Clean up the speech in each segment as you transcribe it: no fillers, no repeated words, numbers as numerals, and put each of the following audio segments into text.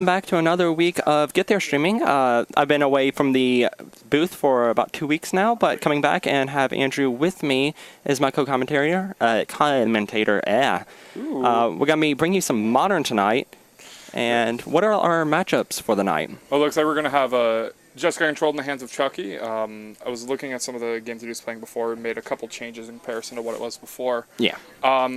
Back to another week of Get There streaming. I've been away from the booth for about 2 weeks now, but coming back and have Andrew with me as my co-commentator. We're going to be bringing you some Modern tonight. And what are our matchups for the night? Well, it looks like we're going to have Jessica Controlled in the hands of Chucky. I was looking at some of the games that he was playing before and made a couple changes in comparison to what it was before. Yeah.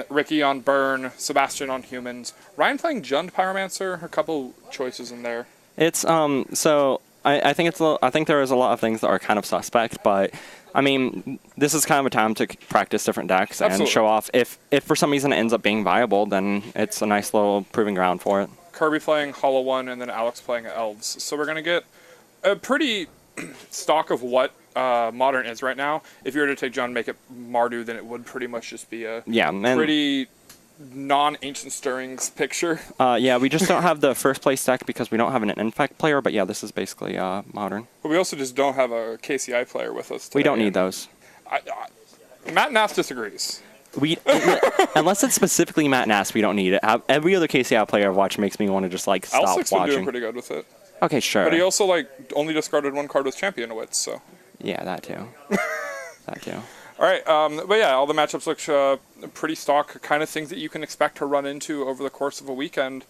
Ricky on Burn, Sebastian on Humans. Ryan playing Jund Pyromancer, a couple choices in there. It's so I think I think there is a lot of things that are kind of suspect, but I mean, this is kind of a time to practice different decks and show off. If for some reason it ends up being viable, then it's a nice little proving ground for it. Kirby playing Hollow One, and then Alex playing Elves. So we're going to get a pretty stock of what Modern is right now. If you were to take John and make it Mardu, then it would pretty much just be a pretty non-Ancient Stirrings picture. Yeah, we just don't have the first place deck because we don't have an Infect player, but yeah, this is basically Modern. But we also just don't have a KCI player with us today. We don't need those. Matt Nass disagrees. Unless it's specifically Matt Nass, we don't need it. Every other KCI player I've watched makes me want to just stop L6 watching. been doing pretty good with it. Okay, sure. But he also only discarded one card with Champion Wits, so. Yeah, that too. That too. All right, but yeah, all the matchups look pretty stock, kind of things that you can expect to run into over the course of a weekend.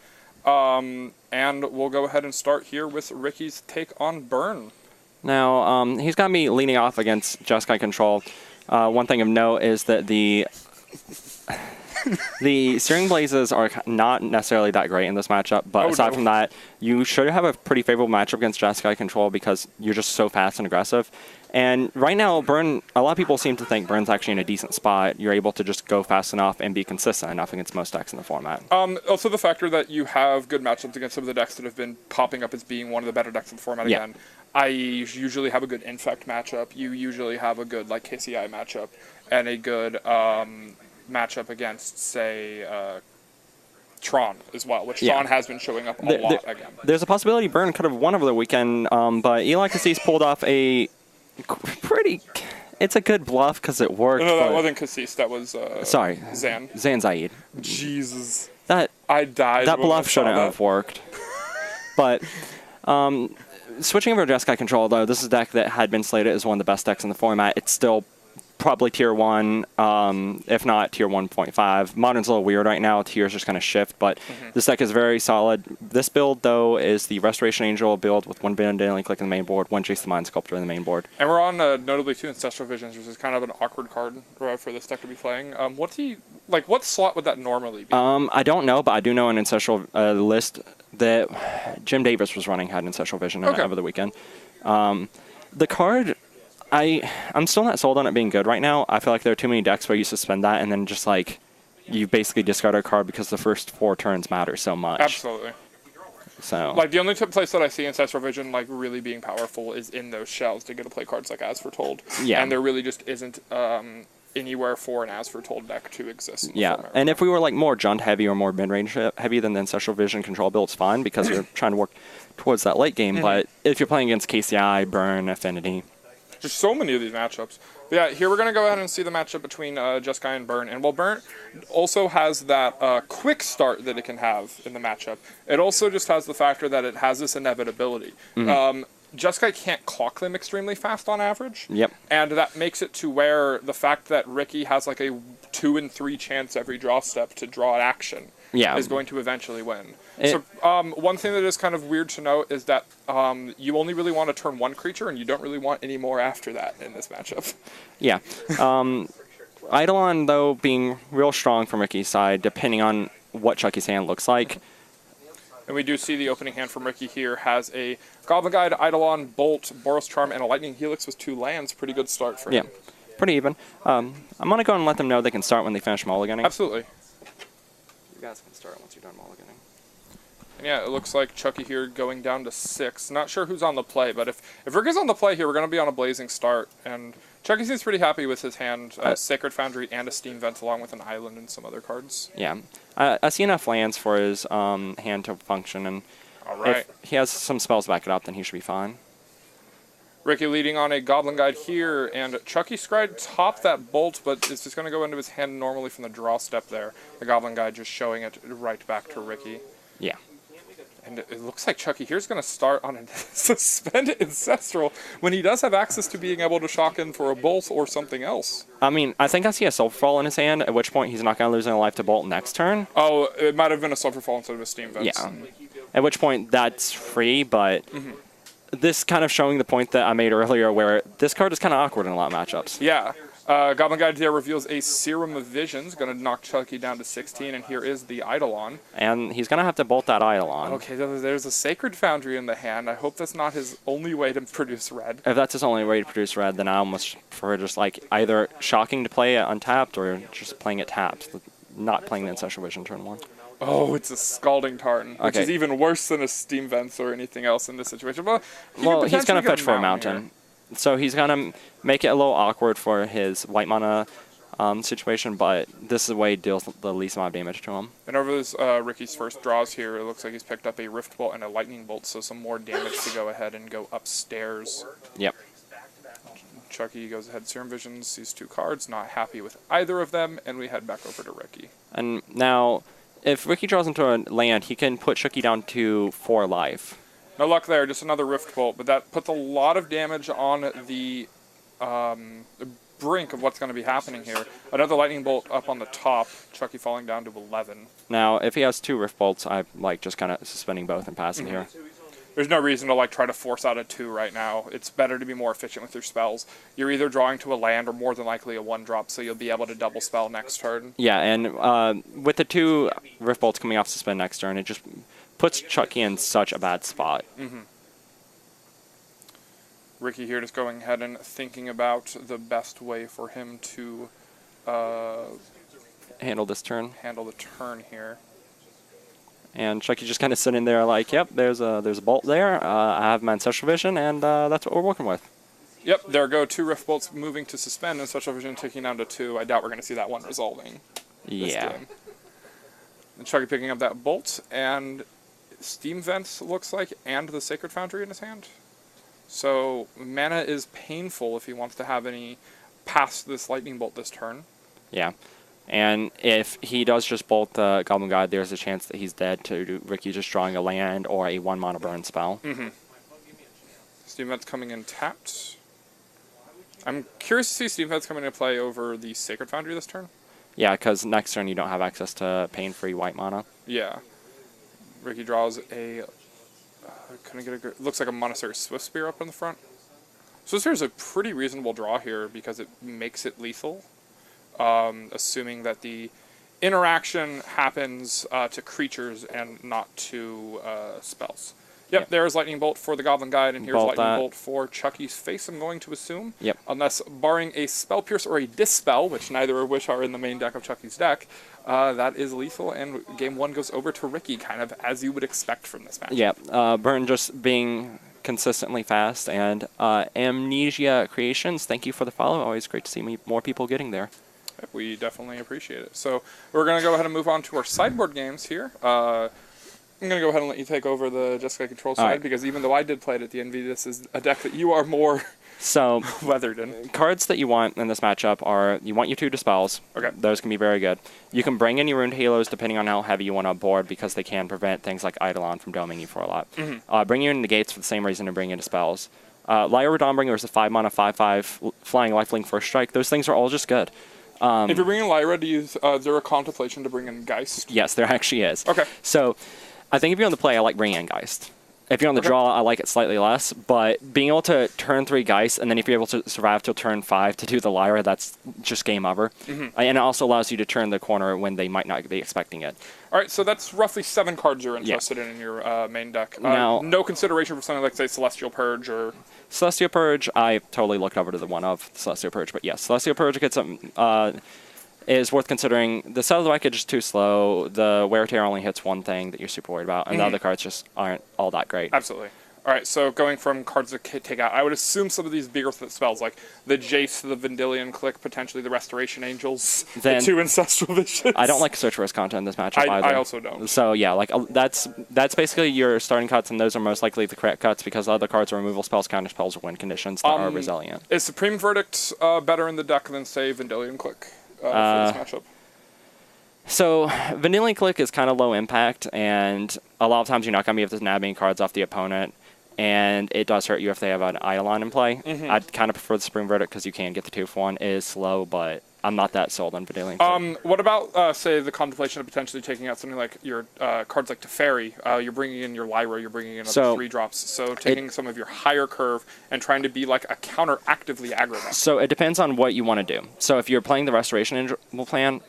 And we'll go ahead and start here with Ricky's take on Burn. Now, he's going to be leaning off against Jeskai Control. One thing of note is that the Searing Blazes are not necessarily that great in this matchup, but aside from that, you should have a pretty favorable matchup against Jeskai Control because you're just so fast and aggressive. And right now, Burn, a lot of people seem to think Burn's actually in a decent spot. You're able to just go fast enough and be consistent enough against most decks in the format. Also the factor that you have good matchups against some of the decks that have been popping up as being one of the better decks in the format again. I usually have a good Infect matchup. You usually have a good KCI matchup and a good matchup against, say, Tron as well, which Tron has been showing up a lot again. There's a possibility Burn could have won over the weekend, but Eli Cassis pulled off a it's a good bluff because it worked. No, that wasn't Cassis. That was Zan Zaid. Jesus. I died. That bluff shouldn't have worked. But switching over to Jeskai Control, though, this is a deck that had been slated as one of the best decks in the format. It's still probably tier 1, if not tier 1.5. Modern's a little weird right now. Tiers just kind of shift, but this deck is very solid. This build, though, is the Restoration Angel build with one Daily Click in the main board, one Chase the Mind Sculptor in the main board. And we're on, notably, 2 Ancestral Visions, which is kind of an awkward card for this deck to be playing. What slot would that normally be? I don't know, but I do know an Ancestral list that Jim Davis was running had an Ancestral Vision over the weekend. The card... I'm still not sold on it being good right now. I feel like there are too many decks where you suspend that and then just you basically discard a card because the first 4 turns matter so much. Absolutely. So the only place that I see Ancestral Vision really being powerful is in those shells to get to play cards like As Foretold. Yeah. And there really just isn't anywhere for an As Foretold deck to exist. And if we were more Jund heavy or more mid-range heavy, then the Ancestral Vision control build's fine because you're trying to work towards that late game. But if you're playing against KCI, Burn, Affinity... There's so many of these matchups. But yeah, here we're going to go ahead and see the matchup between Jeskai and Burn. And while Burn also has that quick start that it can have in the matchup, it also just has the factor that it has this inevitability. Jeskai can't clock them extremely fast on average. Yep. And that makes it to where the fact that Ricky has a 2 in 3 chance every draw step to draw an action is going to eventually win. One thing that is kind of weird to note is that you only really want to turn 1 creature, and you don't really want any more after that in this matchup. Yeah. Eidolon, though, being real strong from Ricky's side, depending on what Chucky's hand looks like. And we do see the opening hand from Ricky here has a Goblin Guide, Eidolon, Bolt, Boros Charm, and a Lightning Helix with 2 lands. Pretty good start for him. Yeah, pretty even. I'm going to go and let them know they can start when they finish mulliganing. Absolutely. You guys can start once you're done mulliganing. And yeah, it looks like Chucky here going down to 6. Not sure who's on the play, but if Ricky's on the play here, we're going to be on a blazing start. And Chucky seems pretty happy with his hand. Sacred Foundry and a Steam Vent along with an Island and some other cards. Yeah. I see enough lands for his hand to function, and if he has some spells back it up, then he should be fine. Ricky leading on a Goblin Guide here, and Chucky Scryed top that Bolt, but it's just going to go into his hand normally from the draw step there. The Goblin Guide just showing it right back to Ricky. Yeah. And it looks like Chucky here's going to start on a suspended Ancestral when he does have access to being able to shock in for a Bolt or something else. I mean, I think I see a Sulphur Fall in his hand, at which point he's not going to lose any life to Bolt next turn. Oh, it might have been a Sulphur Fall instead of a Steam Vents. Yeah. At which point that's free, but this kind of showing the point that I made earlier where this card is kind of awkward in a lot of matchups. Yeah. Goblin Guide there reveals a Serum of Visions, going to knock Chucky down to 16, and here is the Eidolon. And he's going to have to bolt that Eidolon. Okay, there's a Sacred Foundry in the hand. I hope that's not his only way to produce red. If that's his only way to produce red, then I almost prefer just like either shocking to play it untapped or just playing it tapped, not playing the Ancestral Vision turn 1. Oh, it's a Scalding Tartan, which Okay. is even worse than a Steam Vents or anything else in this situation. Well, He's going to fetch for a mountain. mountain. So he's going to make it a little awkward for his white mana situation, but this is the way he deals the least amount of damage to him. And over this Ricky's first draws here, it looks like he's picked up a Rift Bolt and a Lightning Bolt, so some more damage to go ahead and go upstairs. Yep. Chucky goes ahead, Serum Visions, sees 2 cards, not happy with either of them, and we head back over to Ricky. And now, if Ricky draws into a land, he can put Chucky down to 4 life. No luck there, just another Rift Bolt, but that puts a lot of damage on the brink of what's going to be happening here. Another Lightning Bolt up on the top, Chucky falling down to 11. Now, if he has 2 Rift Bolts, I like just kind of suspending both and passing here. There's no reason to try to force out a 2 right now. It's better to be more efficient with your spells. You're either drawing to a land or more than likely a 1-drop, so you'll be able to double spell next turn. Yeah, and with the 2 Rift Bolts coming off suspend next turn, it just puts Chucky in such a bad spot. Ricky here just going ahead and thinking about the best way for him to Handle this turn. handle the turn here. And Chucky just kind of sitting there like, yep, there's a bolt there. I have my Ancestral Vision, and that's what we're working with. Yep, there go 2 Rift Bolts moving to suspend and Special Vision taking down to 2. I doubt we're going to see that one resolving this Yeah. game. And Chucky picking up that Bolt, and Steam Vents looks like, and the Sacred Foundry in his hand. So mana is painful if he wants to have any past this Lightning Bolt this turn. Yeah. And if he does just bolt the Goblin Guide, there's a chance that he's dead to Ricky just drawing a land or a 1-mana burn spell. Steam Vents coming in tapped. I'm curious to see Steam Vents coming into play over the Sacred Foundry this turn. Yeah, because next turn you don't have access to pain-free white mana. Yeah. Ricky draws a... couldn't get a good... Looks like a Monastery Swift Spear up in the front. Swift Spear is a pretty reasonable draw here because it makes it lethal. Assuming that the interaction happens to creatures and not to spells. Yep, there's Lightning Bolt for the Goblin Guide, and here's Bolt Lightning that. Bolt for Chucky's face, I'm going to assume. Yep. Unless, barring a Spell Pierce or a Dispel, which neither of which are in the main deck of Chucky's deck, that is lethal, and game 1 goes over to Ricky, kind of as you would expect from this match. Yeah, Burn just being consistently fast, and Amnesia Creations, thank you for the follow. Always great to see more people getting there. We definitely appreciate it. So we're going to go ahead and move on to our sideboard games here. I'm going to go ahead and let you take over the Jeskai Control side, right. because even though I did play it at the NV, this is a deck that you are more So, weathered in. cards that you want in this matchup are, you want your 2 Dispels. Okay. Those can be very good. You can bring in your Ruined Halos depending on how heavy you want to board, because they can prevent things like Eidolon from doming you for a lot. Bring you in the gates for the same reason to bring in Dispels. Lyra Dawnbringer is a 5-mana 5/5 flying lifelink for a strike. Those things are all just good. If you're bringing Lyra, is there a contemplation to bring in Geist? Yes, there actually is. Okay. So, I think if you're on the play, I like bringing in Geist. If you're on the draw, I like it slightly less, but being able to turn 3 Geist, and then if you're able to survive till turn 5 to do the Lyra, that's just game over. And it also allows you to turn the corner when they might not be expecting it. All right, so that's roughly 7 cards you're interested in your main deck. Now- no consideration for something like, say, Celestial Purge or... Celestial Purge, I totally looked over to the one of Celestial Purge, but yes, Celestial Purge gets some... is worth considering. The Settled Wreckage is too slow. The Wear Tear only hits one thing that you're super worried about, and the other cards just aren't all that great. Absolutely. All right, so going from cards to take out, I would assume some of these bigger spells, like the Jace, the Vendilion Click, potentially the Restoration Angels, Then- the 2 Ancestral Visions. I don't like Search for Risk content in this matchup either. I also don't. So yeah, like that's basically your starting cuts, and those are most likely the correct cuts because other cards are removal spells, counter spells, or win conditions that are resilient. Is Supreme Verdict better in the deck than, say, Vendilion Click for this matchup? So Vanillion Click is kind of low impact, and a lot of times you're not going to be able to nab any cards off the opponent, and it does hurt you if they have an Eidolon in play. I'd kind of prefer the Spring Verdict because you can get the 2-for-1. It is slow, but I'm not that sold on Vanillion Click. What about, say, the contemplation of potentially taking out something like your cards like Teferi? You're bringing in your Lyra, you're bringing in other 3-drops. So taking some of your higher curve and trying to be like a counter-actively aggro deck. So it depends on what you want to do. So if you're playing the Restoration Angel plan...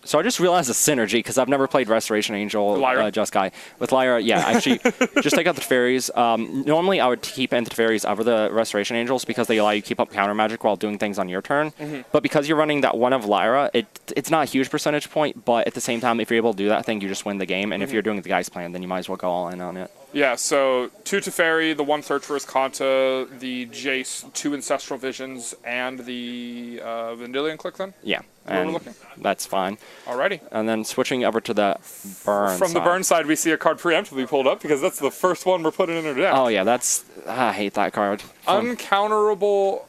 So I just realized the synergy, because I've never played Restoration Angel Jeskai. With Lyra, yeah, actually, just take out the Teferi's. Normally, I would keep in the Teferi's over the Restoration Angels because they allow you to keep up counter magic while doing things on your turn. But because you're running that one of Lyra, it's not a huge percentage point, but at the same time, if you're able to do that thing, you just win the game. And if you're doing the Geist plan, then you might as well go all in on it. Yeah, so 2 Teferi, the 1 Search for Iskanta, the Jace, 2 Ancestral Visions, and the Vanillion Click then? Yeah. Where we're looking. That's fine. Alrighty. And then switching over to the burn From the burn side, we see a card preemptively pulled up because that's the first one we're putting in our deck. Oh, yeah, I hate that card. Uncounterable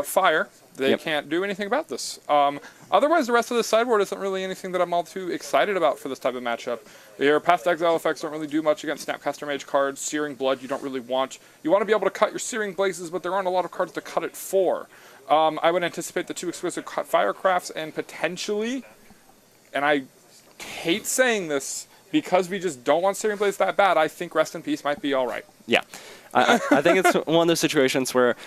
fire. They can't do anything about this. Otherwise, the rest of the sideboard isn't really anything that I'm all too excited about for this type of matchup. Your Path to Exile effects don't really do much against Snapcaster Mage cards. Searing Blood you don't really want. You want to be able to cut your Searing Blazes, but there aren't a lot of cards to cut it for. I would anticipate the 2 Exquisite Firecrafts and potentially, and I hate saying this, because we just don't want Searing Blaze that bad, I think Rest in Peace might be alright. Yeah. I think it's one of those situations where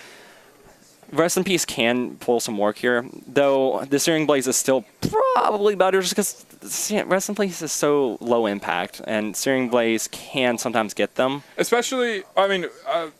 Rest in Peace can pull some work here, though the Searing Blaze is still probably better just because Rest in Peace is so low impact, and Searing Blaze can sometimes get them. Especially, I mean,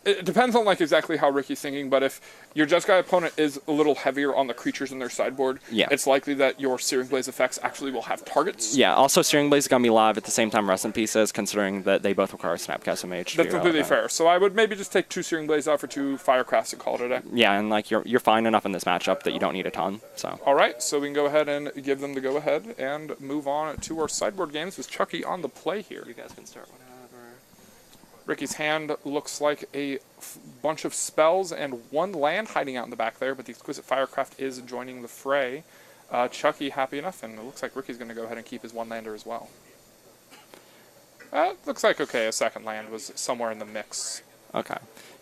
it depends on like exactly how Ricky's thinking, but if your Jeskai opponent is a little heavier on the creatures in their sideboard, it's likely that your Searing Blaze effects actually will have targets. Yeah, also Searing Blaze is going to be live at the same time Rest in Peace is, considering that they both require Snapcaster Mage. That's completely fair. So I would maybe just take 2 Searing Blaze out for 2 Firecrafts and call it a day. Yeah, and like you're fine enough in this matchup that you don't need a ton. So. All right, so we can go ahead and give them the go-ahead and move on to our sideboard games with Chucky on the play here. You guys can start whenever. Ricky's hand looks like a bunch of spells and 1 land hiding out in the back there, but the Exquisite Firecraft is joining the fray. Chucky happy enough, and it looks like Ricky's going to go ahead and keep his 1 lander as well. Looks like, okay, a second land was somewhere in the mix. Okay.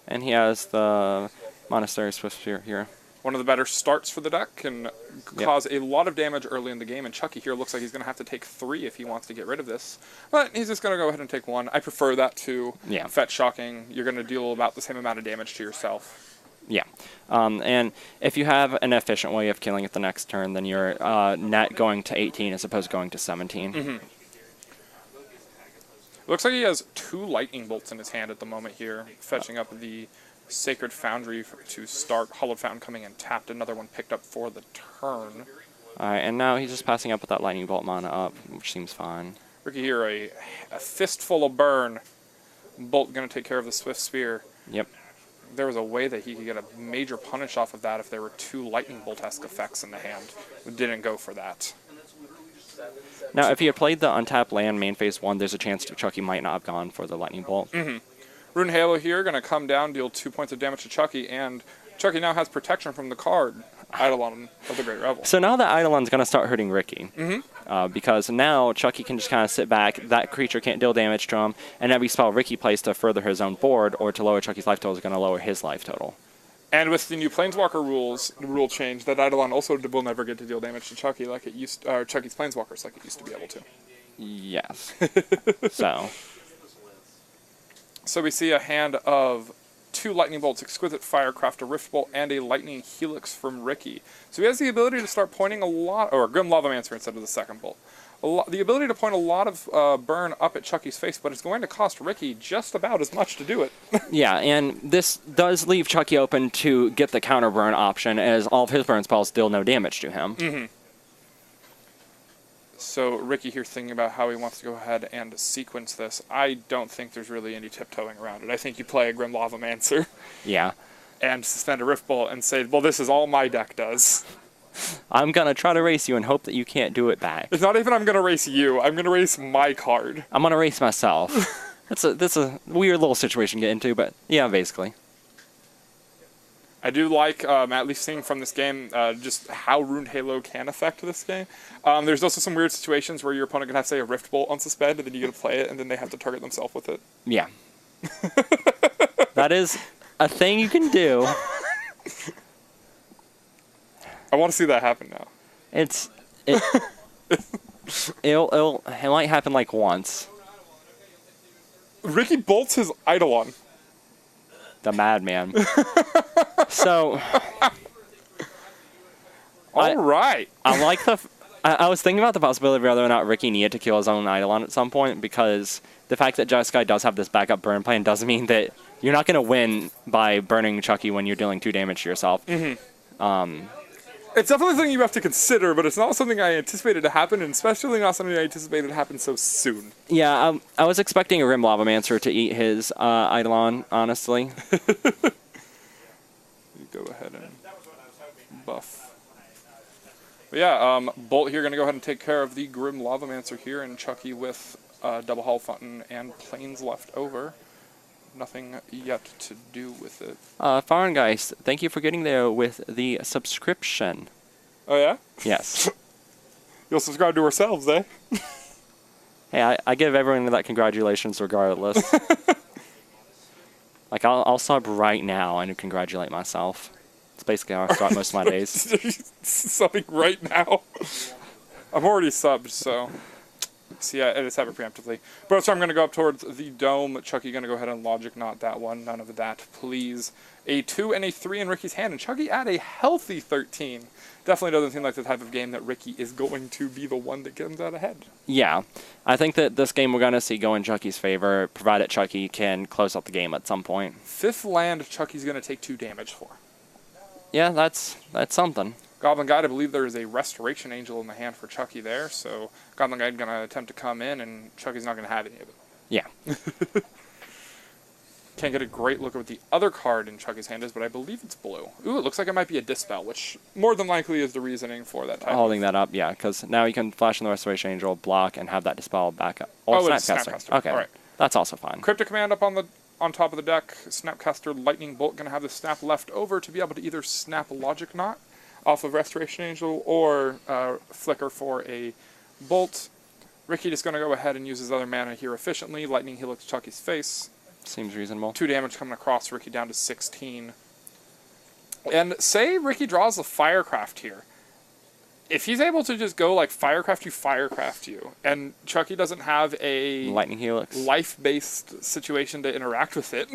And he has the Monastery Swiftspear here. One of the better starts for the deck, can cause a lot of damage early in the game, and Chucky here looks like he's going to have to take 3 if he wants to get rid of this. But he's just going to go ahead and take 1. I prefer that to Fetch Shocking. You're going to deal about the same amount of damage to yourself. Yeah. And if you have an efficient way of killing it the next turn, then you're net going to 18 as opposed to going to 17. Looks like he has 2 Lightning Bolts in his hand at the moment here, fetching up the Sacred Foundry to start. Hallowed Fountain coming in tapped, another one picked up for the turn. Alright, and now he's just passing up with that Lightning Bolt mana up, which seems fine. Ricky here, a fistful of burn. Bolt going to take care of the Swift Spear. Yep. There was a way that he could get a major punish off of that if there were 2 Lightning Bolt-esque effects in the hand. We didn't go for that. Now, if he had played the untapped land main phase 1, there's a chance Chucky might not have gone for the Lightning Bolt. Rune Halo here, going to come down, deal 2 points of damage to Chucky, and Chucky now has protection from the card, Eidolon of the Great Revel. So now that Eidolon's going to start hurting Ricky, because now Chucky can just kind of sit back, that creature can't deal damage to him, and every spell Ricky plays to further his own board or to lower Chucky's life total is going to lower his life total. And with the new Planeswalker rules, the rule change, that Eidolon also will never get to deal damage to Chucky like it used, or Chucky's Planeswalkers like it used to be able to. Yes. So we see a hand of 2 Lightning Bolts, Exquisite Firecraft, a Rift Bolt, and a Lightning Helix from Ricky. So he has the ability to start pointing a lot, or Grim Lavamancer instead of the second bolt. The ability to point a lot of burn up at Chucky's face, but it's going to cost Ricky just about as much to do it. Yeah, and this does leave Chucky open to get the counter burn option, as all of his burn spells deal no damage to him. So Ricky here thinking about how he wants to go ahead and sequence this. I don't think there's really any tiptoeing around it. I think you play a Grim Lavamancer. Yeah. And suspend a Rift Bolt and say, well, this is all my deck does. I'm going to try to race you and hope that you can't do it back. It's not even I'm going to race you. I'm going to race my card. I'm going to race myself. That's a weird little situation to get into, but yeah, basically. I do like, at least seeing from this game, just how Runed Halo can affect this game. There's also some weird situations where your opponent can have, say, a Rift Bolt on suspend, and then you get to play it, and then they have to target themselves with it. Yeah. That is a thing you can do. I want to see that happen now. It might happen like once. Ricky bolts his Eidolon. The madman. So, All right. I like I was thinking about the possibility of whether or not Ricky needed to kill his own Eidolon at some point, because the fact that Jeskai does have this backup burn plan doesn't mean that you're not going to win by burning Chucky when you're dealing 2 damage to yourself. Mm-hmm. It's definitely something you have to consider, but it's not something I anticipated to happen, and especially not something I anticipated to happen so soon. Yeah, I was expecting a Rim Lavamancer to eat his Eidolon, honestly. You go ahead and buff. But yeah, Bolt here going to go ahead and take care of the Grim Lavamancer here, and Chucky with Double Hull Fountain and Plains left over. Nothing yet to do with it. Farengeist, thank you for getting there with the subscription. Oh, yeah? Yes. You'll subscribe to ourselves, eh? Hey, I give everyone that congratulations regardless. Like, I'll sub right now and congratulate myself. It's basically how I start most of my days. Subbing right now? I'm already subbed, so... See, I just have it preemptively. But so I'm going to go up towards the dome. Chucky going to go ahead and Logic Knot that one. None of that, please. A 2 and a 3 in Ricky's hand, and Chucky at a healthy 13. Definitely doesn't seem like the type of game that Ricky is going to be the one that comes out ahead. Yeah. I think that this game we're going to see go in Chucky's favor, provided Chucky can close out the game at some point. 5th land, Chucky's going to take 2 damage for. Yeah, that's something. Goblin Guide, I believe there is a Restoration Angel in the hand for Chucky there, so Goblin Guide going to attempt to come in, and Chucky's not going to have any of it. Yeah. Can't get a great look at what the other card in Chucky's hand is, but I believe it's blue. Ooh, it looks like it might be a Dispel, which more than likely is the reasoning for that type. Holding that up, yeah, because now you can flash in the Restoration Angel, block, and have that Dispel back up. It's Snapcaster. Okay, all right. That's also fine. Cryptic Command up on top of the deck. Snapcaster Lightning Bolt going to have the snap left over to be able to either snap Logic Knot off of Restoration Angel or flicker for a bolt. Ricky just going to go ahead and use his other mana here efficiently. Lightning Helix Chucky's face. Seems reasonable. 2 damage coming across, Ricky down to 16. And say Ricky draws a Firecraft here. If he's able to just go like Firecraft you, and Chucky doesn't have a Lightning Helix life-based situation to interact with it.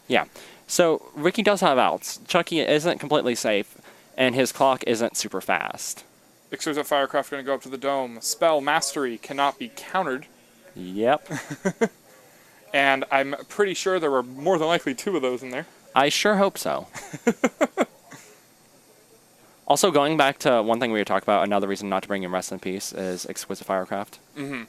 Yeah. So Ricky does have outs. Chucky isn't completely safe, and his clock isn't super fast. Exquisite Firecraft going to go up to the dome. Spell Mastery cannot be countered. Yep. And I'm pretty sure there were more than likely 2 of those in there. I sure hope so. Also, going back to one thing we were talking about, another reason not to bring in Rest in Peace is Exquisite Firecraft. Mm-hmm.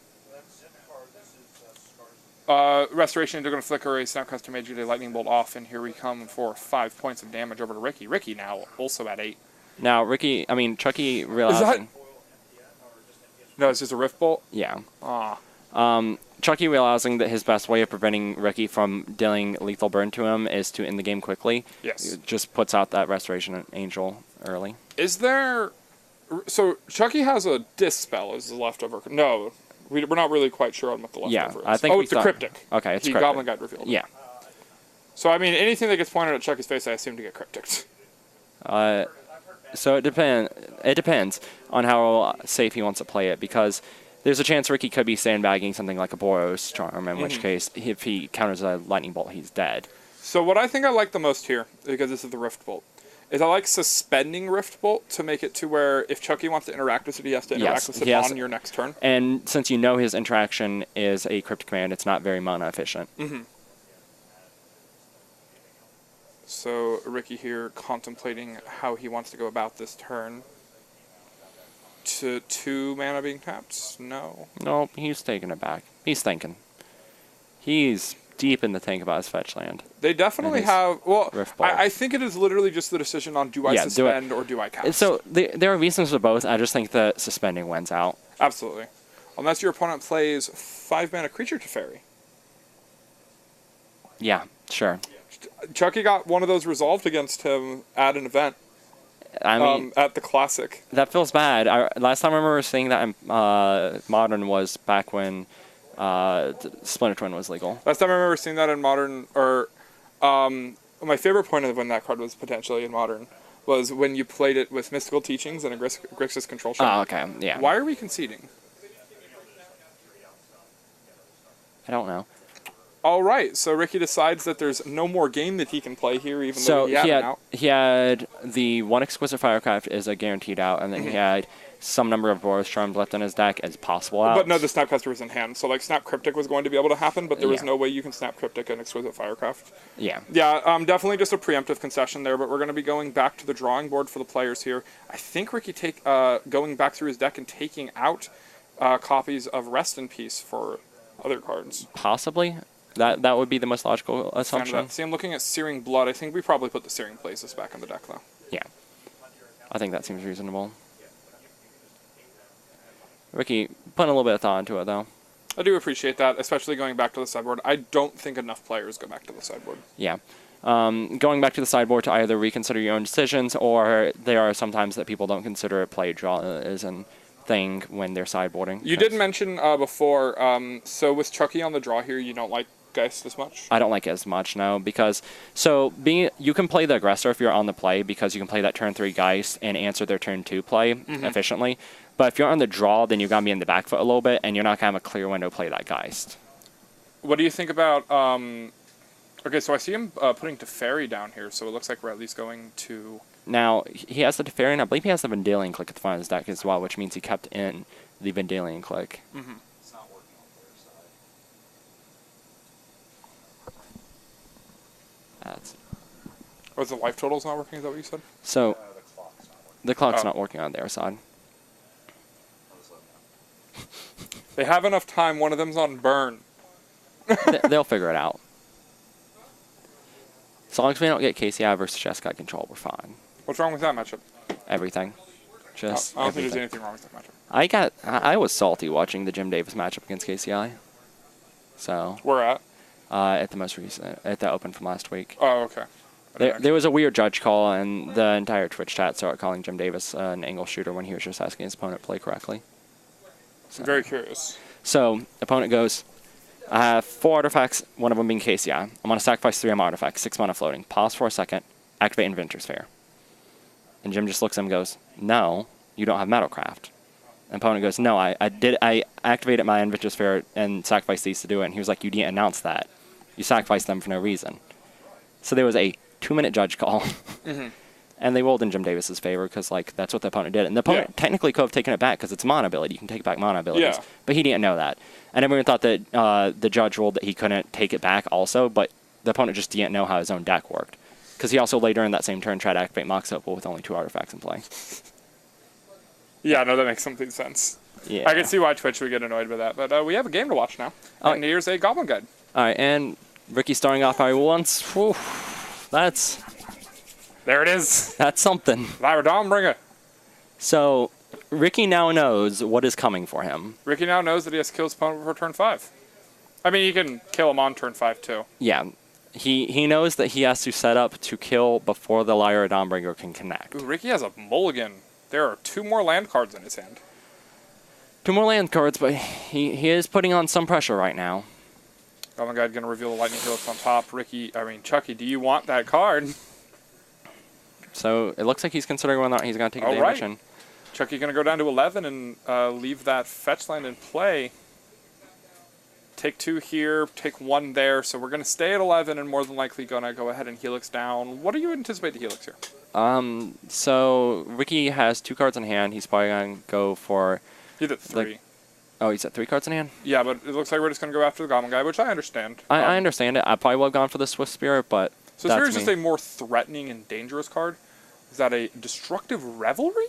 Restoration, they're going to flicker a Snapcaster Mage, get a Lightning Bolt off, and here we come for 5 points of damage over to Ricky. Ricky now also at 8. Now, Chucky realizing... No, it's just a Rift Bolt? Yeah. Ah. Chucky realizing that his best way of preventing Ricky from dealing lethal burn to him is to end the game quickly. Yes. It just puts out that Restoration Angel early. Is there... So, Chucky has a Dispel as the leftover. No, we're not really quite sure on what the leftover is. I think it's a Cryptic. Okay, it's the Cryptic. Goblin Guide revealed. Yeah. So, I mean, anything that gets pointed at Chucky's face, I assume to get Cryptic. So it depends on how safe he wants to play it, because there's a chance Ricky could be sandbagging something like a Boros Charm, in which case, if he counters a Lightning Bolt, he's dead. So what I think I like the most here, because this is the Rift Bolt, is I like suspending Rift Bolt to make it to where if Chucky wants to interact with it, he has to interact with it on your next turn. And since you know his interaction is a Cryptic Command, it's not very mana efficient. Mm-hmm. So Ricky here contemplating how he wants to go about this turn. To 2 mana being tapped? No. No, he's taking it back. He's thinking. He's deep in the tank about his fetch land. They definitely have... Well, Rift Bolt. I think it is literally just the decision on do I suspend or do I cast. So there are reasons for both. I just think that suspending wins out. Absolutely. Unless your opponent plays 5 mana Creature Teferi. Yeah, sure. Chucky got one of those resolved against him at an event. I mean, At the Classic. that feels bad. Last time I remember seeing that in Modern was back when Splinter Twin was legal. Last time I remember seeing that in Modern, or my favorite point of when that card was potentially in Modern was when you played it with Mystical Teachings and a Grixis control shot. Oh, okay, yeah. Why are we conceding? I don't know. All right, so Ricky decides that there's no more game that he can play here, even though he had an out. He had the one Exquisite Firecraft is a guaranteed out, and then he had some number of Boros Charms left in his deck as possible outs. But no, the Snapcaster was in hand, so like Snap Cryptic was going to be able to happen, but there was Yeah. no way you can Snap Cryptic and Exquisite Firecraft. Yeah. Yeah, definitely just a preemptive concession there, but we're going to be going back to the drawing board for the players here. I think Ricky going back through his deck and taking out copies of Rest in Peace for other cards. Possibly. That would be the most logical Fan of assumption. that. See, I'm looking at Searing Blood. I think we probably put the Searing Blazes back in the deck, though. Yeah. I think that seems reasonable. Ricky, putting a little bit of thought into it, though. I do appreciate that, especially going back to the sideboard. I don't think enough players go back to the sideboard. Yeah. Going back to the sideboard to either reconsider your own decisions, or there are some times that people don't consider a play draw as a thing when they're sideboarding. You did mention before, so with Chucky on the draw here, you don't like Geist as much? I don't like it as much, no, because you can play the aggressor if you're on the play, because you can play that turn 3 Geist and answer their turn 2 play efficiently. But if you're on the draw, then you're going to be in the back foot a little bit, and you're not going to have a clear window to play that Geist. What do you think about... okay, so I see him putting Teferi down here, so it looks like we're at least going to... Now, he has the Teferi, and I believe he has the Vendalion Click at the front of his deck as well, which means he kept in the Vendalion Click. Mm-hmm. Was the life totals not working? Is that what you said? So, the clock's not working on their side. They have enough time. One of them's on burn. They'll figure it out. As long as we don't get KCI versus Jeskai control, we're fine. What's wrong with that matchup? Everything. Just I don't think everything. there's anything wrong with that matchup. I was salty watching the Jim Davis matchup against KCI. So, Where at the most recent, at the open from last week. Oh, okay. There was a weird judge call, and the entire Twitch chat started calling Jim Davis an angle shooter when he was just asking his opponent to play correctly. I'm very curious. So, opponent goes, I have 4 artifacts, one of them being KCI. I'm going to sacrifice 3 of my artifacts, 6 mana floating. Pause for a second, activate Inventor's Fair. And Jim just looks at him and goes, no, you don't have Metalcraft. And opponent goes, no, I activated my Inventor's Fair and sacrificed these to do it. And he was like, you didn't announce that. You sacrificed them for no reason. So there was a 2-minute judge call. And they rolled in Jim Davis's favor because, like, that's what the opponent did. And the opponent technically could have taken it back because it's a mana ability. You can take back mana abilities. Yeah. But he didn't know that. And everyone thought that the judge ruled that he couldn't take it back also, but the opponent just didn't know how his own deck worked. Because he also later in that same turn tried to activate Mox Opal with only 2 artifacts in play. Yeah, no, that makes complete sense. Yeah. I can see why Twitch would get annoyed by that. But we have a game to watch now. And here's a Goblin Guide. All right, and Ricky starting off by once. Whew, that's There it is. something. Lyra Dawnbringer. So Ricky now knows what is coming for him. Ricky now knows that he has to kill his opponent before turn 5. I mean, you can kill him on turn 5, too. Yeah. He knows that he has to set up to kill before the Lyra Dawnbringer can connect. Ooh, Ricky has a mulligan. There are 2 more land cards in his hand. 2 more land cards, but he is putting on some pressure right now. Goblin Guide going to reveal the Lightning Helix on top. Chucky, do you want that card? So it looks like he's considering whether or not he's going to take a damage. Right. Chucky going to go down to 11 and leave that fetch land in play. Take 2 here, take 1 there. So we're going to stay at 11 and more than likely going to go ahead and Helix down. What do you anticipate the Helix here? So Ricky has 2 cards in hand. He's probably going to go for... He's at 3. Oh, he's at 3 cards in hand? Yeah, but it looks like we're just going to go after the Goblin Guy, which I understand. I understand it. I probably would have gone for the Swift Spirit, but So that's Spirit is just me. a more threatening and dangerous card. Is that a Destructive Revelry?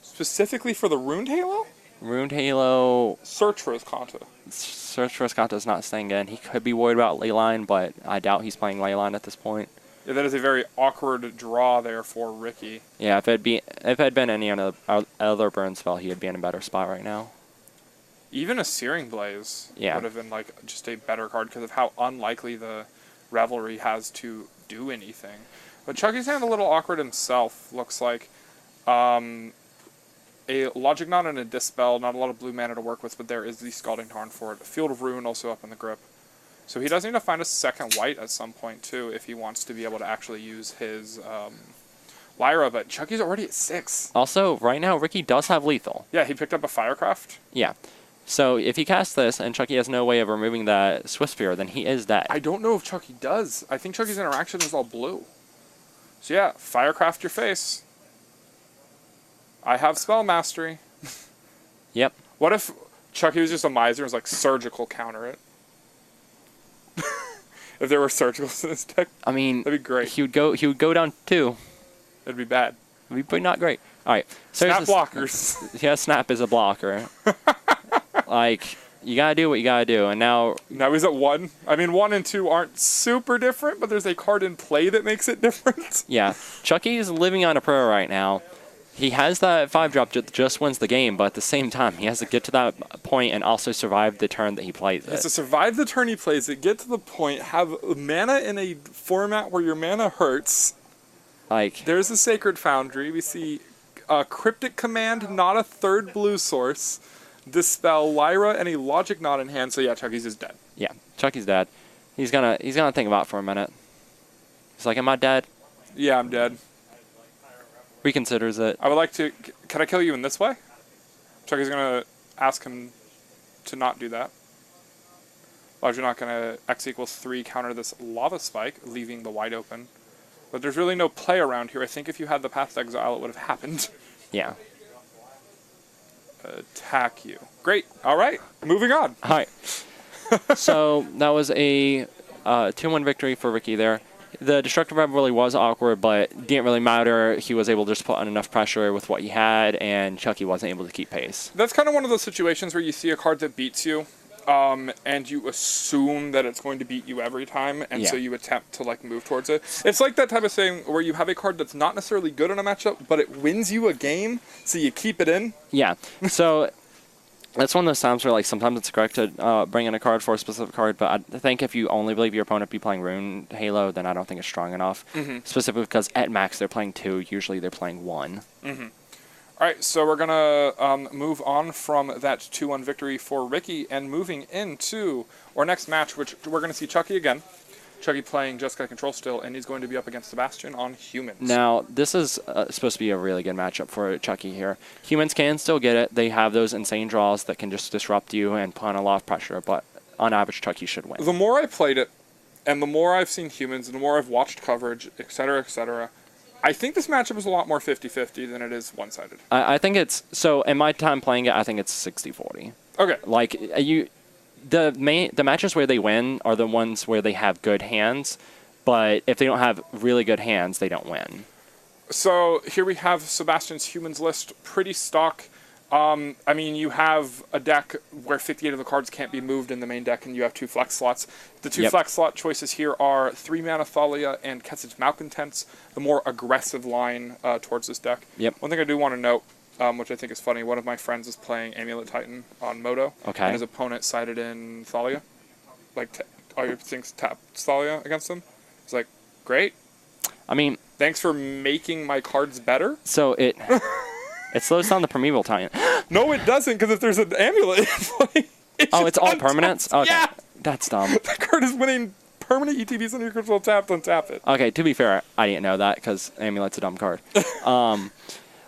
Specifically for the Runed Halo? Runed Halo... Search for Azcanta. Search for Azcanta's not staying in. He could be worried about Leyline, but I doubt he's playing Leyline at this point. Yeah, that is a very awkward draw there for Ricky. Yeah, if it had been any other burn spell, he would be in a better spot right now. Even a Searing Blaze Yeah. would have been like just a better card because of how unlikely the Revelry has to do anything. But Chucky's hand a little awkward himself. Looks like a Logic Knot and a Dispel. Not a lot of blue mana to work with, but there is the Scalding Tarn for it. A Field of Ruin also up in the grip. So he does need to find a second white at some point, too, if he wants to be able to actually use his Lyra, but Chucky's already at 6. Also, right now, Ricky does have lethal. Yeah, he picked up a Firecraft. Yeah. So if he casts this and Chucky has no way of removing that Swift Spear, then he is dead. I don't know if Chucky does. I think Chucky's interaction is all blue. So yeah, Firecraft your face. I have Spell Mastery. Yep. What if Chucky was just a miser and was like, surgical counter it? If there were surgicals in his deck, I mean, that'd be great. He would go down 2. It'd be bad. It'd be pretty not great. All right. So Snap blockers. Yeah, Snap is a blocker. Like, you gotta do what you gotta do, and now He's at 1. I mean, 1 and 2 aren't super different, but there's a card in play that makes it different. yeah, Chucky's living on a prayer right now. He has that 5-drop that just wins the game, but at the same time, he has to get to that point and also survive the turn that he plays He has to it. survive the turn he plays it, get to the point, have mana in a format where your mana hurts. Like, There's a Sacred Foundry. We see a Cryptic Command, not a third blue source. Dispel, Lyra, and a Logic Knot in hand. So yeah, Chucky's is dead. yeah, Chucky's dead. He's gonna think about it for a minute. He's like, am I dead? Yeah, I'm dead. Reconsiders it. I would like to... Can I kill you in this way? Chucky's going to ask him to not do that. Otherwise, you're not going to X equals 3 counter this Lava Spike, leaving the white open. But there's really no play around here. I think if you had the Path to Exile, it would have happened. Yeah. Attack you. Great. All right. Moving on. All right. So that was a 2-1 victory for Ricky there. The Destructive Rev really was awkward, but didn't really matter. He was able to just put on enough pressure with what he had, and Chucky wasn't able to keep pace. That's kind of one of those situations where you see a card that beats you, and you assume that it's going to beat you every time, and so you attempt to like move towards it. It's like that type of thing where you have a card that's not necessarily good in a matchup, but it wins you a game, so you keep it in. Yeah. So that's one of those times where like sometimes it's correct to bring in a card for a specific card, but I think if you only believe your opponent be playing Rune Halo, then I don't think it's strong enough. Specifically because at max they're playing 2, usually they're playing 1. All right, so we're gonna move on from that 2-1 victory for Ricky and moving into our next match, which we're gonna see Chucky again. Chucky playing Jeskai Control still, and he's going to be up against Sebastian on Humans. Now, this is supposed to be a really good matchup for Chucky here. Humans can still get it. They have those insane draws that can just disrupt you and put on a lot of pressure, but on average, Chucky should win. The more I played it, and the more I've seen Humans, and the more I've watched coverage, etc., I think this matchup is a lot more 50-50 than it is one-sided. I think it's... So, in my time playing it, I think it's 60-40. Okay. Like, the matches where they win are the ones where they have good hands, but if they don't have really good hands, they don't win. So here we have Sebastian's Humans list, pretty stock. I mean, you have a deck where 58 of the cards can't be moved in the main deck, and you have 2 flex slots. The 2 flex slot choices here are 3-mana Thalia and Kessage Malcontents, the more aggressive line towards this deck. One thing I do want to note, which I think is funny, one of my friends is playing Amulet Titan on Moto, and his opponent sided in Thalia. Like, all your things tap Thalia against them. It's like, great. I mean... Thanks for making my cards better. So it slows down the Primeval Titan. No, it doesn't, because if there's an Amulet in play... It's all permanents? Okay. Yeah! That's dumb. That card is winning permanent ETBs under your control tapped, untap it. Okay, to be fair, I didn't know that, because Amulet's a dumb card.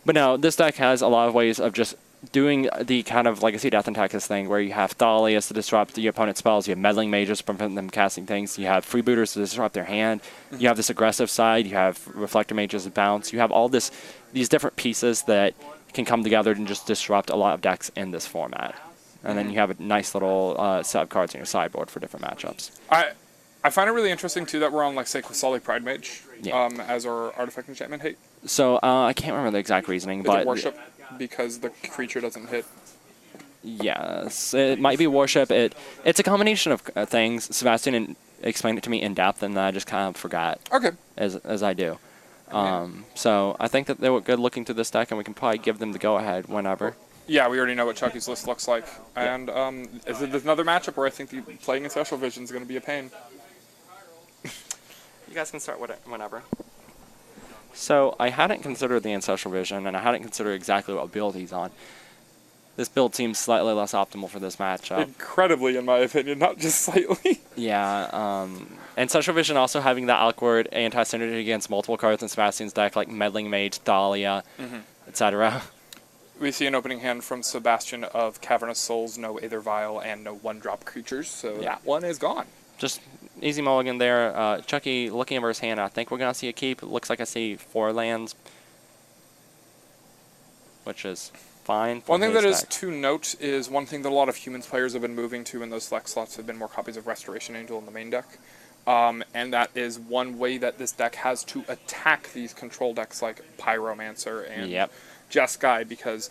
But no, this deck has a lot of ways of just doing the kind of Legacy Death and Taxes thing where you have Thalias to disrupt your opponent's spells, you have Meddling Mages to prevent them casting things, you have Freebooters to disrupt their hand, you have this aggressive side, you have Reflector Mages to bounce, you have all these different pieces that can come together and just disrupt a lot of decks in this format. And then you have a nice little set of cards in your sideboard for different matchups. I find it really interesting, too, that we're on, like, say, Qasali Pride Mage as our artifact enchantment hate. So, I can't remember the exact reasoning, Is but... it worship because the creature doesn't hit? Yes, it might be worship. It's a combination of things. Sebastian explained it to me in depth, and I just kind of forgot. Okay. As I do. So I think that they were good looking to this deck, and we can probably give them the go-ahead whenever. Yeah, we already know what Chucky's list looks like. And there's another matchup where I think playing in Special Vision is going to be a pain. You guys can start whenever. So I hadn't considered the Ancestral Vision, and I hadn't considered exactly what build he's on. This build seems slightly less optimal for this matchup. Incredibly, in my opinion, not just slightly. Yeah, Ancestral Vision also having that awkward anti-synergy against multiple cards in Sebastian's deck, like Meddling Mage, Dahlia, etc. We see an opening hand from Sebastian of Cavernous Souls, no Aether Vial, and no 1-drop creatures, so that one is gone. Just easy mulligan there. Chucky looking over his hand, I think we're going to see a keep. It looks like I see 4 lands, which is fine. One thing that is to note is one thing that a lot of Humans players have been moving to in those select slots have been more copies of Restoration Angel in the main deck. And that is one way that this deck has to attack these control decks like Pyromancer and Jeskai, because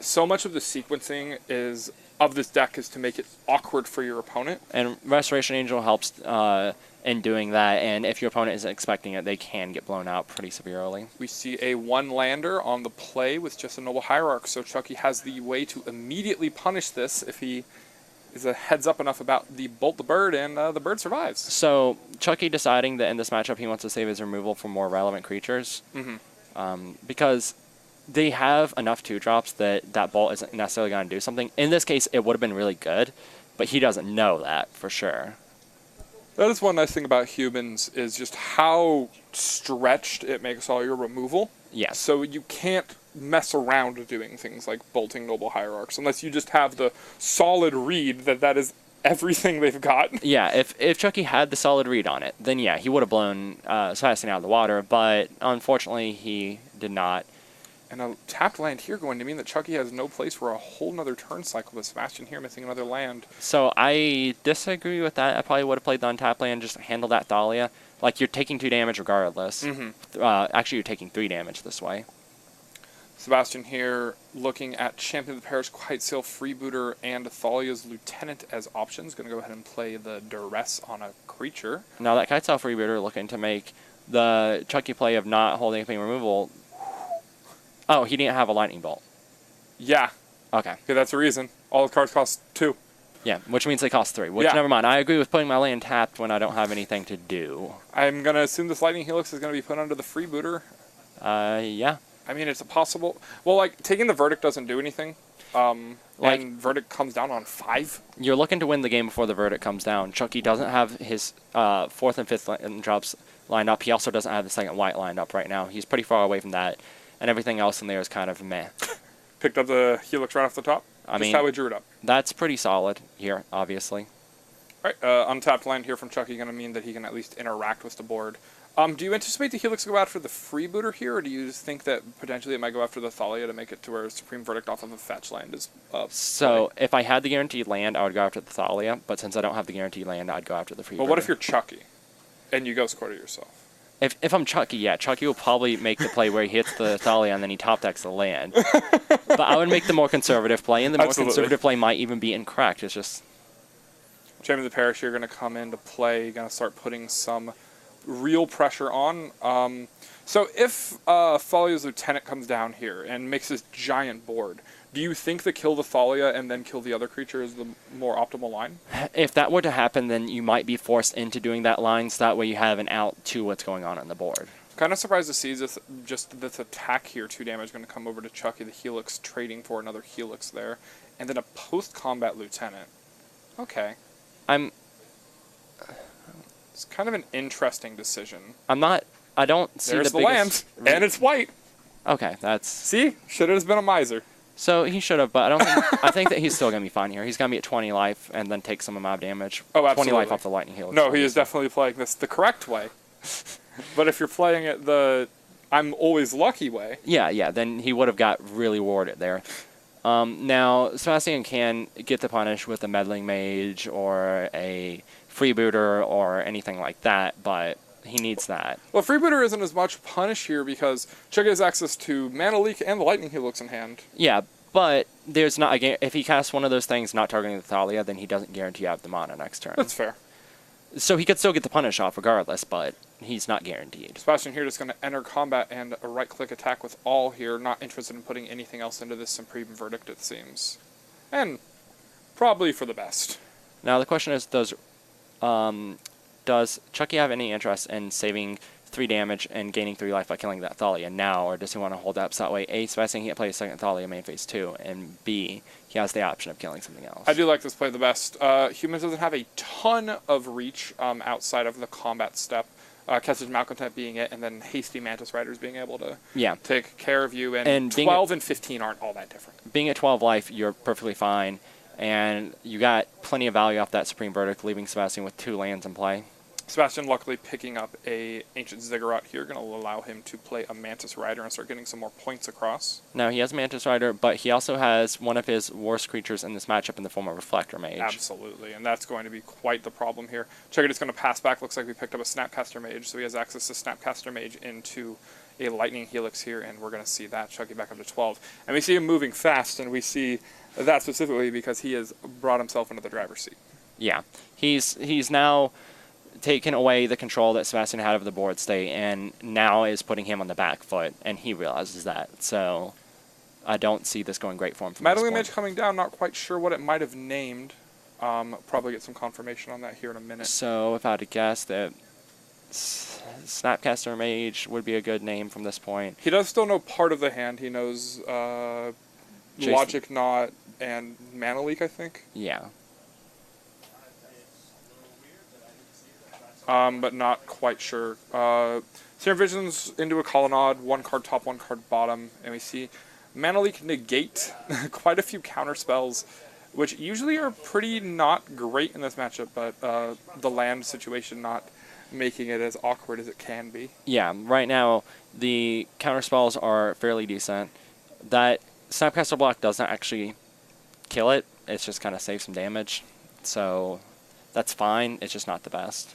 so much of the sequencing of this deck is to make it awkward for your opponent. And Restoration Angel helps in doing that, and if your opponent isn't expecting it, they can get blown out pretty severely. We see a 1-lander on the play with just a Noble Hierarch, so Chucky has the way to immediately punish this if he is a heads up enough about the Bolt the Bird, and the bird survives. So Chucky deciding that in this matchup he wants to save his removal for more relevant creatures, because they have enough 2-drops that Bolt isn't necessarily going to do something. In this case, it would have been really good, but he doesn't know that for sure. That is one nice thing about Humans, is just how stretched it makes all your removal. Yes. So you can't mess around doing things like bolting Noble Hierarchs, unless you just have the solid read that is everything they've got. Yeah, if Chucky had the solid read on it, then yeah, he would have blown Sebastian out of the water, but unfortunately he did not. And a tapped land here going to mean that Chucky has no place for a whole nother turn cycle with Sebastian here missing another land. So I disagree with that. I probably would have played the untapped land, just handle that Thalia. Like, you're taking 2 damage regardless. Actually, you're taking 3 damage this way. Sebastian here looking at Champion of the Parish, Kitesail, Freebooter, and Thalia's Lieutenant as options. Going to go ahead and play the Duress on a creature. Now that Kitesail Freebooter looking to make the Chucky play of not holding anything removal. Oh, he didn't have a Lightning Bolt. Yeah. Okay. Okay, that's the reason. All the cards cost 2. Yeah, which means they cost 3. Which, never mind. I agree with putting my land tapped when I don't have anything to do. I'm going to assume this Lightning Helix is going to be put under the Freebooter. Yeah. I mean, it's a possible... Well, like, taking the Verdict doesn't do anything. And Verdict comes down on 5. You're looking to win the game before the Verdict comes down. Chucky doesn't have his 4th and 5th drops lined up. He also doesn't have the 2nd white lined up right now. He's pretty far away from that. And everything else in there is kind of meh. Picked up the Helix right off the top? I mean, how we drew it up. That's pretty solid here, obviously. All right, untapped land here from Chucky going to mean that he can at least interact with the board. Do you anticipate the Helix to go after the Freebooter here, or do you think that potentially it might go after the Thalia to make it to where Supreme Verdict off of a fetch land is So, if I had the guaranteed land, I would go after the Thalia, but since I don't have the guaranteed land, I'd go after the Freebooter. Well, what if you're Chucky, and you Ghost Quarter yourself? If I'm Chucky, yeah, Chucky will probably make the play where he hits the Thalia and then he top decks the land. But I would make the more conservative play, and the more conservative play might even be incorrect. It's just... Champion of the Parish here going to come into play, going to start putting some real pressure on. So if Thalia's Lieutenant comes down here and makes this giant board, do you think that kill the Thalia and then kill the other creature is the more optimal line? If that were to happen, then you might be forced into doing that line, so that way you have an out to what's going on the board. Kind of surprised to see this attack here, 2 damage going to come over to Chucky, the Helix trading for another Helix there, and then a post-combat Lieutenant. Okay. It's kind of an interesting decision. I don't see There's the land, and it's white. Okay, that's... See? Should have been a miser. So he should have, but I don't think... I think that he's still going to be fine here. He's going to be at 20 life and then take some amount of damage. Oh, absolutely. 20 life off the Lightning Helix. No, he is definitely playing this the correct way. But if you're playing it the I'm always lucky way... Yeah, then he would have got really rewarded there. Now, Sebastian can get the punish with a Meddling Mage or a Freebooter or anything like that, but he needs that. Well, Freebooter isn't as much punish here because Chucky has access to Mana Leak and the Lightning Helix in hand. Yeah, but there's not if he casts one of those things not targeting the Thalia, then he doesn't guarantee you have the mana next turn. That's fair. So he could still get the punish off regardless, but he's not guaranteed. Sebastian here just going to enter combat and a right-click attack with all here, not interested in putting anything else into this Supreme Verdict, it seems. And probably for the best. Now the question is, does does Chucky have any interest in saving 3 damage and gaining 3 life by killing that Thalia now, or does he want to hold that? So that way, A, Sebastian can't play a second Thalia main phase 2, and B, he has the option of killing something else. I do like this play the best. Humans doesn't have a ton of reach outside of the combat step. Kestage Malcontent being it, and then Hasty Mantis Riders being able to take care of you. And 12 and 15 aren't all that different. Being at 12 life, you're perfectly fine, and you got plenty of value off that Supreme Verdict, leaving Sebastian with 2 lands in play. Sebastian luckily picking up a Ancient Ziggurat here, going to allow him to play a Mantis Rider and start getting some more points across. Now, he has Mantis Rider, but he also has one of his worst creatures in this matchup in the form of Reflector Mage. Absolutely, and that's going to be quite the problem here. Chucky is going to pass back. Looks like we picked up a Snapcaster Mage, so he has access to Snapcaster Mage into a Lightning Helix here, and we're going to see that Chucky back up to 12. And we see him moving fast, and we see that specifically because he has brought himself into the driver's seat. Yeah, he's now taken away the control that Sebastian had of the board state, and now is putting him on the back foot, and he realizes that. So I don't see this going great for him. Meddling Mage coming down, not quite sure what it might have named. Probably get some confirmation on that here in a minute. So if I had to guess, that Snapcaster Mage would be a good name from this point. He does still know part of the hand. He knows Logic Knot and Mana Leak, I think. Yeah. But not quite sure. Serum Vision's into a Colonnade, 1 card top, 1 card bottom, and we see Mana Leak negate quite a few counter spells, which usually are pretty not great in this matchup, but the land situation not making it as awkward as it can be. Yeah, right now the counter spells are fairly decent. That Snapcaster block doesn't actually kill it, it's just kind of saves some damage, so that's fine, it's just not the best.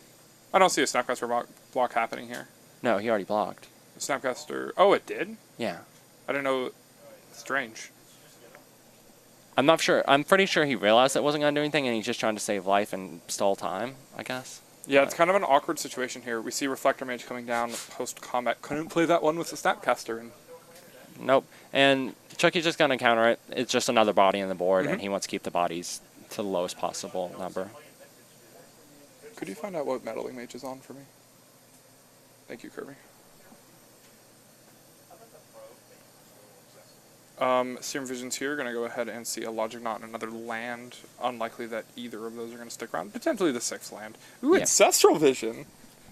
I don't see a Snapcaster block happening here. No, he already blocked. Snapcaster... Oh, it did? Yeah. I didn't know... Strange. I'm not sure. I'm pretty sure he realized it wasn't going to do anything, and he's just trying to save life and stall time, I guess. Yeah, it's kind of an awkward situation here. We see Reflector Mage coming down post-combat. Couldn't play that one with the Snapcaster. And nope. And Chucky's just going to counter it. It's just another body on the board, and he wants to keep the bodies to the lowest possible number. Could you find out what Meddling Mage is on for me? Thank you, Kirby. Serum Vision's here. Going to go ahead and see a Logic Knot and another land. Unlikely that either of those are going to stick around. Potentially the 6th land. Ooh, Ancestral Vision!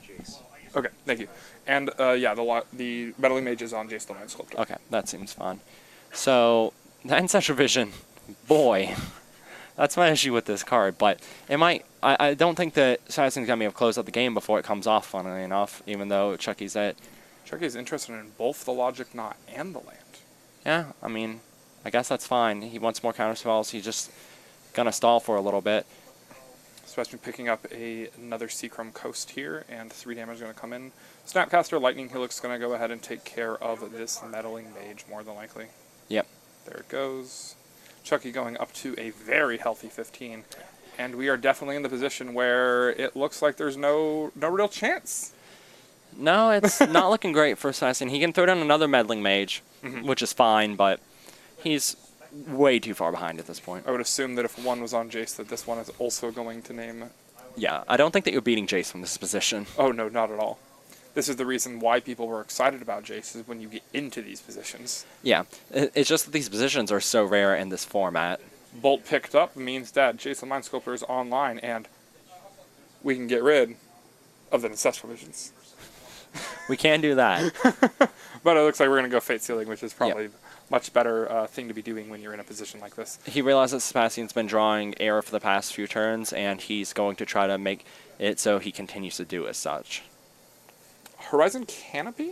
Jeez. Okay, thank you. And, yeah, the Meddling Mage is on Jace the Mind Sculptor. Okay, that seems fun. So, the Ancestral Vision, boy... That's my issue with this card, but it might... I don't think that Sebastian's going to be able to close out the game before it comes off, funnily enough, even though Chucky's it. Chucky's interested in both the Logic Knot and the land. Yeah, I mean, I guess that's fine. He wants more counterspells. He's just going to stall for a little bit. Sebastian picking up another Seachrome Coast here, and 3 damage is going to come in. Snapcaster, Lightning Helix is going to go ahead and take care of this Meddling Mage, more than likely. Yep. There it goes. Chucky going up to a very healthy 15, and we are definitely in the position where it looks like there's no real chance. No, it's not looking great for Sebastian. He can throw down another Meddling Mage, which is fine, but he's way too far behind at this point. I would assume that if one was on Jace, that this one is also going to name... Yeah, I don't think that you're beating Jace from this position. Oh, no, not at all. This is the reason why people were excited about Jace, is when you get into these positions. Yeah, it's just that these positions are so rare in this format. Bolt picked up means that Jace the Mind Sculptor is online, and we can get rid of the Ancestral Visions. We can do that. But it looks like we're going to go Fate Sealing, which is probably much better thing to be doing when you're in a position like this. He realizes that Sebastian's been drawing air for the past few turns, and he's going to try to make it so he continues to do as such. Horizon Canopy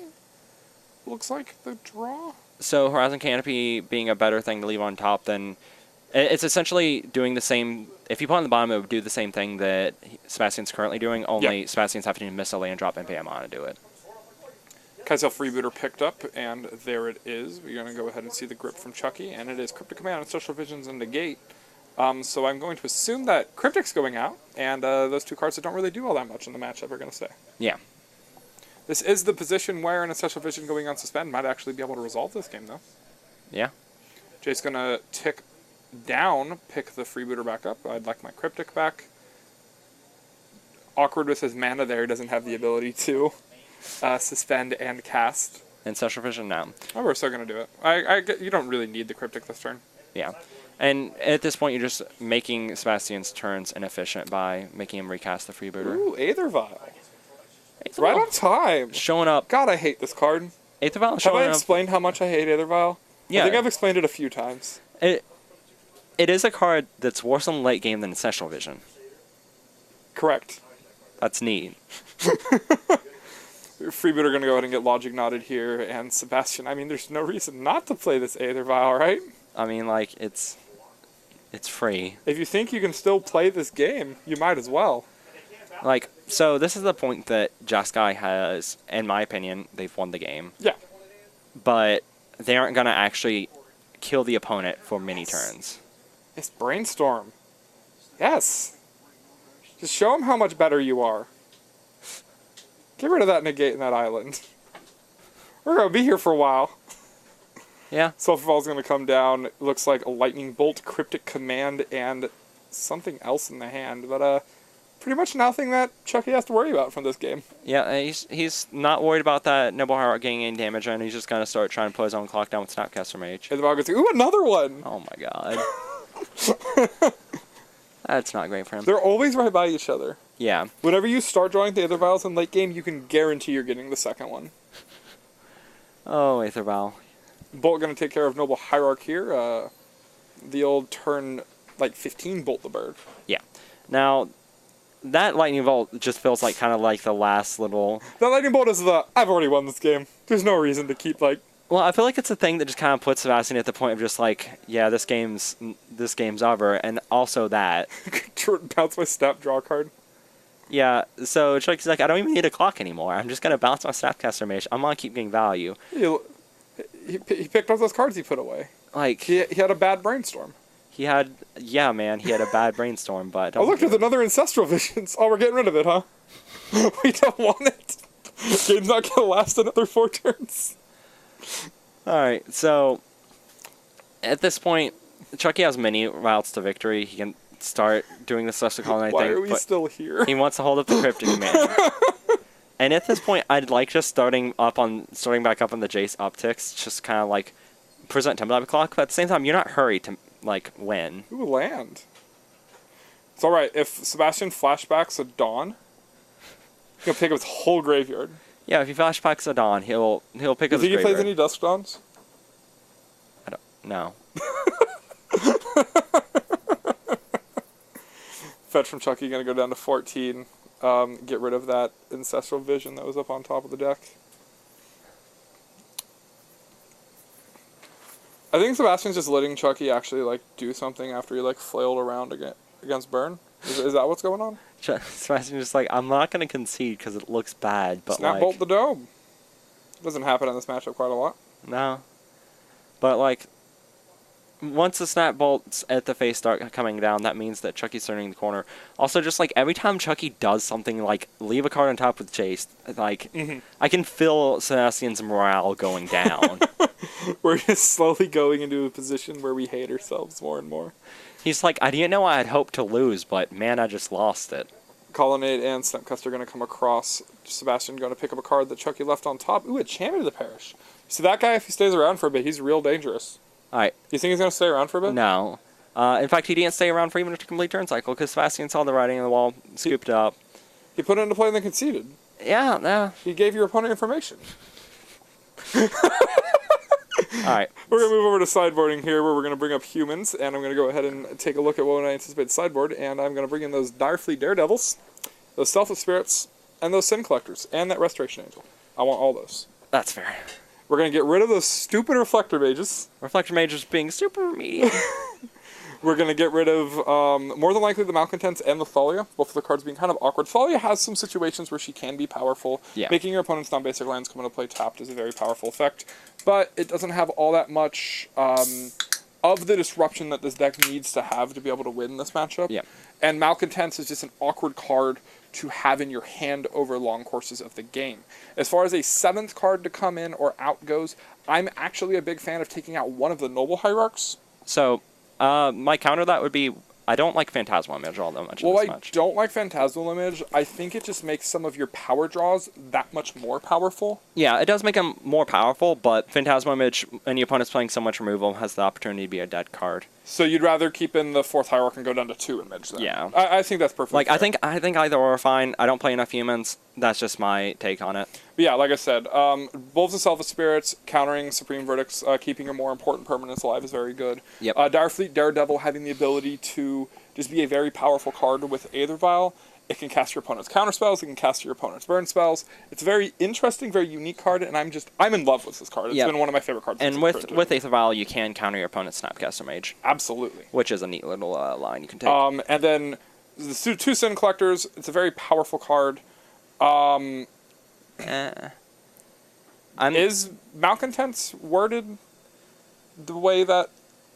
looks like the draw. So Horizon Canopy being a better thing to leave on top than... It's essentially doing the same... If you put on the bottom, it would do the same thing that Sebastian's currently doing, only Sebastian's having to miss a land drop and pay a mana to do it. Kai'Sail Freebooter picked up, and there it is. We're going to go ahead and see the grip from Chucky, and it is Cryptic Command, Ancestral Visions, and Negate. So I'm going to assume that Cryptic's going out, and those 2 cards that don't really do all that much in the matchup are going to stay. Yeah. This is the position where an Ancestral Vision going on suspend might actually be able to resolve this game, though. Yeah. Jay's going to tick down, pick the Freebooter back up. I'd like my Cryptic back. awkward with his mana there. He doesn't have the ability to suspend and cast. Ancestral Vision now. Oh, we're still going to do it. You don't really need the Cryptic this turn. Yeah. And at this point, you're just making Sebastian's turns inefficient by making him recast the Freebooter. Ooh, Aether Vial. Right on time. Showing up. God, I hate this card. Aether Vial Have showing I up. explained how much I hate Aether Vial? Yeah. I think I've explained it a few times. It is a card that's worse on the late game than Ancestral Vision. Correct. That's neat. Freebooter going to go ahead and get Logic Knotted here, and Sebastian, I mean, there's no reason not to play this Aether Vial, right? I mean, like, it's free. If you think you can still play this game, you might as well. Like, so this is the point that Jeskai has, in my opinion, they've won the game. Yeah. But they aren't going to actually kill the opponent for many turns. It's Brainstorm. Yes. Just show them how much better you are. Get rid of that negate in that island. We're going to be here for a while. Yeah. Sulfurfall's going to come down. It looks like a Lightning Bolt, Cryptic Command, and something else in the hand. But pretty much nothing that Chucky has to worry about from this game. Yeah, he's not worried about that Noble Hierarch getting any damage, and he's just going to start trying to play his own clock down with Snapcaster Mage. And the ball goes, ooh, another one! Oh my god. That's not great for him. They're always right by each other. Yeah. Whenever you start drawing the Aether Vials in late game, you can guarantee you're getting the second one. Oh, Aether Vial. Bolt going to take care of Noble Hierarch here. The old turn, 15 Bolt the Bird. Yeah. Now, that Lightning Bolt just feels like kind of like the last little... That Lightning Bolt is I've already won this game. There's no reason to keep, Well, I feel like it's a thing that just kind of puts Sebastian at the point of just like, yeah, this game's over, and also that. bounce my Snap draw card. Yeah, so Chucky's like, I don't even need a clock anymore. I'm just going to bounce my Snapcaster Mage. I'm going to keep getting value. He picked up those cards he put away. Like... He had a bad Brainstorm. He had a bad Brainstorm, but... Oh, look, there's another Ancestral Visions. Oh, we're getting rid of it, huh? We don't want it. Game's not going to last another 4 turns. Alright, so... At this point, Chucky has many routes to victory. He can start doing the Celestial Colony Why thing. are we still here? He wants to hold up the Cryptic Command. And at this point, I'd like just starting back up on the Jace upticks, just kind of like present Temple Clock, but at the same time, you're not hurried to win. Ooh, land. It's alright. If Sebastian flashbacks a Dawn, he'll pick up his whole graveyard. Yeah, if he flashbacks a Dawn, he'll pick up his graveyard. Do you think he plays any Dusk Dawns? I don't know. Fetch from Chucky going to go down to 14. Get rid of that Ancestral Vision that was up on top of the deck. I think Sebastian's just letting Chucky actually do something after he flailed around against Burn. Is that what's going on? Sebastian's just like, I'm not going to concede because it looks bad, but Snap Bolt the Dome. Doesn't happen in this matchup quite a lot. No. But once the Snap Bolts at the face start coming down, that means that Chucky's turning the corner. Also, just every time Chucky does something leave a card on top with Jace, I can feel Sebastian's morale going down. We're just slowly going into a position where we hate ourselves more and more. He's like, I didn't know I had hoped to lose, but man, I just lost it. Colonnade and Snapcaster are going to come across. Sebastian going to pick up a card that Chucky left on top. Ooh, a Champion of the Parish. So that guy, if he stays around for a bit, he's real dangerous. Alright. Do you think he's going to stay around for a bit? No. In fact, he didn't stay around for even a complete turn cycle because Sebastian saw the writing on the wall, scooped it up. He put it into play and then conceded. Yeah. He gave your opponent information. Alright. We're going to move over to sideboarding here where we're going to bring up humans, and I'm going to go ahead and take a look at what I anticipate sideboard, and I'm going to bring in those Direfleet Daredevils, those Selfless Spirits, and those Sin Collectors, and that Restoration Angel. I want all those. That's fair. We're going to get rid of those stupid Reflector Mages. Reflector Mages being super medium. We're going to get rid of, more than likely, the Malcontents and the Thalia, both of the cards being kind of awkward. Thalia has some situations where she can be powerful. Yeah. Making your opponent's non-basic lands come into play tapped is a very powerful effect, but it doesn't have all that much of the disruption that this deck needs to have to be able to win this matchup. Yeah. And Malcontents is just an awkward card to have in your hand over long courses of the game. As far as a 7th card to come in or out goes, I'm actually a big fan of taking out one of the Noble Hierarchs. So, my counter to that would be, I don't like Phantasmal Image all that much. Well, this I much. don't like Phantasmal Image. I think it just makes some of your power draws that much more powerful. Yeah, it does make him more powerful, but Phantasmal Image, and the opponent's playing so much removal, has the opportunity to be a dead card. So you'd rather keep in the 4th Hierarch and go down to 2 in Midge then? Yeah. I think that's perfect. Like, I think either or are fine. I don't play enough humans. That's just my take on it. But yeah, like I said, Wolves and Selfless Spirits, countering Supreme Verdicts, keeping your more important permanents alive is very good. Yep. Direfleet Daredevil having the ability to just be a very powerful card with Aether Vial. It can cast your opponent's counter spells. It can cast your opponent's burn spells. It's a very interesting, very unique card, and I'm in love with this card. It's Yep. been one of my favorite cards. And since it's with printed. Aether Vial, you can counter your opponent's Snapcaster Mage, Absolutely. which is a neat little line you can take. And then the two Sin Collectors. It's a very powerful card. Is Malcontents worded the way that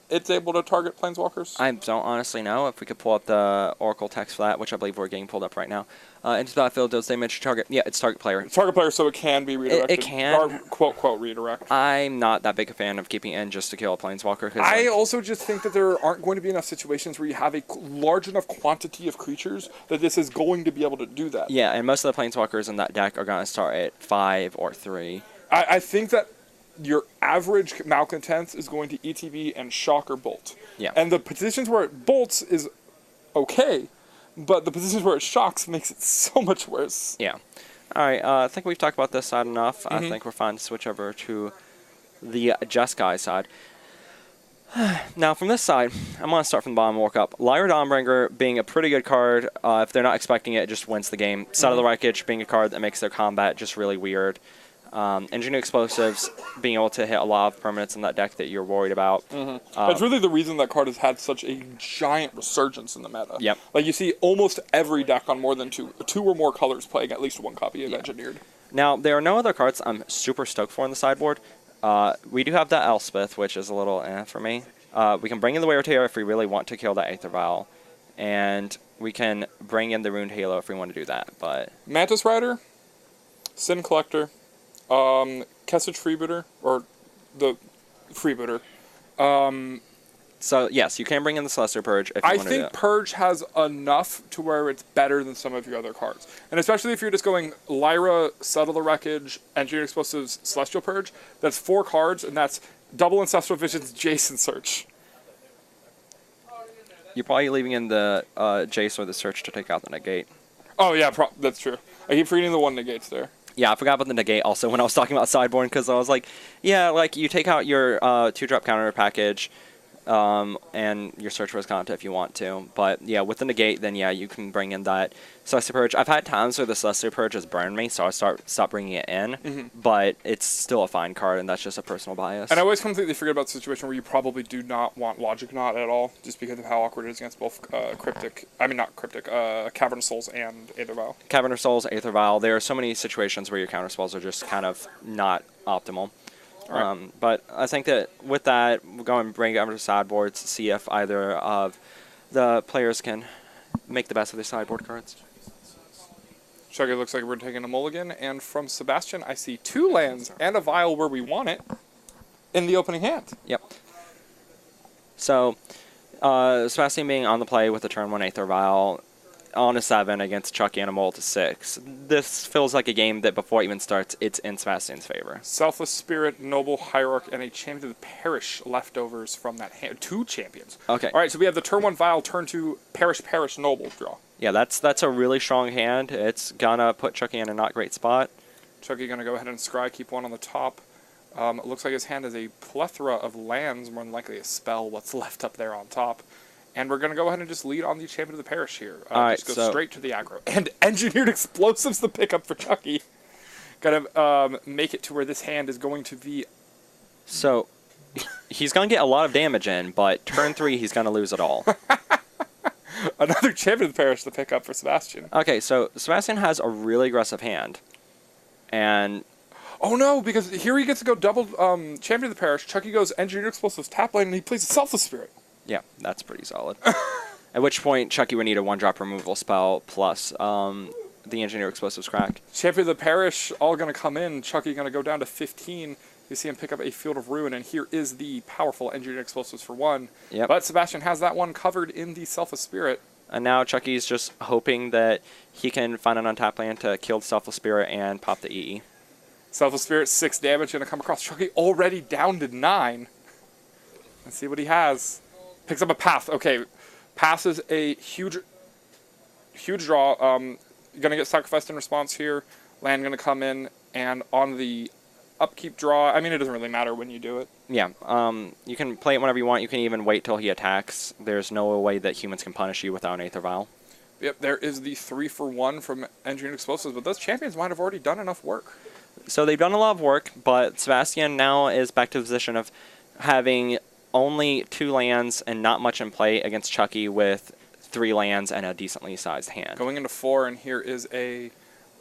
it's able to target Planeswalkers? I don't honestly know. If we could pull up the Oracle text for that, which I believe we're getting pulled up right now. Into the battlefield, does damage to target? Yeah, it's target player. Target player, so it can be redirected. It can. Or, quote, quote, redirect. I'm not that big a fan of keeping in just to kill a Planeswalker. I also just think that there aren't going to be enough situations where you have a large enough quantity of creatures that this is going to be able to do that. Yeah, and most of the Planeswalkers in that deck are going to start at 5 or 3. I think that your average Malcontents is going to ETB and Shock or Bolt. Yeah. And the positions where it bolts is okay, but the positions where it shocks makes it so much worse. Yeah. All right, I think we've talked about this side enough. Mm-hmm. I think we're fine to switch over to the Jeskai side. Now, from this side, I'm going to start from the bottom and work up. Lyra Dawnbringer being a pretty good card. If they're not expecting it, it just wins the game. Side of the Wreckage being a card that makes their combat just really weird. Engineer Explosives being able to hit a lot of permanents in that deck that you're worried about. That's really the reason that card has had such a giant resurgence in the meta. Yep. Like, you see almost every deck on more than two or more colors playing at least one copy of Engineered. Now, there are no other cards I'm super stoked for in the sideboard. We do have that Elspeth, which is a little for me. We can bring in the Wear Tear if we really want to kill that Aether Vial. And we can bring in the Ruined Halo if we want to do that. But Mantis Rider, Sin Collector, Kessage Freebooter, or the Freebooter. So, yes, you can bring in the Celestial Purge if you I want to do think it. Purge has enough to where it's better than some of your other cards. And especially if you're just going Lyra, Settle the Wreckage, Engineered Explosives, Celestial Purge, that's 4 cards, and that's double Ancestral Visions, Jason Search. You're probably leaving in the Jace or the Search to take out the Negate. Oh, yeah, that's true. I keep forgetting the one negates there. Yeah, I forgot about the Negate also when I was talking about sideboard because I was like, yeah, like you take out your 2-drop counter package and your Search for Visconta if you want to. But yeah, with the Negate, then yeah, you can bring in that Celestial Purge. I've had times where the Celestial Purge has burned me, so I stop bringing it in. But it's still a fine card, and that's just a personal bias. And I always completely forget about the situation where you probably do not want Logic Knot at all, just because of how awkward it is against both Cavern of Souls and Aether Vial. Cavern of Souls, Aether Vial, there are so many situations where your counter spells are just kind of not optimal. Right. But I think that with that, we'll go and bring it over to sideboards to see if either of the players can make the best of their sideboard cards. Chucky looks like we're taking a mulligan, and from Sebastian, I see 2 lands and a vial where we want it in the opening hand. Yep. So, Sebastian being on the play with a turn 1 Aether Vial on a 7 against Chucky and a Mole to 6. This feels like a game that before it even starts, it's in Sebastian's favor. Selfless Spirit, Noble Hierarch, and a Champion of the Parish leftovers from that hand. 2 champions. Okay. All right, so we have the turn 1 vial, turn 2 Parish, Noble draw. Yeah, that's a really strong hand. It's gonna put Chucky in a not great spot. Chucky going to go ahead and scry, keep 1 on the top. It looks like his hand is a plethora of lands, more than likely a spell, what's left up there on top. And we're going to go ahead and just lead on the Champion of the Parish here. Alright, just go straight to the aggro. And Engineered Explosives the pickup for Chucky. Going to make it to where this hand is going to be... So, he's gonna get a lot of damage in, but turn 3 he's gonna lose it all. Another Champion of the Parish to pick up for Sebastian. Okay, so Sebastian has a really aggressive hand. And Oh no, because here he gets to go double Champion of the Parish. Chucky goes Engineered Explosives tap lane, and he plays a Selfless Spirit. yeah, that's pretty solid. At which point, Chucky would need a 1-drop removal spell plus the Engineer Explosives crack. Champion of the Parish all going to come in. Chucky going to go down to 15. He's We see him pick up a Field of Ruin, and here is the powerful Engineered Explosives for 1. Yep. But Sebastian has that one covered in the Selfless Spirit. And now Chucky's just hoping that he can find an untapped land to kill the Selfless Spirit and pop the EE. Selfless Spirit, 6 damage, going to come across Chucky, already down to 9. Let's see what he has. Picks up a Path. Okay, Path is a huge draw. Going to get sacrificed in response here. Land going to come in, and on the upkeep draw, I mean, it doesn't really matter when you do it. Yeah, you can play it whenever you want. You can even wait till he attacks. There's no way that humans can punish you without an Aether Vial. Yep, there is the 3 for 1 from Engineered Explosives, but those champions might have already done enough work. So they've done a lot of work, but Sebastian now is back to the position of having only 2 lands and not much in play against Chucky with 3 lands and a decently sized hand. Going into 4, and here is a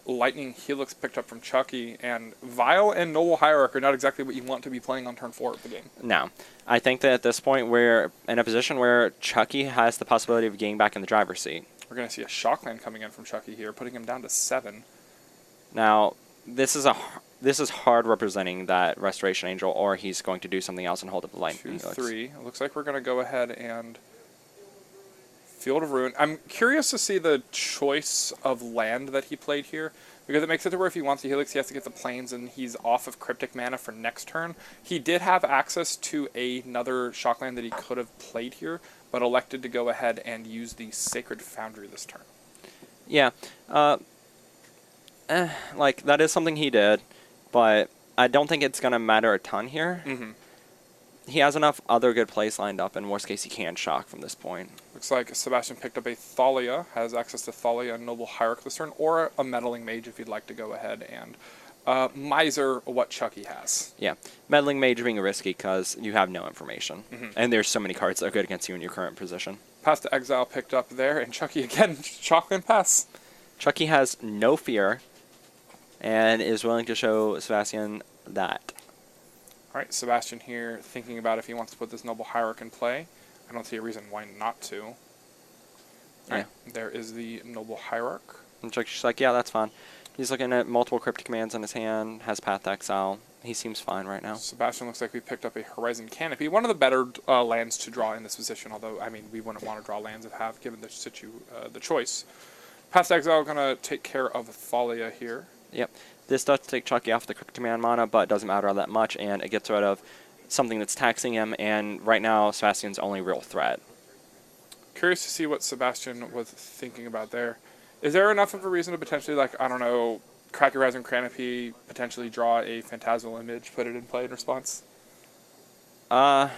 Lightning Helix picked up from Chucky, and Vial and Noble Hierarch are not exactly what you want to be playing on turn 4 of the game. No. I think that at this point we're in a position where Chucky has the possibility of getting back in the driver's seat. We're going to see a Shockland coming in from Chucky here, putting him down to 7. Now, this is hard representing that Restoration Angel, or he's going to do something else and hold up the Lightning 2, Helix. 3. It looks like we're going to go ahead and Field of Ruin. I'm curious to see the choice of land that he played here, because it makes it to where if he wants the Helix, he has to get the Plains, and he's off of Cryptic Mana for next turn. He did have access to another Shockland that he could have played here, but elected to go ahead and use the Sacred Foundry this turn. Yeah. Like, that is something he did, but I don't think it's going to matter a ton here. Mm-hmm. He has enough other good plays lined up, in worst case he can shock from this point. Looks like Sebastian picked up a Thalia, has access to Thalia and Noble Hierarch this turn, or a Meddling Mage if you'd like to go ahead and Miser what Chucky has. Yeah. Meddling Mage being risky because you have no information. Mm-hmm. And there's so many cards that are good against you in your current position. Pass to Exile picked up there, and Chucky again, Shockland Pass. Chucky has no fear and is willing to show Sebastian that. Alright, Sebastian here thinking about if he wants to put this Noble Hierarch in play. I don't see a reason why not to. Alright, there is the Noble Hierarch. And Chucky's like, yeah, that's fine. He's looking at multiple cryptic commands in his hand, has Path to Exile. He seems fine right now. Sebastian looks like we picked up a Horizon Canopy, one of the better lands to draw in this position, although, I mean, we wouldn't want to draw lands that have, given the choice. Path to Exile going to take care of Thalia here. Yep. This does take Chucky off the cryptic command mana, but it doesn't matter all that much, and it gets rid of something that's taxing him, and right now, Sebastian's only real threat. Curious to see what Sebastian was thinking about there. Is there enough of a reason to potentially, like, I don't know, crack your Horizon Canopy, potentially draw a Phantasmal Image, put it in play in response? I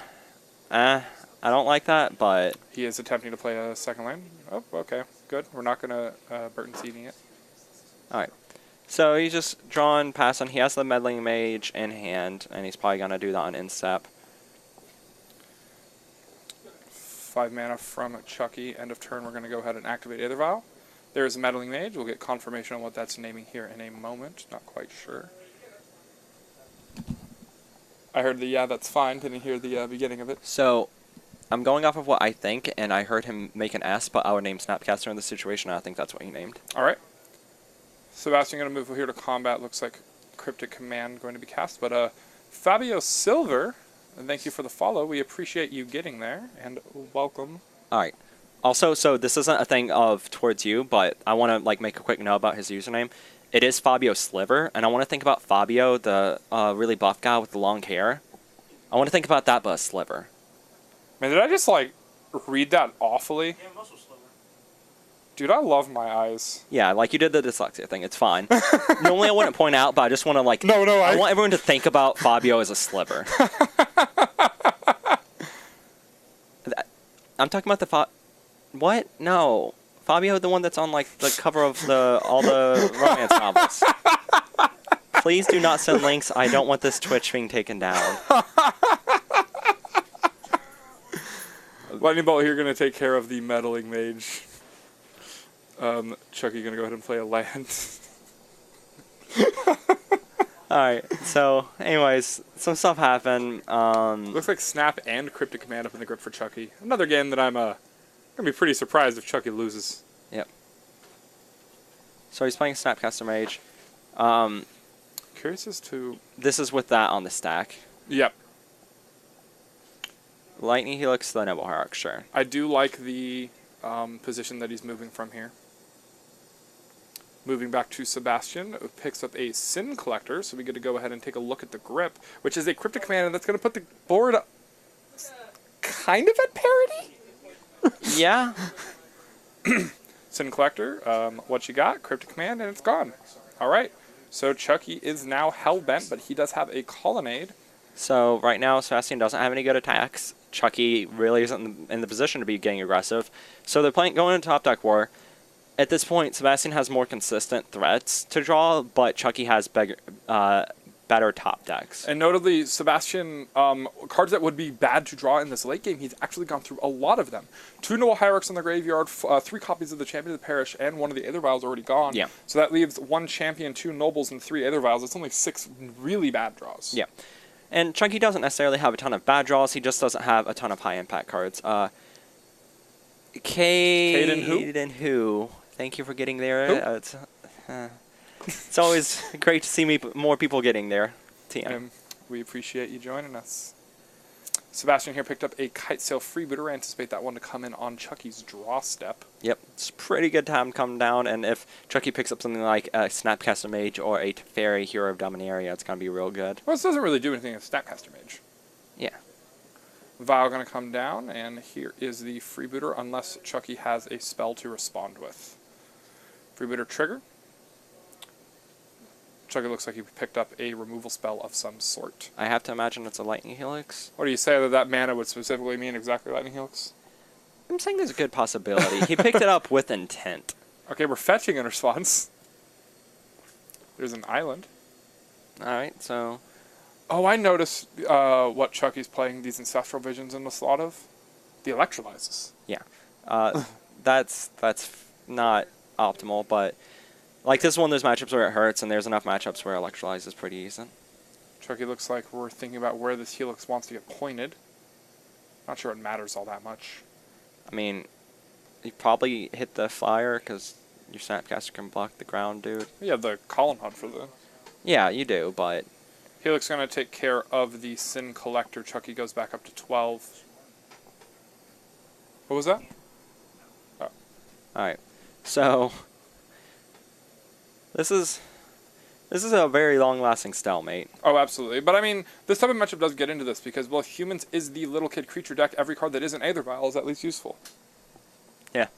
don't like that, but... He is attempting to play a second land. Oh, okay, good. We're not going to Burton Seeding it. Alright. So he's just drawing past on. He has the Meddling Mage in hand, and he's probably going to do that on instep. 5 mana from Chucky. End of turn, we're going to go ahead and activate Aether Vial. There's a Meddling Mage. We'll get confirmation on what that's naming here in a moment. Not quite sure. I heard the yeah, that's fine. Didn't hear the beginning of it. So I'm going off of what I think, and I heard him make an S, but I would name Snapcaster in this situation, and I think that's what he named. Alright. Sebastian going to move here to combat. Looks like Cryptic Command going to be cast. But Fabio Silver, and thank you for the follow. We appreciate you getting there, and welcome. Alright. Also, so this isn't a thing of towards you, but I want to like make a quick note about his username. It is Fabio Sliver, and I want to think about Fabio, the really buff guy with the long hair. I want to think about that, but a sliver. Man, did I just, like, read that awfully? Yeah, muscle sliver. Dude, I love my eyes. Yeah, like you did the dyslexia thing. It's fine. Normally I wouldn't point out, but I just want to like... No, I want everyone to think about Fabio as a sliver. I'm talking about the What? No. Fabio, the one that's on like the cover of all the romance novels. Please do not send links. I don't want this Twitch being taken down. Lightning Bolt here going to take care of the Meddling Mage. Chucky going to go ahead and play a land. Alright, so anyways, some stuff happened. Looks like Snap and Cryptic Command up in the grip for Chucky. Another game that I'm going to be pretty surprised if Chucky loses. Yep. So he's playing Snapcaster Mage. curious as to... This is with that on the stack. Yep. Lightning Helix, the Noble Hierarch, sure. I do like the position that he's moving from here. Moving back to Sebastian, picks up a Sin Collector, so we get to go ahead and take a look at the Grip, which is a Cryptic Command, and that's going to put the board kind of at parity. Yeah. Sin Collector, what you got? Cryptic Command, and it's gone. All right. So Chucky is now hell-bent, but he does have a Colonnade. So right now, Sebastian doesn't have any good attacks. Chucky really isn't in the position to be getting aggressive. So they're going into top deck war. At this point, Sebastian has more consistent threats to draw, but Chucky has better top decks. And notably, Sebastian, cards that would be bad to draw in this late game, he's actually gone through a lot of them. 2 Noble Hierarchs in the graveyard, 3 copies of the Champion of the Parish, and 1 of the Aether Vials already gone. Yeah. So that leaves 1 Champion, 2 Nobles, and 3 Aether Vials. It's only 6 really bad draws. Yeah. And Chucky doesn't necessarily have a ton of bad draws. He just doesn't have a ton of high-impact cards. Caden who? Thank you for getting there. It's always great to see more people getting there. TM. We appreciate you joining us. Sebastian here picked up a Kitesail Freebooter. I anticipate that one to come in on Chucky's draw step. Yep, it's a pretty good time to come down, and if Chucky picks up something like a Snapcaster Mage or a Teferi Hero of Dominaria, it's going to be real good. Well, this doesn't really do anything with Snapcaster Mage. Yeah. Vial going to come down, and here is the Freebooter, unless Chucky has a spell to respond with. Freebooter trigger. Chucky looks like he picked up a removal spell of some sort. I have to imagine it's a Lightning Helix. What do you say that mana would specifically mean exactly Lightning Helix? I'm saying there's a good possibility. He picked it up with intent. Okay, we're fetching in response. There's an island. Alright, so... Oh, I noticed what Chucky's playing these Ancestral Visions in the slot of. The Electrolyzes. Yeah. That's not optimal, but... Like, this is one of those matchups where it hurts, and there's enough matchups where Electrolyze is pretty decent. Chucky looks like we're thinking about where this Helix wants to get pointed. Not sure it matters all that much. I mean, you probably hit the flyer, because your Snapcaster can block the ground, dude. You have the Column Hunt for the... Yeah, you do, but... Helix going to take care of the Sin Collector. Chucky goes back up to 12. What was that? Oh. Alright, so... This is a very long-lasting stalemate. Oh, absolutely. But, I mean, this type of matchup does get into this, because, well, Humans is the Little Kid Creature deck. Every card that isn't Aether Vial is at least useful. Yeah.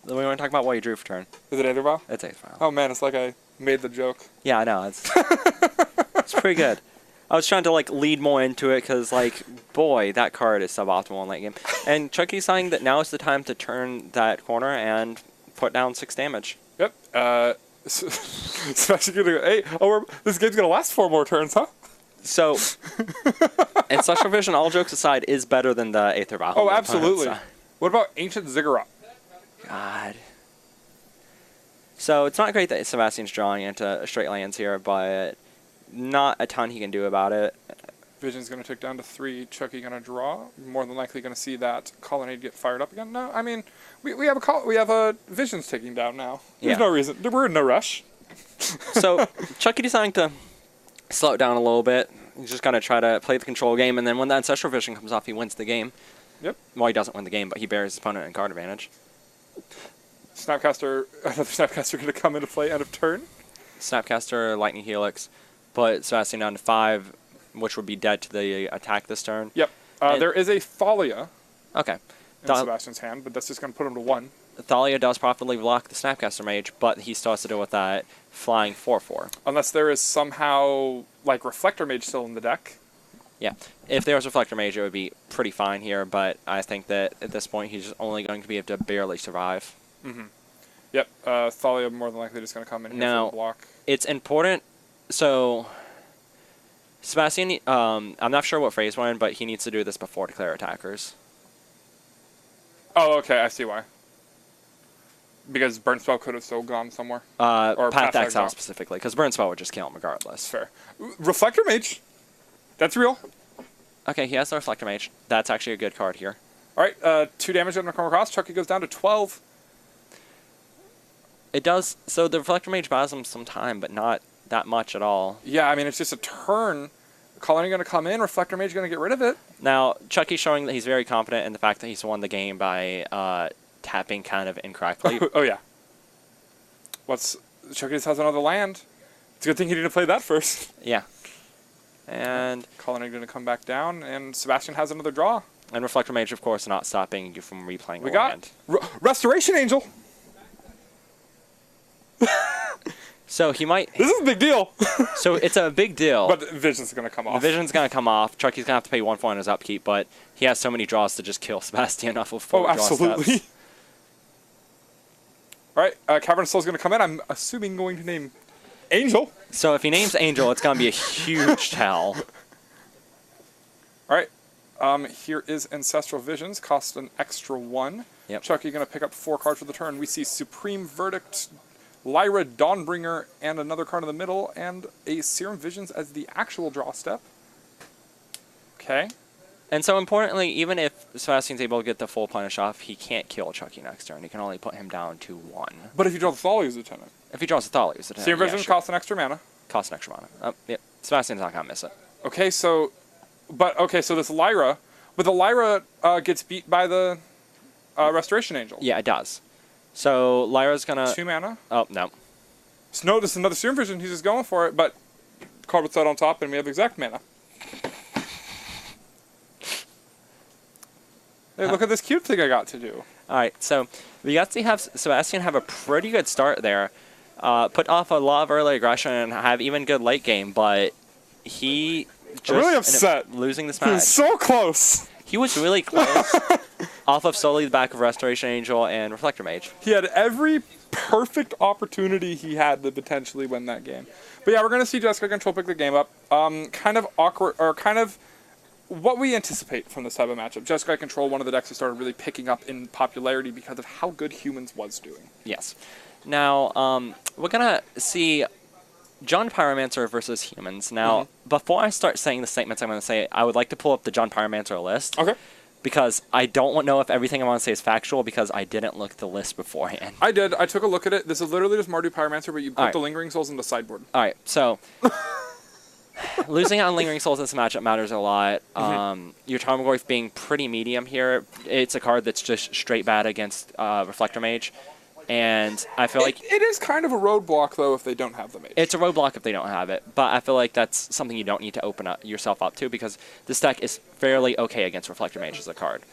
Then we want to talk about what you drew for turn. Is it Aether Vial? It's Aether Vial. Oh, man, it's like I made the joke. Yeah, I know. It's pretty good. I was trying to, like, lead more into it, because, like, boy, that card is suboptimal in late game. And Chucky's saying that now is the time to turn that corner and put down 6 damage. Yep. It's actually gonna go, hey, this game's gonna last 4 more turns, huh? So, Ancestral Vision, all jokes aside, is better than the Aether Vial. Oh, absolutely. What about Ancient Ziggurat? God. So, it's not great that Sebastian's drawing into straight lands here, but not a ton he can do about it. Vision's going to tick down to 3. Chucky going to draw. More than likely going to see that Colonnade get fired up again. No, I mean, we have a Vision's ticking down now. There's no reason. We're in no rush. So Chucky deciding to slow it down a little bit. He's just going to try to play the control game, and then when that Ancestral Vision comes off, he wins the game. Yep. Well, he doesn't win the game, but he bears his opponent in card advantage. Another Snapcaster going to come into play end of turn. Snapcaster, Lightning Helix, put Sebastian down to 5. Which would be dead to the attack this turn. Yep. There is a Thalia in Sebastian's hand, but that's just going to put him to 1. Thalia does properly block the Snapcaster Mage, but he still has to deal with that flying 4/4. Unless there is somehow, like, Reflector Mage still in the deck. Yeah. If there was Reflector Mage, it would be pretty fine here, but I think that at this point he's only going to be able to barely survive. Mm-hmm. Yep. Thalia more than likely just going to come in here for the block. It's important. So... Sebastian, I'm not sure what phase we're in, but he needs to do this before declare attackers. Oh, okay, I see why. Because Burn Spell could have still gone somewhere. Or Path to Exile specifically, because Burn Spell would just kill him regardless. Fair. Reflector Mage. That's real. Okay, he has the Reflector Mage. That's actually a good card here. Alright, 2 damage on the come across. Chucky goes down to 12. It does. So the Reflector Mage buys him some time, but not that much at all. Yeah, I mean, it's just a turn. Colony going to come in. Reflector Mage going to get rid of it. Now, Chucky's showing that he's very confident in the fact that he's won the game by tapping kind of incorrectly. Oh, yeah. Chucky just has another land. It's a good thing he didn't play that first. Yeah. And Colony going to come back down, and Sebastian has another draw. And Reflector Mage, of course, not stopping you from replaying We a got land. Restoration Angel. So he might... This is a big deal. So it's a big deal. But Vision's going to come off. The Vision's going to come off. Chucky's going to have to pay 1 for on his upkeep, but he has so many draws to just kill Sebastian off of 4 draw absolutely. steps. All right, Cavern of Soul's going to come in. I'm assuming going to name Angel. So if he names Angel, it's going to be a huge tell. All right, here is Ancestral Visions, cost an extra 1. Yep. Chucky going to pick up 4 cards for the turn. We see Supreme Verdict, Lyra Dawnbringer, and another card in the middle, and a Serum Visions as the actual draw step. Okay. And so importantly, even if Sebastian's able to get the full punish off, he can't kill Chucky next turn. He can only put him down to 1. But if you draw the Thalia's Lieutenant. If he draws a Thalia, it's a Serum Visions costs an extra mana. Costs an extra mana. Yep. Sebastian's not going to miss it. Okay, so this Lyra, but the Lyra gets beat by the Restoration Angel. Yeah, it does. So Lyra's going to... 2 mana. Oh, no. So no, this is another Serum Vision. He's just going for it, but card with that on top, and we have exact mana. Hey, look at this cute thing I got to do. All right, so we got to have Sebastian have a pretty good start there. Put off a lot of early aggression and have even good late game, but he just I'm really ended upset. up losing this He was match. so close. He was really close off of solely the back of Restoration Angel and Reflector Mage. He had every perfect opportunity he had to potentially win that game. But yeah, we're going to see Jeskai Control pick the game up. Kind of awkward, or kind of what we anticipate from this type of matchup. Jeskai Control, one of the decks that started really picking up in popularity because of how good Humans was doing. Yes. Now, we're going to see John Pyromancer versus Humans. Now, before I start saying the statements I'm going to say, I would like to pull up the John Pyromancer list. Okay. Because I don't know if everything I want to say is factual because I didn't look at the list beforehand. I did. I took a look at it. This is literally just Mardu Pyromancer, but you put All right. the Lingering Souls in the sideboard. All right, so losing out on Lingering Souls in this matchup matters a lot. Your Tarmogoyf being pretty medium here. It's a card that's just straight bad against Reflector Mage. And I feel like... It is kind of a roadblock, though, if they don't have the Mage. It's a roadblock if they don't have it. But I feel like that's something you don't need to open up yourself up to because this deck is fairly okay against Reflector Mage as a card.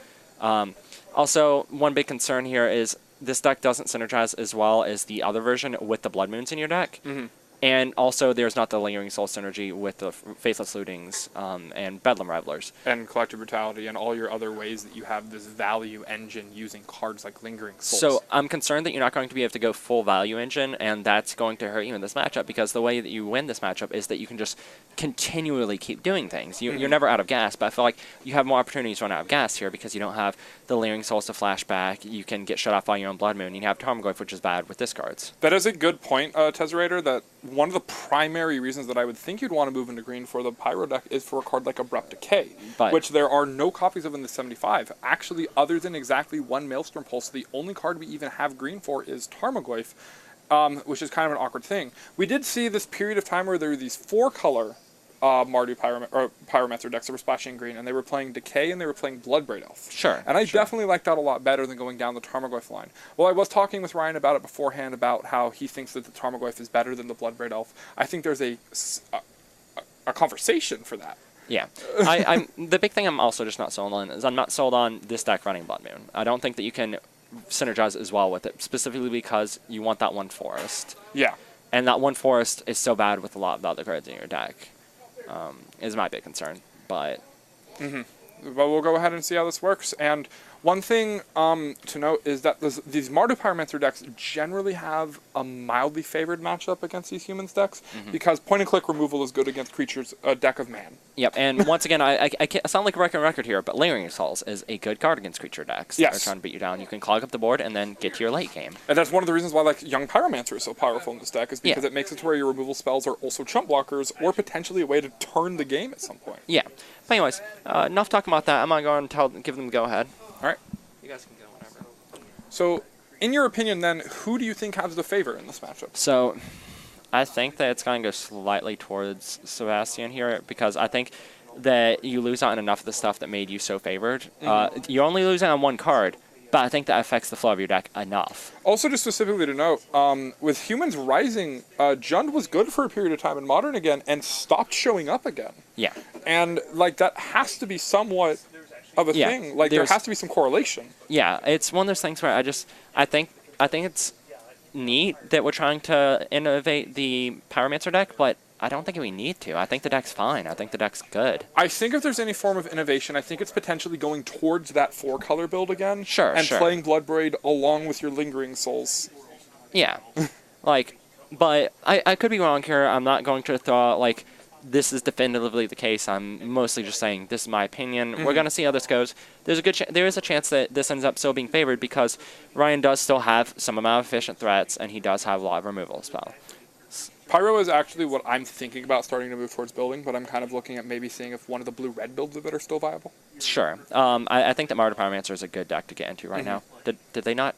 Also, one big concern here is this deck doesn't synergize as well as the other version with the Blood Moons in your deck. And also, there's not the Lingering Soul synergy with the Faithless Lootings and Bedlam Revelers. And Collective Brutality and all your other ways that you have this value engine using cards like Lingering Souls. So I'm concerned that you're not going to be able to go full value engine, and that's going to hurt you in this matchup because the way that you win this matchup is that you can just continually keep doing things. You're never out of gas, but I feel like you have more opportunities to run out of gas here because you don't have the Lingering Souls to flashback. You can get shut off by your own Blood Moon. You have Tarmogoyf, which is bad with discards. That is a good point, Tezzerator, that one of the primary reasons that I would think you'd want to move into green for the Pyro deck is for a card like Abrupt Decay, which there are no copies of in the 75. Actually, other than exactly one Maelstrom Pulse, the only card we even have green for is Tarmogoyf, which is kind of an awkward thing. We did see this period of time where there were these 4-color Mardu Pyromancer decks that were splashing green, and they were playing Decay and they were playing Bloodbraid Elf. Sure. And I definitely like that a lot better than going down the Tarmogoyf line. Well, I was talking with Ryan about it beforehand about how he thinks that the Tarmogoyf is better than the Bloodbraid Elf. I think there's a conversation for that. Yeah. I'm the big thing I'm also just not sold on is I'm not sold on this deck running Blood Moon. I don't think that you can synergize as well with it, specifically because you want that one forest. Yeah. And that one forest is so bad with a lot of the other cards in your deck. Is my big concern, but... But we'll go ahead and see how this works. And one thing to note is that these Mardu Pyromancer decks generally have a mildly favored matchup against these Humans decks because point-and-click removal is good against creatures, a deck of man. Yep, and once again, I can't sound like a record here, but Lingering Souls is a good card against creature decks that are trying to beat you down. You can clog up the board and then get to your late game. And that's one of the reasons why like Young Pyromancer is so powerful in this deck, is because it makes it to where your removal spells are also chump blockers or potentially a way to turn the game at some point. Yeah. But anyways, enough talking about that. I'm going to go and give them the go-ahead. All right. You guys can go whenever. So, in your opinion then, who do you think has the favor in this matchup? So, I think that it's going to go slightly towards Sebastian here because I think that you lose out on enough of the stuff that made you so favored. You're only losing on one card, but I think that affects the flow of your deck enough. Also, just specifically to note, with Humans Rising, Jund was good for a period of time in Modern again and stopped showing up again. Yeah. And, like, that has to be somewhat of a thing. Like, there has to be some correlation. Yeah, it's one of those things where I think it's neat that we're trying to innovate the Pyromancer deck, but I don't think we need to. I think the deck's fine. I think the deck's good. I think if there's any form of innovation, I think it's potentially going towards that 4-color build again. Sure, and playing Bloodbraid along with your Lingering Souls. Yeah. Like, but I could be wrong here. I'm not going to throw out, like, this is definitively the case. I'm mostly just saying this is my opinion. We're going to see how this goes. There is a chance that this ends up still being favored because Ryan does still have some amount of efficient threats, and he does have a lot of removal spell. Pyro is actually what I'm thinking about starting to move towards building, but I'm kind of looking at maybe seeing if one of the blue-red builds of it are still viable. Sure. I think that Martyr Pyromancer is a good deck to get into right now. Did they not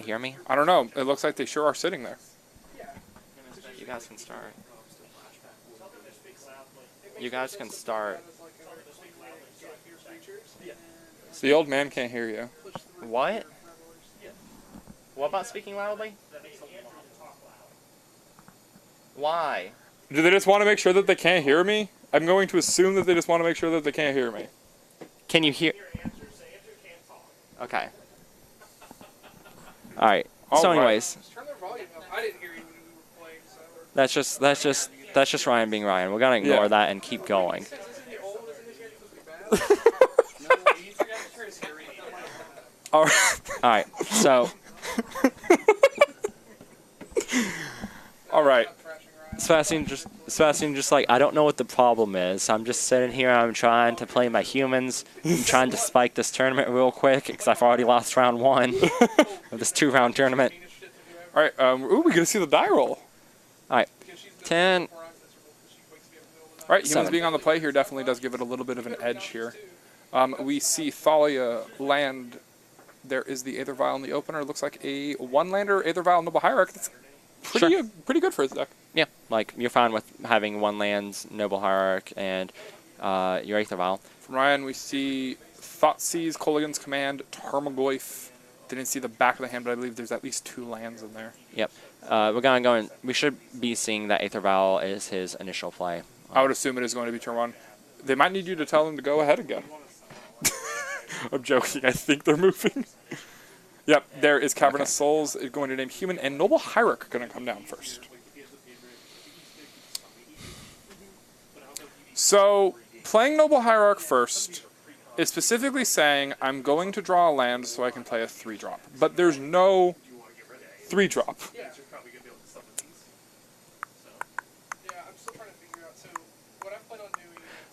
hear me? I don't know. It looks like they sure are sitting there. You guys can start. You guys can start. The old man can't hear you. What? What about speaking loudly? Why? Do they just want to make sure that they can't hear me? I'm going to assume that they just want to make sure that they can't hear me. Can you hear? Okay. All right. So, anyways, that's just Ryan being Ryan. We're gonna ignore that and keep going. All right. All right. So. All right. Sebastian just like, I don't know what the problem is. I'm just sitting here. I'm trying to play my humans. I'm trying to spike this tournament real quick because I've already lost round 1 of this 2-round tournament. All right. Ooh, we get to see the die roll. All right. 10. All right. Humans 7. being on the play here definitely does give it a little bit of an edge here. We see Thalia land. There is the Aether Vial in the opener. It looks like a 1-lander Aether Vial Noble Hierarch. That's pretty good for his deck. Yeah, like you're fine with having 1 lands, Noble Hierarch, and your Aether Vial. From Ryan, we see Thoughtseize, Kolaghan's Command, Tarmogoyf. Didn't see the back of the hand, but I believe there's at least 2 lands in there. Yep. We're gonna go and we should be seeing that Aether Vial is his initial play. I would assume it is going to be turn 1. They might need you to tell them to go ahead again. I'm joking. I think they're moving. Yep, there is Cavernous Souls. It's going to name Human and Noble Hierarch going to come down first. So, playing Noble Hierarch first is specifically saying, I'm going to draw a land so I can play a 3-drop. But there's no 3-drop.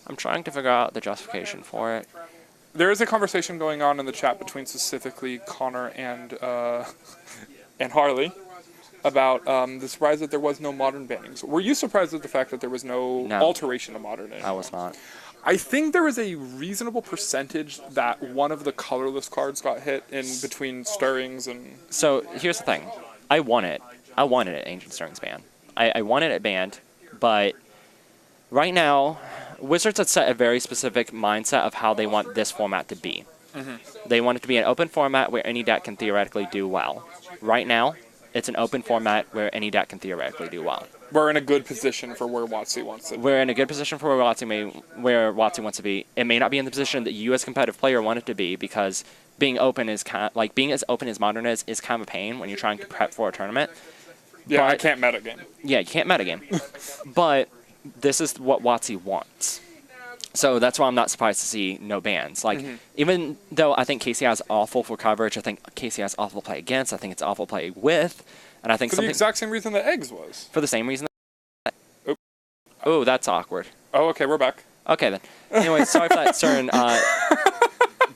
I'm trying to figure out the justification for it. There is a conversation going on in the chat between specifically Connor and Harley about the surprise that there was no modern bannings. Were you surprised at the fact that there was no alteration of modern anymore? I was not. I think there was a reasonable percentage that one of the colorless cards got hit in between Stirrings and... So, here's the thing. I want it. I wanted it, Ancient Stirrings banned. I wanted it banned, but right now, Wizards had set a very specific mindset of how they want this format to be. They want it to be an open format where any deck can theoretically do well. Right now, it's an open format where any deck can theoretically do well. We're in a good position for where WotC wants it. We're in a good position for where WotC wants to be. It may not be in the position that you as a competitive player want it to be because being open is kind of, like being as open as Modern is kind of a pain when you're trying to prep for a tournament. Yeah, I can't metagame. Yeah, you can't metagame. But this is what WotC wants. So that's why I'm not surprised to see no bans. Like, even though I think KCI is awful for coverage, I think KCI is awful to play against, I think it's awful to play with, and I think for the exact same reason that Eggs was. For the same reason Oh, that's awkward. Oh, okay, we're back. Okay, then. Anyway, sorry for that certain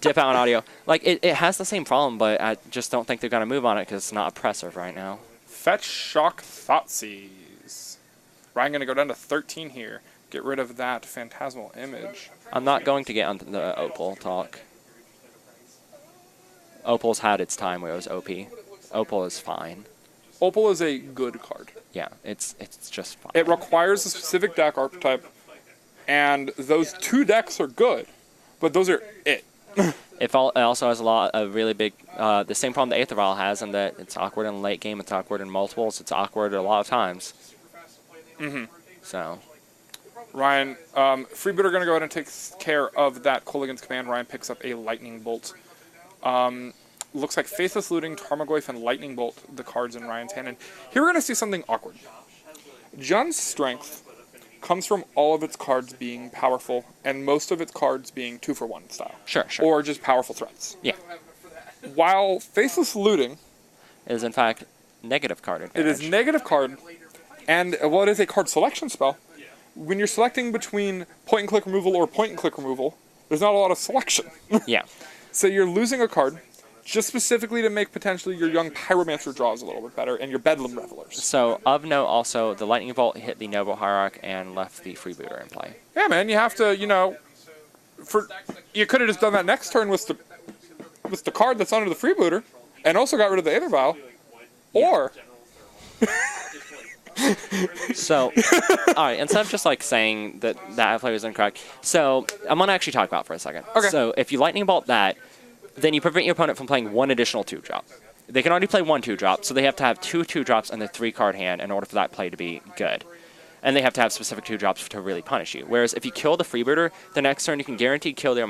dip out in audio. Like, it has the same problem, but I just don't think they're going to move on it because it's not oppressive right now. Fetch Shock Thoughtseize. Ryan going to go down to 13 here. Get rid of that phantasmal image. I'm not going to get on the Opal talk. Opal's had its time where it was OP. Opal is fine. Opal is a good card. Yeah, it's just fine. It requires a specific deck archetype, and those 2 decks are good, but those are it. It also has a really big, the same problem that Aether Vial has, in that it's awkward in the late game, it's awkward in multiples, it's awkward a lot of times. So, Ryan, Freebooter going to go ahead and take care of that Kolaghan's Command. Ryan picks up a Lightning Bolt. Looks like Faithless Looting, Tarmogoyf, and Lightning Bolt, the cards in Ryan's hand. And here we're going to see something awkward. Jun's strength comes from all of its cards being powerful, and most of its cards being 2-for-1 style. Sure. Or just powerful threats. Yeah. While Faithless Looting is, in fact, negative card advantage. It is negative card, and it is a card selection spell. When you're selecting between point-and-click removal or point-and-click removal, there's not a lot of selection. Yeah. So you're losing a card just specifically to make potentially your young Pyromancer draws a little bit better and your Bedlam Revelers. So, of note also, the Lightning Bolt hit the Noble Hierarch and left the Freebooter in play. Yeah, man, you have to, you could have just done that next turn with the card that's under the Freebooter and also got rid of the Aether Vial. Yeah. Or... So, alright, instead of just saying that play was incorrect, so I'm going to actually talk about it for a second. Okay. So, if you Lightning Bolt that, then you prevent your opponent from playing 1 additional 2-drop. They can already play 1 2-drop, so they have to have 2 2-drops in their 3-card hand in order for that play to be good. And they have to have specific 2-drops to really punish you. Whereas if you kill the Freebooter, the next turn you can guaranteed kill their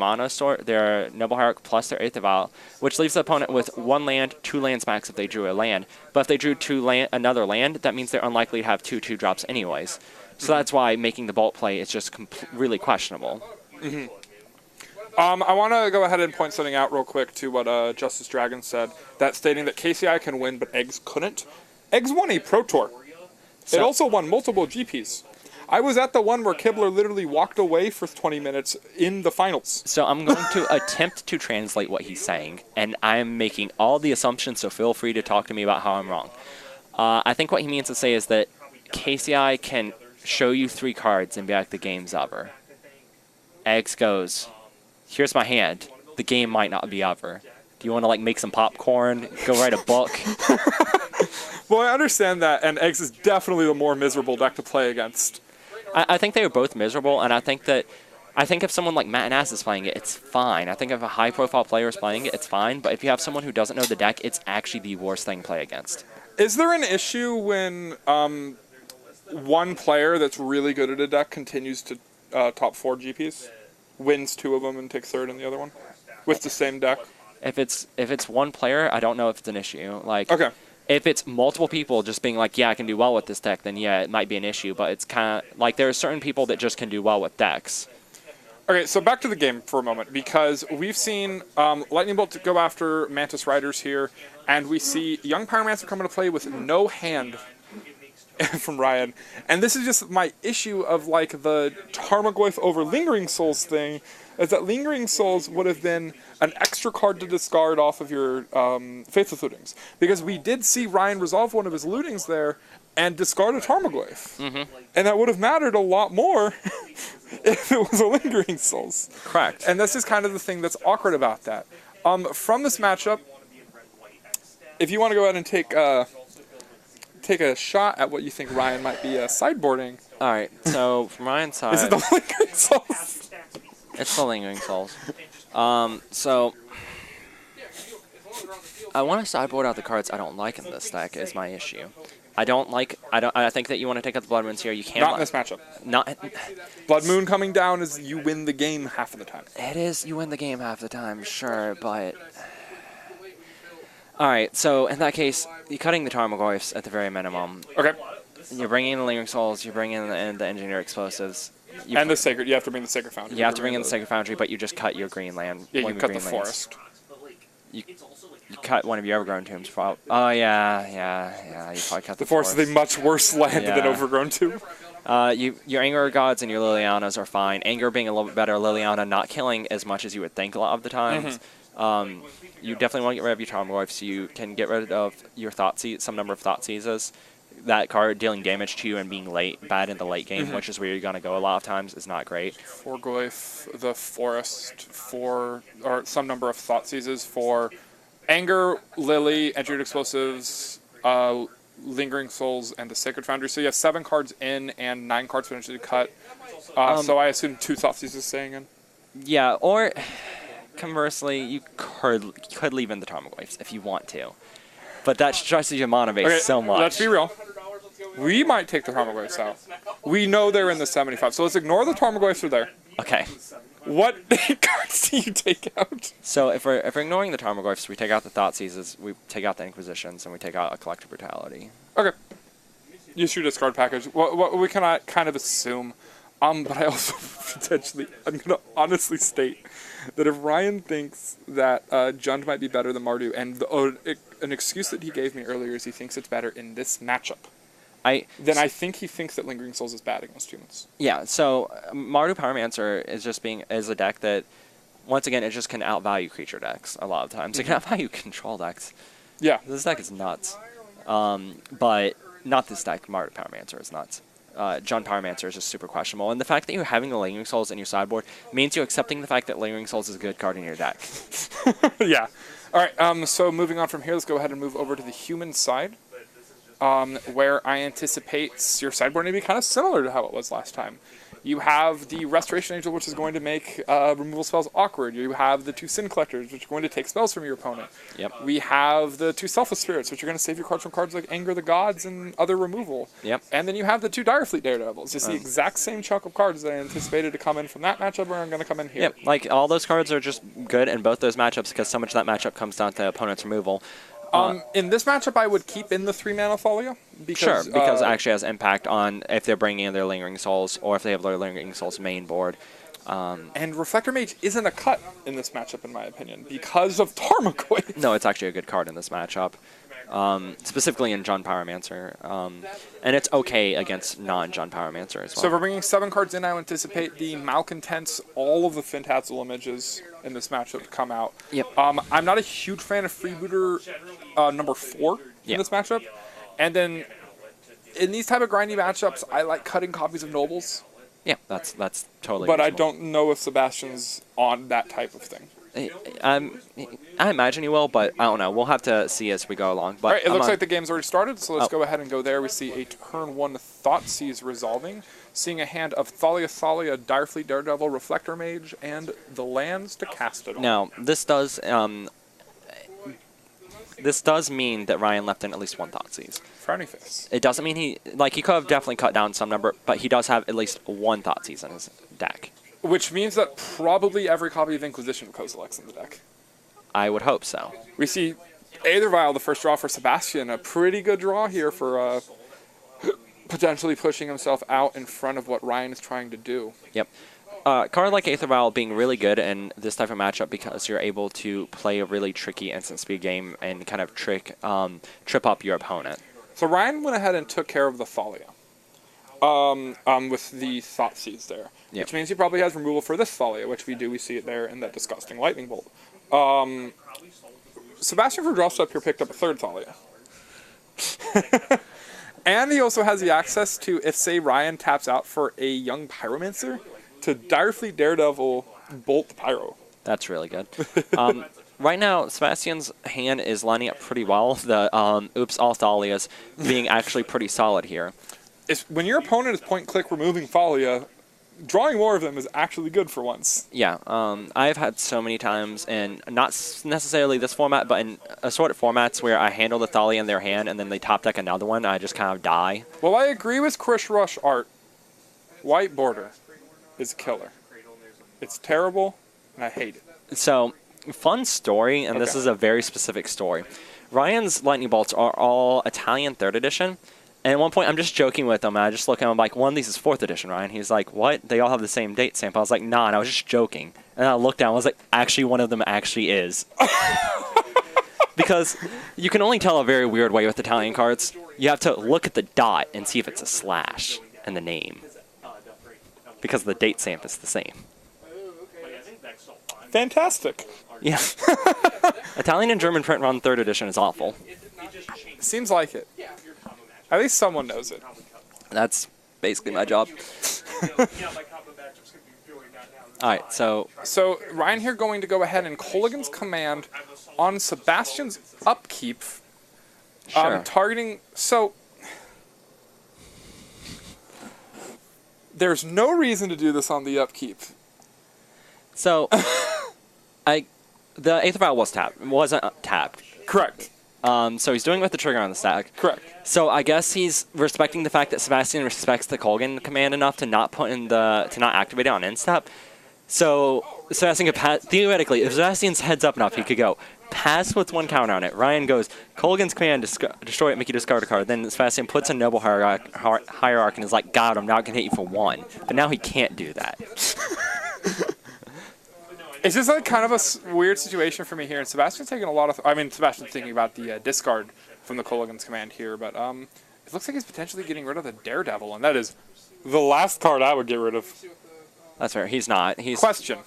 their Noble Hierarch plus their Aether Vial, which leaves the opponent with 1 land, 2 lands max if they drew a land. But if they drew another land, that means they're unlikely to have 2 2-drops anyways. So that's why making the Bolt play is just really questionable. Mm-hmm. I want to go ahead and point something out real quick to what Justice Dragon said, that stating that KCI can win, but Eggs couldn't. Eggs won a Pro Tour. It also won multiple GPs. I was at the one where Kibler literally walked away for 20 minutes in the finals. So I'm going to attempt to translate what he's saying, and I'm making all the assumptions, so feel free to talk to me about how I'm wrong. I think what he means to say is that KCI can show you 3 cards and be like, the game's over. Eggs goes... Here's my hand. The game might not be over. Do you want to make some popcorn? Go write a book? Well, I understand that, and Eggs is definitely the more miserable deck to play against. I think they are both miserable, and I think if someone like Matt Nass is playing it, it's fine. I think if a high-profile player is playing it, it's fine. But if you have someone who doesn't know the deck, it's actually the worst thing to play against. Is there an issue when one player that's really good at a deck continues to top 4 GPs? Wins 2 of them and takes 3rd in the other one with the same deck? If it's one player, I don't know if it's an issue. Okay. If it's multiple people just being yeah, I can do well with this deck, then yeah, it might be an issue. But it's kind of there are certain people that just can do well with decks. Okay, so back to the game for a moment, because we've seen Lightning Bolt go after Mantis Riders here, and we see Young Pyromancer come into play with no hand from Ryan. And this is just my issue of the Tarmogoyf over Lingering Souls thing, is that Lingering Souls would have been an extra card to discard off of your Faithless Lootings. Because we did see Ryan resolve one of his lootings there and discard a Tarmogoyf. Mm-hmm. And that would have mattered a lot more if it was a Lingering Souls. Correct. And that's just kind of the thing that's awkward about that. From this matchup, if you want to go ahead and take a shot at what you think Ryan might be sideboarding. All right, so from Ryan's side... Is it the Lingering Souls? It's the Lingering Souls. So... I want to sideboard out the cards I don't like in this deck is my issue. I think that you want to take out the Blood Moons here. You can't... Not in this matchup. Blood Moon coming down is you win the game half of the time. It is, you win the game half the time, sure, but... Alright, so in that case, you're cutting the Tarmogoyfs at the very minimum. Okay. You're bringing in the Lingering Souls, you're bringing in the Engineer Explosives. And the Sacred, you have to bring the Sacred Foundry. You have to bring in the Sacred Foundry, but you just cut your green land. Yeah, you cut the forest. You cut one of your Overgrown Tombs. Oh, yeah, you probably cut the forest. is a much worse land than Overgrown Tomb. Your Anger Gods and your Lilianas are fine. Anger being a little bit better, Liliana not killing as much as you would think a lot of the times. Mm-hmm. You definitely want to get rid of your Tarmogoyf so you can get rid of your some number of Thoughtseizes. That card dealing damage to you and being bad in the late game, which is where you're going to go a lot of times, is not great. For Goyf, the forest, or some number of Thoughtseizes for Anger, Lily, Engineered Explosives, Lingering Souls, and the Sacred Foundry. So you have 7 cards in and 9 cards potentially cut. So I assume 2 Thoughtseize is staying in. Yeah, or conversely, you could leave in the Tarmogoyfs if you want to. But that stresses your mana base so much. Let's be real. We might take the Tarmogoyfs out. We know they're in the 75, so let's ignore the Tarmogoyfs are there. Okay. What cards do you take out? So if we're ignoring the Tarmogoyfs, we take out the Thoughtseizes, we take out the Inquisitions, and we take out a Collective Brutality. Okay. Use your discard package. What we can kind of assume. But I also potentially, I'm going to honestly state that if Ryan thinks that Jund might be better than Mardu, and an excuse that he gave me earlier is he thinks it's better in this matchup, then I think he thinks that Lingering Souls is bad against humans. Yeah, so Mardu Pyromancer is a deck that, once again, it just can outvalue creature decks a lot of times. It can outvalue control decks. Yeah. This deck is nuts. But not this deck. Mardu Pyromancer is nuts. Jund Pyromancer is just super questionable. And the fact that you're having the Lingering Souls in your sideboard means you're accepting the fact that Lingering Souls is a good card in your deck. Yeah. All right, so moving on from here, let's go ahead and move over to the human side, where I anticipate your sideboard to be kind of similar to how it was last time. You have the Restoration Angel, which is going to make removal spells awkward. You have the 2 Sin Collectors, which are going to take spells from your opponent. Yep. We have the 2 Selfless Spirits, which are going to save your cards from cards like Anger the Gods and other removal. Yep. And then you have the 2 Direfleet Daredevils. It's the exact same chunk of cards that I anticipated to come in from that matchup, or I'm going to come in here. Yep, like all those cards are just good in both those matchups because so much of that matchup comes down to opponent's removal. In this matchup, I would keep in the 3-mana Thalia. Because it actually has impact on if they're bringing in their Lingering Souls or if they have their Lingering Souls main board. And Reflector Mage isn't a cut in this matchup, in my opinion, because of Tarmogoyf. No, it's actually a good card in this matchup, specifically in Jund Pyromancer. And it's okay against non-Jund Pyromancer as well. So if we're bringing 7 cards in, I would anticipate the Malcontents, all of the Phantasmal images in this matchup to come out. Yep. I'm not a huge fan of Freebooter number 4 in this matchup. And then in these type of grindy matchups, I like cutting copies of Nobles. Yeah, that's totally But reasonable. I don't know if Sebastian's on that type of thing. I imagine he will, but I don't know. We'll have to see as we go along. But All right, it looks like the game's already started, so let's go ahead and go there. We see a turn 1 Thoughtseize resolving, seeing a hand of Thalia, Direfleet Daredevil, Reflector Mage, and the lands to cast it on. Now, this does mean that Ryan left in at least 1 Thoughtseize. Frowny face. It doesn't mean he could have definitely cut down some number, but he does have at least 1 Thoughtseize in his deck. Which means that probably every copy of Inquisition of Kozilek's in the deck. I would hope so. We see Aethervial, the first draw for Sebastian, a pretty good draw here for potentially pushing himself out in front of what Ryan is trying to do. Yep. Card like Aethervial being really good in this type of matchup because you're able to play a really tricky instant speed game and kind of trip up your opponent. So Ryan went ahead and took care of the Thalia with the Thoughtseize there. Yep. Which means he probably has removal for this Thalia, which we see it there in that disgusting Lightning Bolt. Sebastian for draw step here picked up a 3rd Thalia. And he also has the access to, if say Ryan taps out for a young Pyromancer, to Direfleet Daredevil Bolt Pyro. That's really good. Right now, Sebastian's hand is lining up pretty well. The Oops All Thalias being actually pretty solid here. When your opponent is point-click removing Thalia, drawing more of them is actually good for once. Yeah, I've had so many times in not necessarily this format, but in assorted formats where I handle the Thalia in their hand and then they top deck another one, I just kind of die. Well, I agree with Chris Rush art. White border is killer. It's terrible, and I hate it. So, fun story, and this is a very specific story. Ryan's Lightning Bolts are all Italian 3rd edition. And at one point, I'm just joking with him, and I just look at him, I'm like, one of these is 4th edition, Ryan. He's like, what? They all have the same date stamp. I was like, nah, and I was just joking. And I looked down, I was like, actually, one of them actually is. Because you can only tell a very weird way with Italian cards. You have to look at the dot and see if it's a slash in the name. Because the date stamp is the same. Fantastic. Yeah. Italian and German print run 3rd edition is awful. Seems like it. At least someone knows it. That's basically my job. Alright, so Ryan here going to go ahead and Kolaghan's Command on Sebastian's upkeep Sure. Targeting. So there's no reason to do this on the upkeep. So, the Aether Vial wasn't tapped. Correct. So he's doing it with the trigger on the stack. Correct. So I guess he's respecting the fact that Sebastian respects the Colgan command enough to not activate it on instep. So Sebastian could theoretically, if Sebastian's heads up enough, he could go pass with one counter on it. Ryan goes Colgan's command, destroy it, make you discard a card. Then Sebastian puts a Noble Hierarch and is like, God, I'm not gonna hit you for one. But now he can't do that. It's just like kind of a weird situation for me here, and Sebastian's taking a lot of. Sebastian's thinking about the discard from the Colgan's command here, but it looks like he's potentially getting rid of the Daredevil, and that is the last card I would get rid of. That's fair. He's not. He's Question: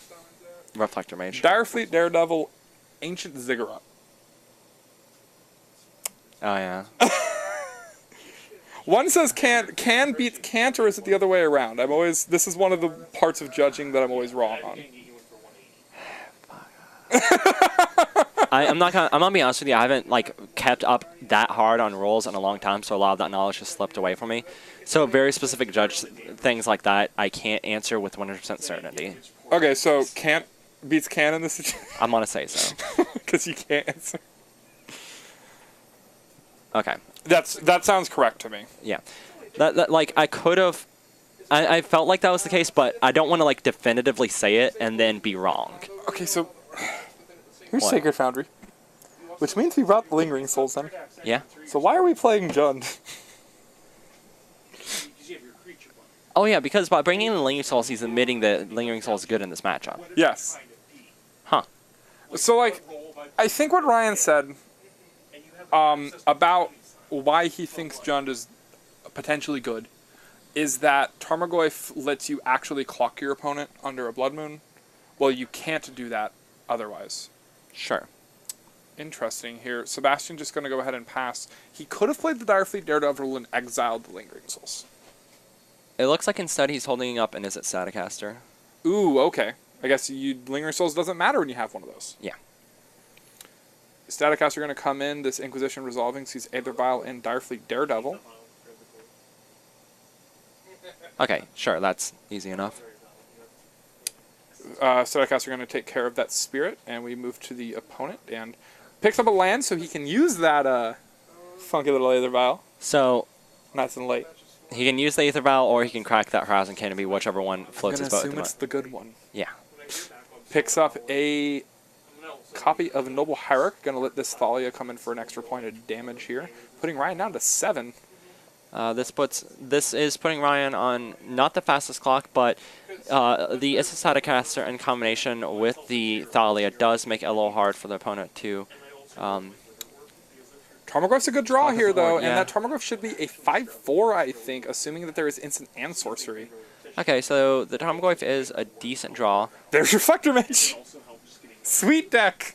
Reflector Mage. Direfleet, Daredevil, Ancient Ziggurat. Oh yeah. One says can beats can't, or is it the other way around? This is one of the parts of judging that I'm always wrong on. I'm gonna be honest with you. I haven't kept up that hard on rules in a long time, so a lot of that knowledge has slipped away from me. So very specific judge things like that, I can't answer with 100% certainty. Okay, so can't beats can in this situation. I'm gonna say so. Because you can't answer. Okay. That sounds correct to me. Yeah. I could have. I felt like that was the case, but I don't want to definitively say it and then be wrong. Okay, so here's What? Sacred Foundry, which means we brought the Lingering Souls in. Yeah. So why are we playing Jund? Oh yeah, because by bringing in the Lingering Souls, he's admitting that Lingering Souls is good in this matchup. Yes. Huh. So I think what Ryan said about why he thinks Jund is potentially good is that Tarmogoyf lets you actually clock your opponent under a Blood Moon. Well, you can't do that otherwise. Sure. Interesting here. Sebastian just going to go ahead and pass. He could have played the Direfleet Daredevil and exiled the Lingering Souls. It looks like instead he's holding up an Is It Staticaster. Ooh, okay. I guess Lingering Souls doesn't matter when you have one of those. Yeah. Staticaster going to come in. This Inquisition resolving sees Aether Vial and Direfleet Daredevil. Okay, sure, that's easy enough. Staticaster going to take care of that Spirit, and we move to the opponent, and picks up a land so he can use that funky little Aether Vial. So Nice and late. he can use the Aether Vial, or he can crack that Horizon Canopy, whichever one floats his boat. I'm going to assume it's the good one. Yeah. Picks up a copy of Noble Hierarch. Going to let this Thalia come in for an extra point of damage here, putting Ryan down to 7. This is putting Ryan on not the fastest clock, but the Is It Staticaster in combination with the Thalia does make it a little hard for the opponent to. Tarmogoyf's a good draw here, though, yeah. and that Tarmogoyf should be a 5/4, I think, assuming that there is instant and sorcery. Okay, so the Tarmogoyf is a decent draw. There's Reflector Mage. Sweet deck.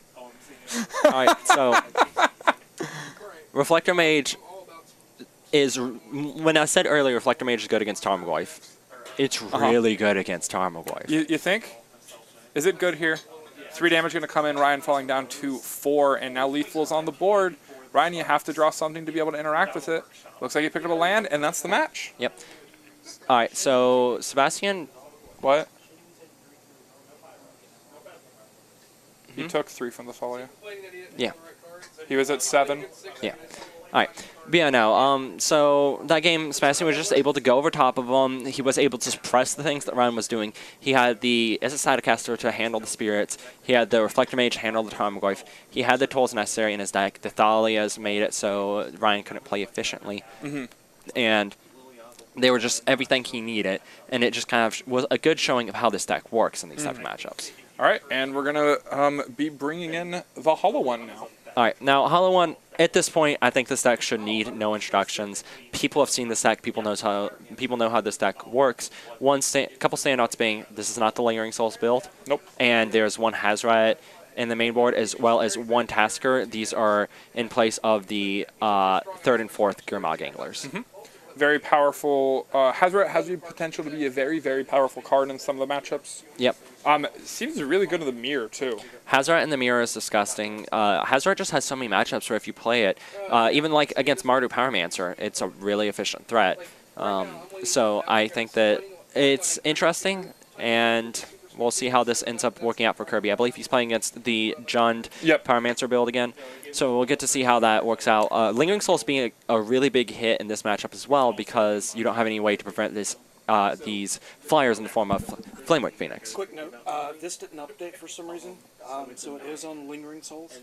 All right, so Reflector Mage is, when I said earlier Reflector Mage is good against Tarmogoyf, it's really good against Tarmogoyf. You think? Is it good here? 3 damage going to come in. Ryan falling down to 4, and now Lethal is on the board. Ryan, you have to draw something to be able to interact with it. Looks like you picked up a land, and that's the match. Yep. All right, so Sebastian. What? He took 3 from the Thalia. Yeah. He was at 7. Yeah. All right. But yeah, no. So that game, Sebastian was just able to go over top of him. He was able to suppress the things that Ryan was doing. He had the Is It Staticaster to handle the spirits. He had the Reflector Mage to handle the Tarmogoyf. He had the tools necessary in his deck. The Thalias made it so Ryan couldn't play efficiently. And they were just everything he needed. And it just kind of was a good showing of how this deck works in these type of matchups. All right, and we're going to be bringing in the Hollow One now. All right, now Hollow One. At this point, I think this deck should need no instructions. People have seen this deck. People know how this deck works. Couple standouts being this is not the Lingering Souls build. Nope. And there's one Hazrat in the main board as well as one Tasker. These are in place of the 3rd and 4th Gurmag Anglers. very powerful. Hazret has the potential to be a very, very powerful card in some of the matchups. Yep. Seems really good in the mirror, too. Hazrat in the mirror is disgusting. Hazrat just has so many matchups where if you play it, even like against Mardu Powermancer, it's a really efficient threat. So I think that it's interesting, and we'll see how this ends up working out for Kirby. I believe he's playing against the Jund Powermancer build again. So we'll get to see how that works out. Lingering Souls being a really big hit in this matchup as well, because you don't have any way to prevent this these flyers in the form of Flamewick Phoenix. Quick note, this didn't update for some reason, so it is on Lingering Souls.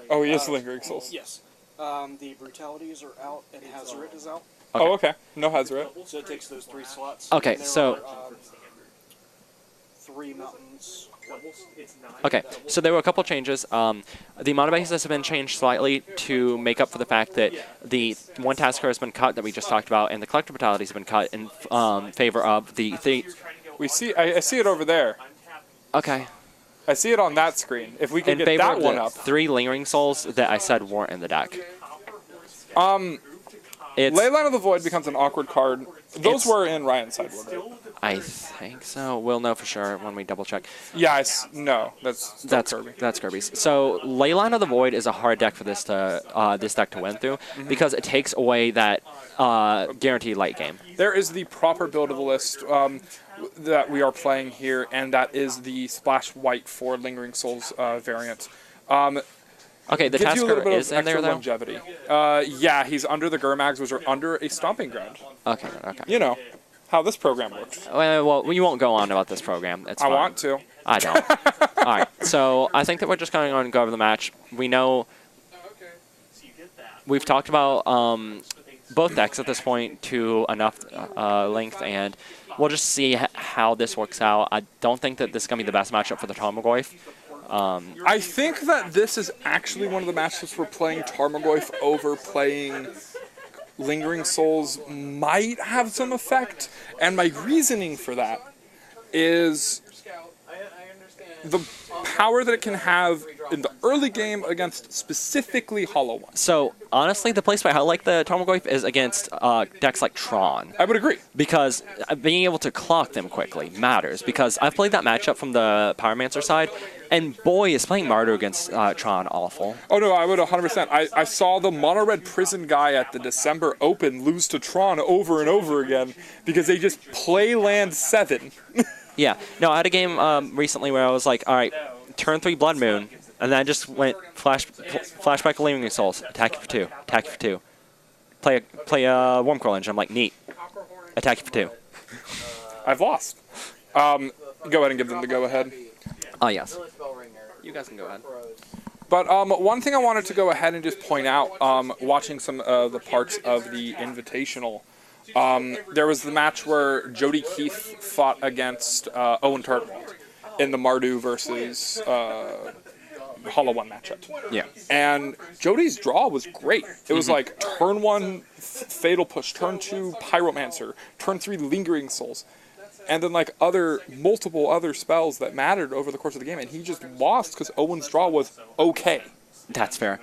Oh, he is Lingering Souls. Yes. The Brutalities are out, and Hazoret is out. Okay. Oh, okay. No Hazret. So it takes those 3 slots. Okay, and there so... are, 3 mountains. Okay, so there were a couple changes. The mana bases have been changed slightly to make up for the fact that the one tasker has been cut that we just talked about, and the collector brutalities have been cut in favor of the... We see. I see it over there. Okay. I see it on that screen. If we can In get favor that of one the up. 3 Lingering Souls that I said weren't in the deck. It's, Leyline of the Void becomes an awkward card. Those It's- were in Ryan's sideboard. I think so. We'll know for sure when we double check. Yeah, no, that's Kirby. That's Kirby's. So Leyline of the Void is a hard deck for this deck to win through because it takes away that guaranteed late game. There is the proper build of the list that we are playing here, and that is the Splash White for Lingering Souls variant. Okay, the Gives you a little Tasker bit is of in there extra though. longevity. Yeah, he's under the Gurmags, which are under a Stomping Ground. Okay, okay. You know how this program works. Well, we won't go on about this program. It's I fine. want to. I don't. All right, so I think that we're just going to go over the match. We know we've talked about both decks at this point to enough length, and we'll just see how this works out. I don't think that this is going to be the best matchup for the Tarmogoyf. I think that this is actually one of the matchups where playing Tarmogoyf over playing Lingering Souls might have some effect, and my reasoning for that is the power that it can have in the early game against specifically Hollow One. So honestly, the place where I like the Tarmogoyf is against decks like Tron. I would agree. Because being able to clock them quickly matters. Because I've played that matchup from the Pyromancer side, and boy, is playing Mardu against Tron awful. Oh no, I would 100%. I saw the Mono Red Prison guy at the December Open lose to Tron over and over again because they just play land 7. Yeah. No, I had a game recently where I was like, all right, turn 3 Blood Moon, and then I just went flashback Lingering Souls, attack you for 2, attack you for 2. Play a Wormcoil Engine. I'm like, neat. Attack you for 2. I've lost. Go ahead and give them the go-ahead. Oh, yes. You guys can go ahead. But one thing I wanted to go ahead and just point out, watching some of the parts of the Invitational, there was the match where Jody Keith fought against Owen Turtwald in the Mardu versus Hollow One matchup. Yeah. And Jody's draw was great. It was like turn 1 Fatal Push, turn 2 Pyromancer, turn 3 Lingering Souls, and then like multiple other spells that mattered over the course of the game, and he just lost because Owen's draw was okay. That's fair.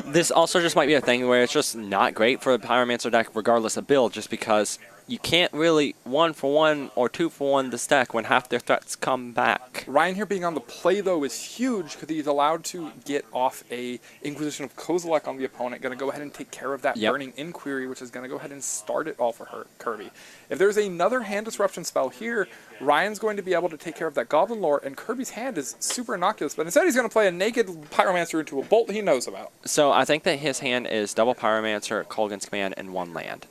This also just might be a thing where it's just not great for a Pyromancer deck regardless of build, just because you can't really 1-for-1 or 2-for-1 this deck when half their threats come back. Ryan here being on the play, though, is huge because he's allowed to get off a Inquisition of Kozilek on the opponent. Going to go ahead and take care of that Burning Inquiry, which is going to go ahead and start it all for Kirby. If there's another hand disruption spell here, Ryan's going to be able to take care of that Goblin Lore, and Kirby's hand is super innocuous, but instead he's going to play a naked Pyromancer into a bolt he knows about. So I think that his hand is double Pyromancer, Kolaghan's Command, and 1 land.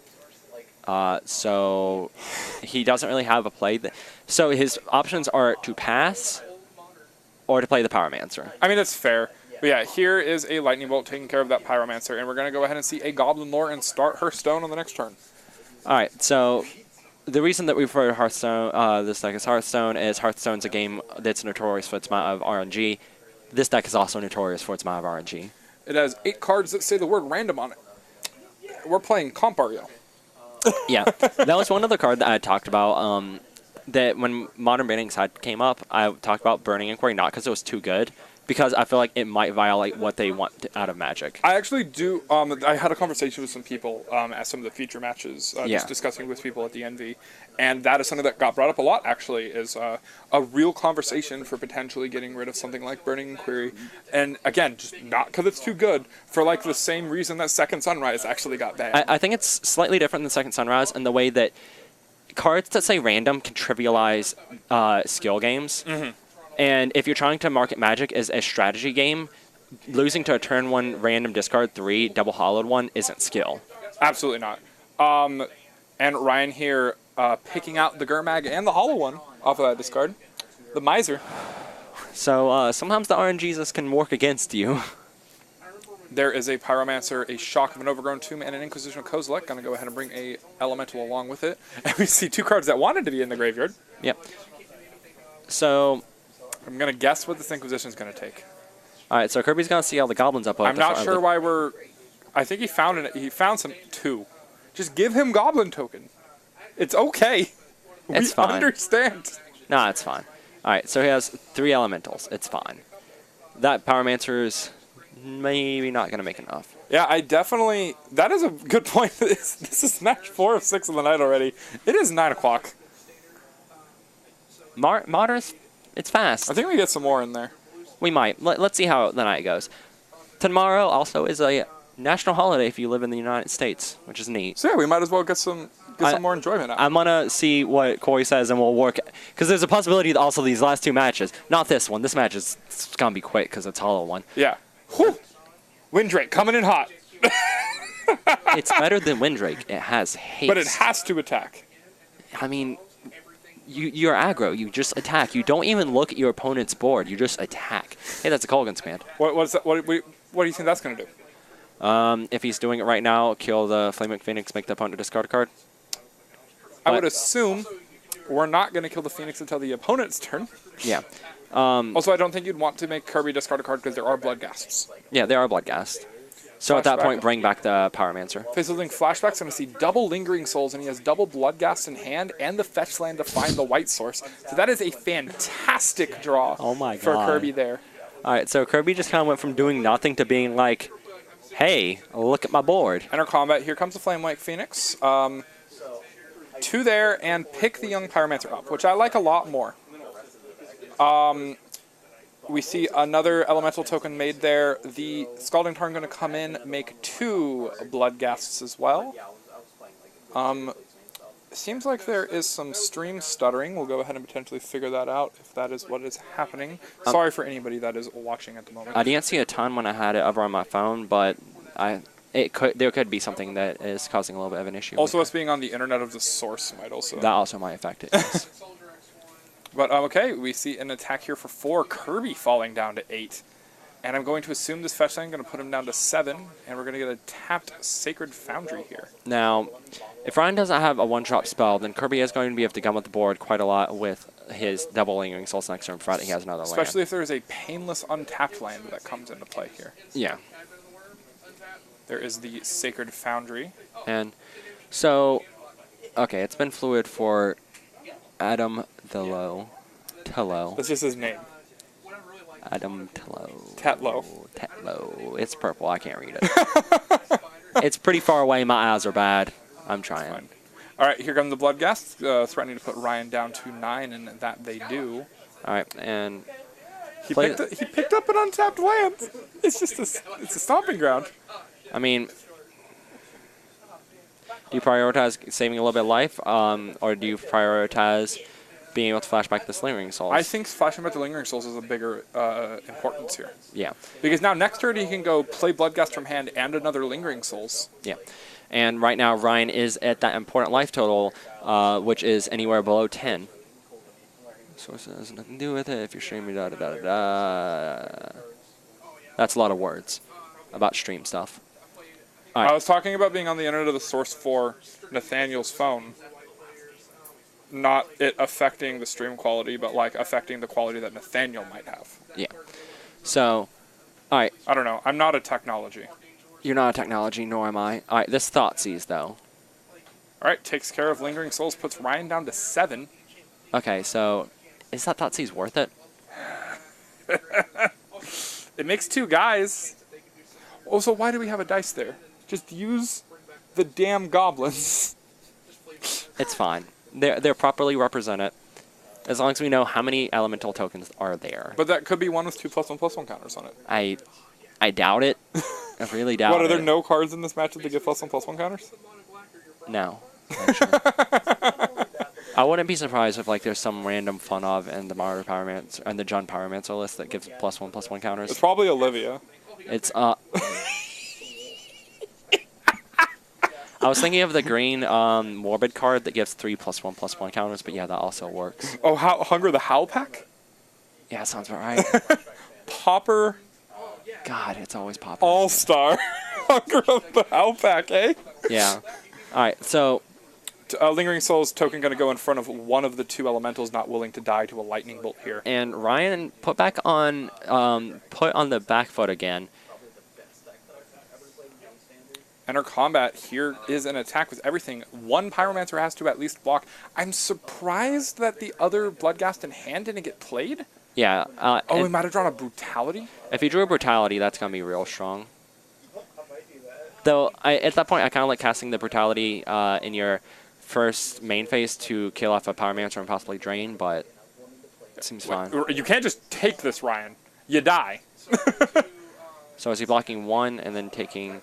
So he doesn't really have a play. So his options are to pass or to play the Pyromancer. I mean, that's fair. But yeah, here is a Lightning Bolt taking care of that Pyromancer, and we're going to go ahead and see a Goblin Lore and start Hearthstone on the next turn. All right, so the reason that we refer to Hearthstone, this deck is Hearthstone's a game that's notorious for its amount of RNG. This deck is also notorious for its amount of RNG. It has 8 cards that say the word random on it. We're playing Compario. Yeah, that was one other card that I talked about. That when Modern Banning Side came up, I talked about Burning Inquiry, not because it was too good, because I feel like it might violate what they want out of Magic. I actually do. I had a conversation with some people at some of the feature matches, Yeah. just discussing with people at the NV, and that is something that got brought up a lot. Actually, is a real conversation for potentially getting rid of something like Burning Inquiry, and again, just not because it's too good, for like the same reason that Second Sunrise actually got banned. I think it's slightly different than Second Sunrise in the way that cards that say random can trivialize skill games. Mm-hmm. And if you're trying to market Magic as a strategy game, losing to a turn 1 random discard 3 double hollowed one isn't skill. Absolutely not. And Ryan here picking out the Gurmag and the Hollow one off of that discard. The Miser. So sometimes the RNGs can work against you. There is a Pyromancer, a Shock of an Overgrown Tomb, and an Inquisition of Kozilek. Going to go ahead and bring a Elemental along with it. And we see 2 cards that wanted to be in the graveyard. Yep. So, I'm going to guess what this Inquisition is going to take. all right. So Kirby's gonna see all the goblins up. I'm not sure why we're... I think he found some 2. Just give him Goblin Token. It's okay. It's fine. Understand. Nah, it's fine. All right. So he has 3 elementals. It's fine. That Pyromancer's maybe not gonna make enough. Yeah, I definitely... That is a good point. This is match 4 of 6 of the night already. It is 9 o'clock. Martyrs, it's fast. I think we get some more in there. We might. Let's see how the night goes. Tomorrow also is a national holiday if you live in the United States, which is neat. So yeah, we might as well get some more enjoyment out. I'm going to see what Corey says, and we'll work. Because there's a possibility that also these last 2 matches. Not this one. This match is going to be quick because it's Hollow one. Yeah. Whew. Windrake coming in hot. It's better than Windrake. It has haste. But it has to attack. I mean, you're aggro. You just attack. You don't even look at your opponent's board. You just attack. Hey, that's a Kolaghan's command. What's that? What do you think that's going to do? If he's doing it right now, kill the Flaming Phoenix, make the opponent discard a card. I would assume we're not going to kill the Phoenix until the opponent's turn. Yeah. Also, I don't think you'd want to make Kirby discard a card because there are Bloodghasts. Yeah, they are Bloodghast. So at that Flashback. point, bring back the Pyromancer. Facing Flashback's going to see double Lingering Souls, and he has double Bloodghast in hand and the fetch land to find the white source. So that is a fantastic draw Oh my for God. Kirby there. All right, so Kirby just kind of went from doing nothing to being like, hey, look at my board. Enter combat. Here comes the Flame White Phoenix. 2 there, and pick the Young Pyromancer up, which I like a lot more. We see another elemental token made there. The Scalding Tarn going to come in, make 2 Bloodghasts as well. Seems like there is some stream stuttering. We'll go ahead and potentially figure that out if that is what is happening. Sorry for anybody that is watching at the moment. I didn't see a ton when I had it over on my phone, but there could be something that is causing a little bit of an issue. Also, us being on the internet of the source might also... That also might affect it. Yes. But okay, we see an attack here for 4. Kirby falling down to 8. And I'm going to assume this fetch land, I'm going to put him down to 7. And we're going to get a tapped Sacred Foundry here. Now, if Ryan doesn't have a one-drop spell, then Kirby is going to be able to gum up the board quite a lot with his double Lingering Souls next turn, provided he has another Especially land. if there is a painless untapped land that comes into play here. Yeah. There is the Sacred Foundry. And so, okay, it's been fluid for Adam Tillo. That's just his name. Adam Tillo. Tetlow. Tetlow. It's purple. I can't read it. It's pretty far away. My eyes are bad. I'm trying. Fine. All right, here come the Bloodghast, threatening to put Ryan down to 9, and that they do. All right, and He picked up an untapped land. It's just it's a stomping ground. I mean, do you prioritize saving a little bit of life, or do you prioritize being able to flash back the Lingering Souls? I think flashing back the Lingering Souls is a bigger importance here. Yeah. Because now next turn he can go play Bloodghast from hand and another Lingering Souls. Yeah. And right now Ryan is at that important life total, which is anywhere below 10. Source has nothing to do with it. If you're streaming, da-da-da-da-da. That's a lot of words about stream stuff. All right. I was talking about being on the internet of the source for Nathaniel's phone. Not it affecting the stream quality, but like affecting the quality that Nathaniel might have. Yeah. So, all right. I don't know. I'm not a technology. You're not a technology, nor am I. All right, this Thoughtseize, though. All right, takes care of Lingering Souls, puts Ryan down to 7. Okay, so is that Thoughtseize worth it? It makes 2 guys. Also, why do we have a dice there? Just use the damn goblins. It's fine. They're properly represented. As long as we know how many elemental tokens are there. But that could be one with 2+1/+1 counters on it. I doubt it. I really doubt it. What, are there no cards in this matchup that give +1/+1 counters? No. Actually. I wouldn't be surprised if like there's some random fun of in the Mario Pyromancer and the Jund Pyromancer list that gives +1/+1 counters. It's probably Olivia. It's I was thinking of the green Morbid card that gives 3 +1/+1 counters, but yeah, that also works. Oh, Hunger the Howl Pack? Yeah, sounds about right. Popper God, it's always Popper. All-Star. Hunger of the Howl Pack, eh? Yeah. All right, so Lingering Souls token going to go in front of one of the 2 elementals not willing to die to a lightning bolt here. and Ryan put on the back foot again. Enter combat. Here is an attack with everything. One Pyromancer has to at least block. I'm surprised that the other Bloodghast in hand didn't get played. Yeah. Oh, we might have drawn a Brutality? If you drew a Brutality, that's going to be real strong. Though, at that point, I kind of like casting the Brutality in your first main phase to kill off a Pyromancer and possibly drain, but it seems fine. You can't just take this, Ryan. You die. So is he blocking 1 and then taking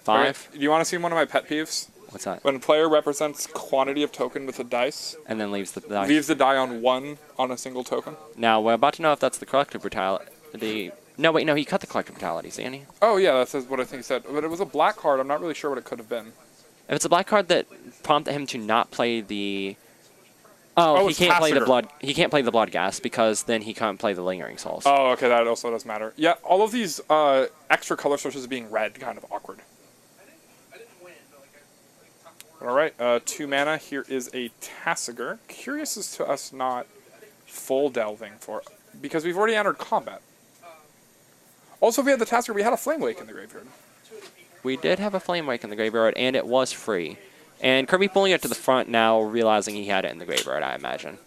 5? Right. Do you want to see one of my pet peeves? What's that? When a player represents quantity of token with a dice, And then leaves the dice. leaves the die on 1 on a single token. Now, we're about to know if that's the Collective Brutality. No, wait, no, he cut the Collective Brutality, didn't he? Oh, yeah, that's what I think he said. But it was a black card. I'm not really sure what it could have been. If it's a black card that prompted him to not play the... Oh, he it's can't play the Tasigur. blood. He can't play the Bloodghast because then he can't play the Lingering Souls. Oh, okay, that also does matter. Yeah, all of these extra color sources being red, kind of awkward. All right, 2 mana. Here is a Tasigur. Curious as to us not full delving for, because we've already entered combat. Also, if we had the Tasigur, we had a Flame Wake in the graveyard. We did have a Flame Wake in the graveyard, and it was free. And Kirby pulling it to the front now, realizing he had it in the graveyard, I imagine.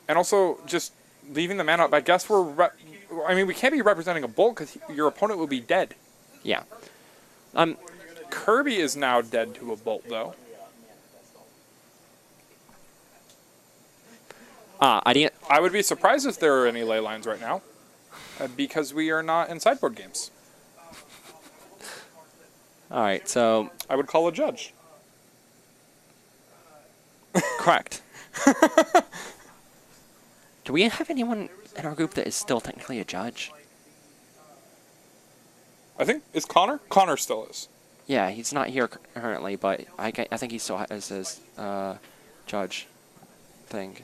And also, just leaving the mana up. I guess I mean, we can't be representing a Bolt because your opponent will be dead. Yeah. Kirby is now dead to a Bolt, though. I would be surprised if there are any ley lines right now, because we are not in sideboard games. All right, so... I would call a judge. Correct. Do we have anyone in our group that is still technically a judge? I think, is Connor? Connor still is. Yeah, he's not here currently, but I think he still has his judge thing.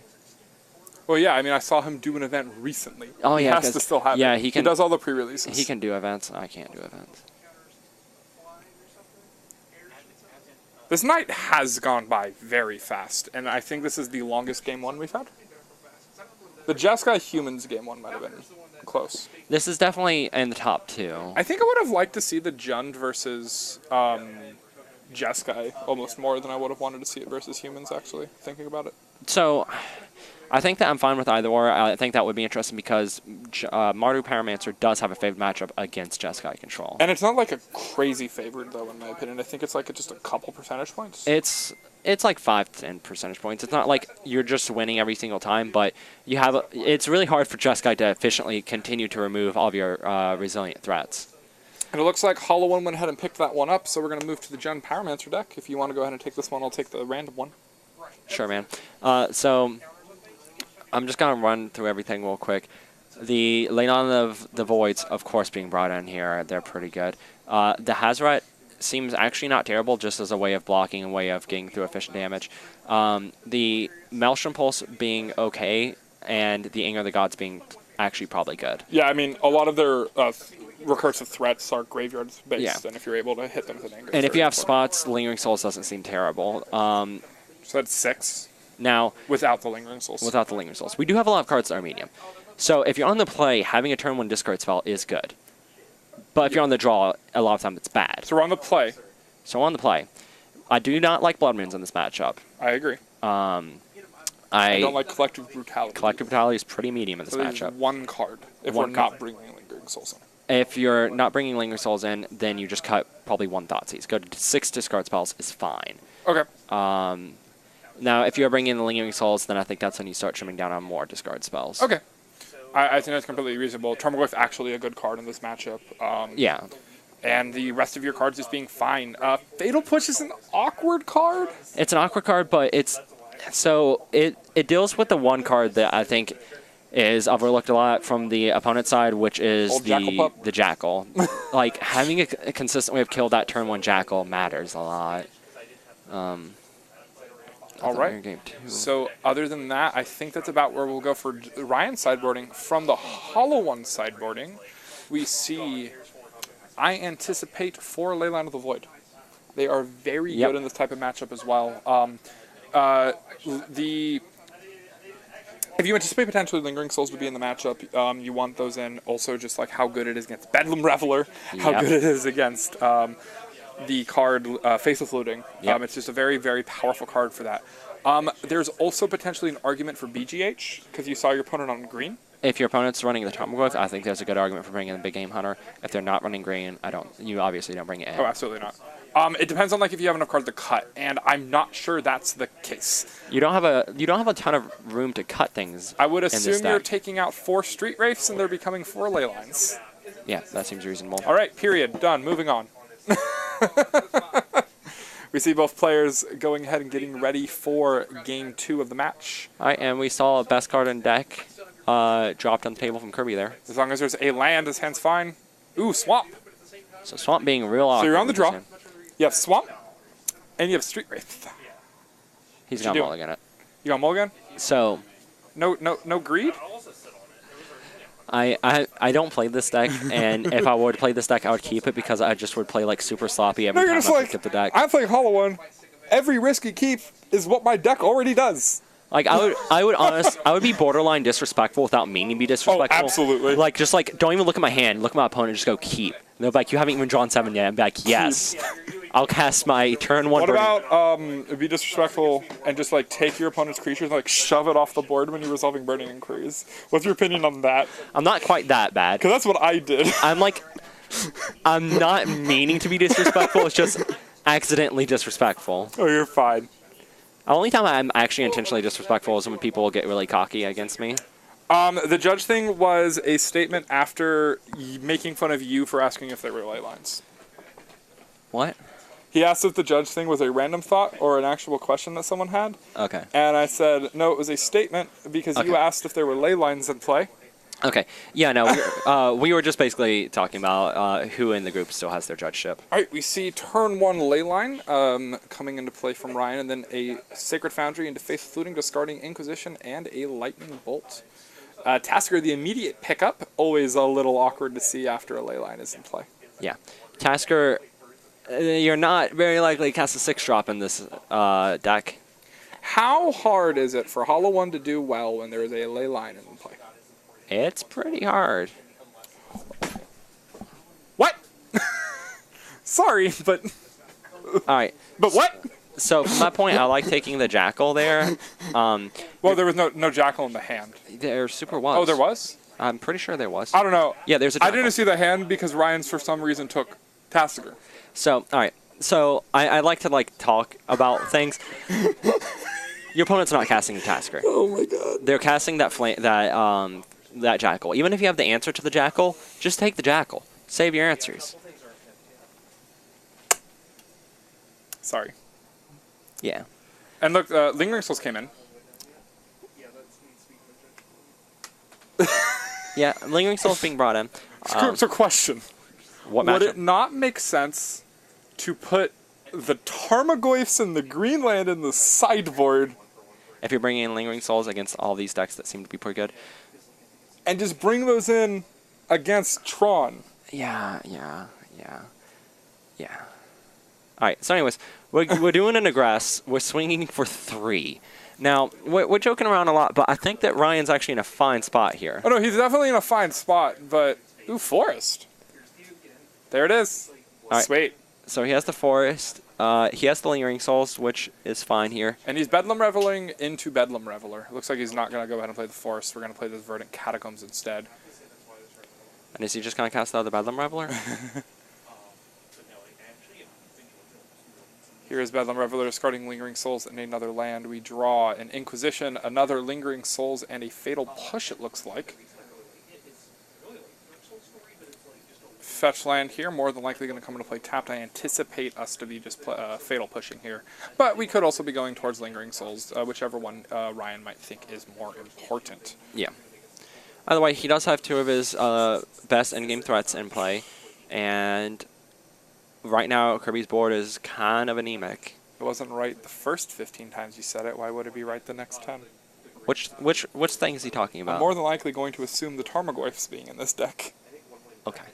Well, yeah, I mean, I saw him do an event recently. Oh, he yeah, has to still have yeah, it. he can- does all the pre-releases. He can do events. I can't do events. This night has gone by very fast, and I think this is the longest game 1 we've had. The Jeskai Humans game 1 might have been close. This is definitely in the top 2. I think I would have liked to see the Jund versus Jeskai almost more than I would have wanted to see it versus Humans, actually, thinking about it. So, I think that I'm fine with either or. I think that would be interesting because Mario Pyromancer does have a favored matchup against Jeskai Control. And it's not like a crazy favorite, though, in my opinion. I think it's like just a couple percentage points. It's like 5 to 10 percentage points. It's not like you're just winning every single time, but you have. It's really hard for Jeskai to efficiently continue to remove all of your resilient threats. And it looks like Hollow One went ahead and picked that one up, so we're going to move to the Jund Pyromancer deck. If you want to go ahead and take this one, I'll take the random one. Sure, man. So I'm just going to run through everything real quick. The Leinon of the Voids, of course, being brought in here. They're pretty good. The Hazoret seems actually not terrible, just as a way of blocking, a way of getting through efficient damage. The Maelstrom Pulse being okay, and the Anger of the Gods being actually probably good. Yeah, I mean, a lot of their recursive threats are graveyard-based, Yeah. and if you're able to hit them with an Anger... And it's if you very have important. spots, Lingering Souls doesn't seem terrible. So that's 6 Now, without the Lingering Souls. without the Lingering Souls. We do have a lot of cards that are medium. So if you're on the play, having a turn 1 discard spell is good. But if you're on the draw, a lot of times it's bad. So we're on the play. So on the play. I do not like Blood Moons in this matchup. I agree. I I don't like Collective Brutality. Collective Brutality is pretty medium in this So there's matchup. one card, if One we're card. not bringing Lingering Souls in. if you're not bringing Lingering Souls in, then you just cut probably 1 Thoughtseize. Go to 6 discard spells is fine. Okay. Now, if you're bringing in the Lingering Souls, then I think that's when you start trimming down on more discard spells. Okay. I think that's completely reasonable. Tarmogoyf actually a good card in this matchup. Yeah. And the rest of your cards just being fine. Fatal Push is an awkward card. It's an awkward card, but it's so it deals with the one card that I think is overlooked a lot from the opponent's side, which is Old Jackal Pup. the Jackal. Like, having a consistent way of kill that turn 1 Jackal matters a lot. All right. Game 2. So other than that, I think that's about where we'll go for Ryan sideboarding. From the Hollow One sideboarding, we see, I anticipate 4 Leyline of the Void. They are very good in this type of matchup as well. If you anticipate potentially Lingering Souls to be in the matchup, you want those in. Also, just like how good it is against Bedlam Reveler, how good it is against the card Faceless Looting. It's just a very, very powerful card for that. There's also potentially an argument for BGH, because you saw your opponent on green. If your opponent's running the Tarmogoyf, I think there's a good argument for bringing in the Big Game Hunter. If they're not running green, you obviously don't bring it in. Oh, absolutely not. It depends on like if you have enough cards to cut, and I'm not sure that's the case. You don't have a ton of room to cut things. I would in this assume you're deck. taking out 4 Street Wraiths and they're becoming 4 Leylines. Yeah, that seems reasonable. All right, period. Done. Moving on. We see both players going ahead and getting ready for game 2 of the match. All right, and we saw a best card in deck dropped on the table from Kirby there. As long as there's a land, his hand's fine. Ooh, Swamp. So Swamp being real awkward. So you're on the with draw. his hand. You have Swamp, and you have Street Wraith. He's What got you doing? mulligan it. You got Mulligan? So No greed? I don't play this deck, and if I were to play this deck, I would keep it because I just would play like super sloppy every No, you're time just I like, picked up the deck. I'm playing Hollow One. Every risk you keep is what my deck already does. Like I would be borderline disrespectful without meaning to be disrespectful. Oh, absolutely. Like just like don't even look at my hand, look at my opponent, just go keep. And they'll be like, you haven't even drawn 7 yet. I'm like, yes. I'll cast my turn 1. What about be disrespectful and just like take your opponent's creatures and like shove it off the board when you're resolving burning inquiries? What's your opinion on that? I'm not quite that bad. Because that's what I did. I'm not meaning to be disrespectful. It's just accidentally disrespectful. Oh, you're fine. The only time I'm actually intentionally disrespectful is when people get really cocky against me. The judge thing was a statement after making fun of you for asking if they were ley lines. What? He asked if the judge thing was a random thought or an actual question that someone had. Okay. And I said, no, it was a statement because you asked if there were ley lines in play. Okay. Yeah, no, we were just basically talking about who in the group still has their judgeship. All right, we see turn 1 ley line coming into play from Ryan, and then a Sacred Foundry into Faith Looting, discarding Inquisition, and a Lightning Bolt. Tasker, the immediate pickup, always a little awkward to see after a ley line is in play. Yeah. Tasker, you're not very likely to cast a 6-drop in this deck. How hard is it for Hollow One to do well when there is a ley line in play? It's pretty hard. What? Sorry, but... All right. But what? So from that point, I like taking the Jackal there. Well, there was no Jackal in the hand. There super was. Oh, there was? I'm pretty sure there was. I don't know. Yeah, there's a I Jackal. didn't see the hand because Ryan's for some reason took Tasker. So, all right. So I like to like talk about things. Your opponent's not casting the Tasker. Oh my god. They're casting that Jackal. Even if you have the answer to the Jackal, just take the Jackal. Save your answers. Sorry. Yeah. And look, Lingering Souls came in. Yeah, Lingering Soul's being brought in. So question. What Would matchup? it not make sense to put the Tarmogoyfs and the Greenland in the sideboard If you're bringing in Lingering Souls against all these decks that seem to be pretty good. and just bring those in against Tron? Yeah. All right. So, anyways, we're doing an aggress. We're swinging for 3. Now we're joking around a lot, but I think that Ryan's actually in a fine spot here. Oh no, he's definitely in a fine spot, but ooh, Forest. There it is. All right. Sweet. So he has the Forest. He has the Lingering Souls, which is fine here. And he's Bedlam Reveling into Bedlam Reveler. Looks like he's not going to go ahead and play the Forest. We're going to play the Verdant Catacombs instead. And is he just going to cast out the Bedlam Reveler? Here is Bedlam Reveler discarding Lingering Souls and another land. We draw an Inquisition, another Lingering Souls, and a Fatal Push, it looks like. Fetch land here, more than likely going to come into play tapped. I anticipate us to be just Fatal Pushing here. But we could also be going towards Lingering Souls, whichever one Ryan might think is more important. Yeah. By the way, he does have two of his best in-game threats in play, and right now Kirby's board is kind of anemic. It wasn't right the first 15 times you said it. Why would it be right the next 10? Which thing is he talking about? I'm more than likely going to assume the Tarmogoyfs being in this deck. Okay.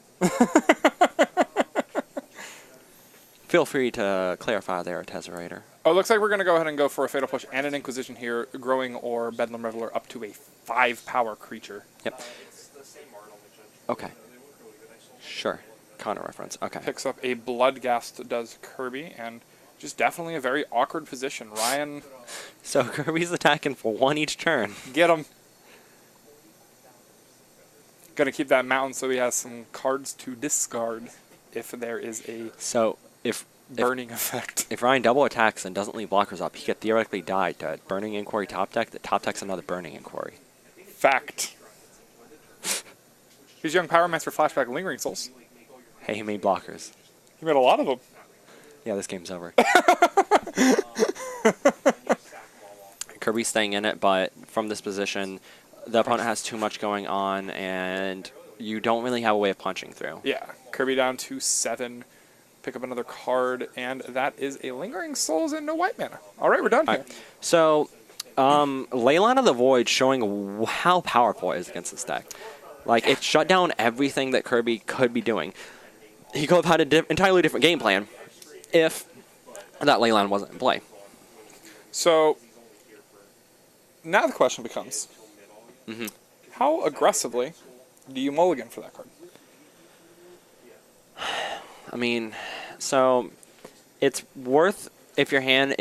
Feel free to clarify there, Tesserator. Oh, it looks like we're going to go ahead and go for a Fatal Push and an Inquisition here, growing or Bedlam Reveler up to a 5-power creature. Yep. Okay. Sure. Counter reference. Okay. Picks up a Bloodghast, does Kirby, and just definitely a very awkward position. Ryan, So Kirby's attacking for 1 each turn. get him. Gonna keep that mountain so he has some cards to discard if there is a So if burning effect. if Ryan double attacks and doesn't leave blockers up, he could theoretically die to Burning Inquiry top deck. The top deck's another Burning Inquiry. Fact. He's Young Pyromancer Flashback Lingering Souls. Hey, he made blockers. He made a lot of them. Yeah, this game's over. Kirby's staying in it, but from this position, the opponent has too much going on, and you don't really have a way of punching through. Yeah, Kirby down to 7. Pick up another card, and that is a Lingering Souls and no white mana. All right, we're done here. All right. So, Leyline of the Void showing how powerful it is against this deck. Like, it shut down everything that Kirby could be doing. He could have had an entirely different game plan if that Leyline wasn't in play. So, now the question becomes, how aggressively do you mulligan for that card? I mean, so it's worth, if your hand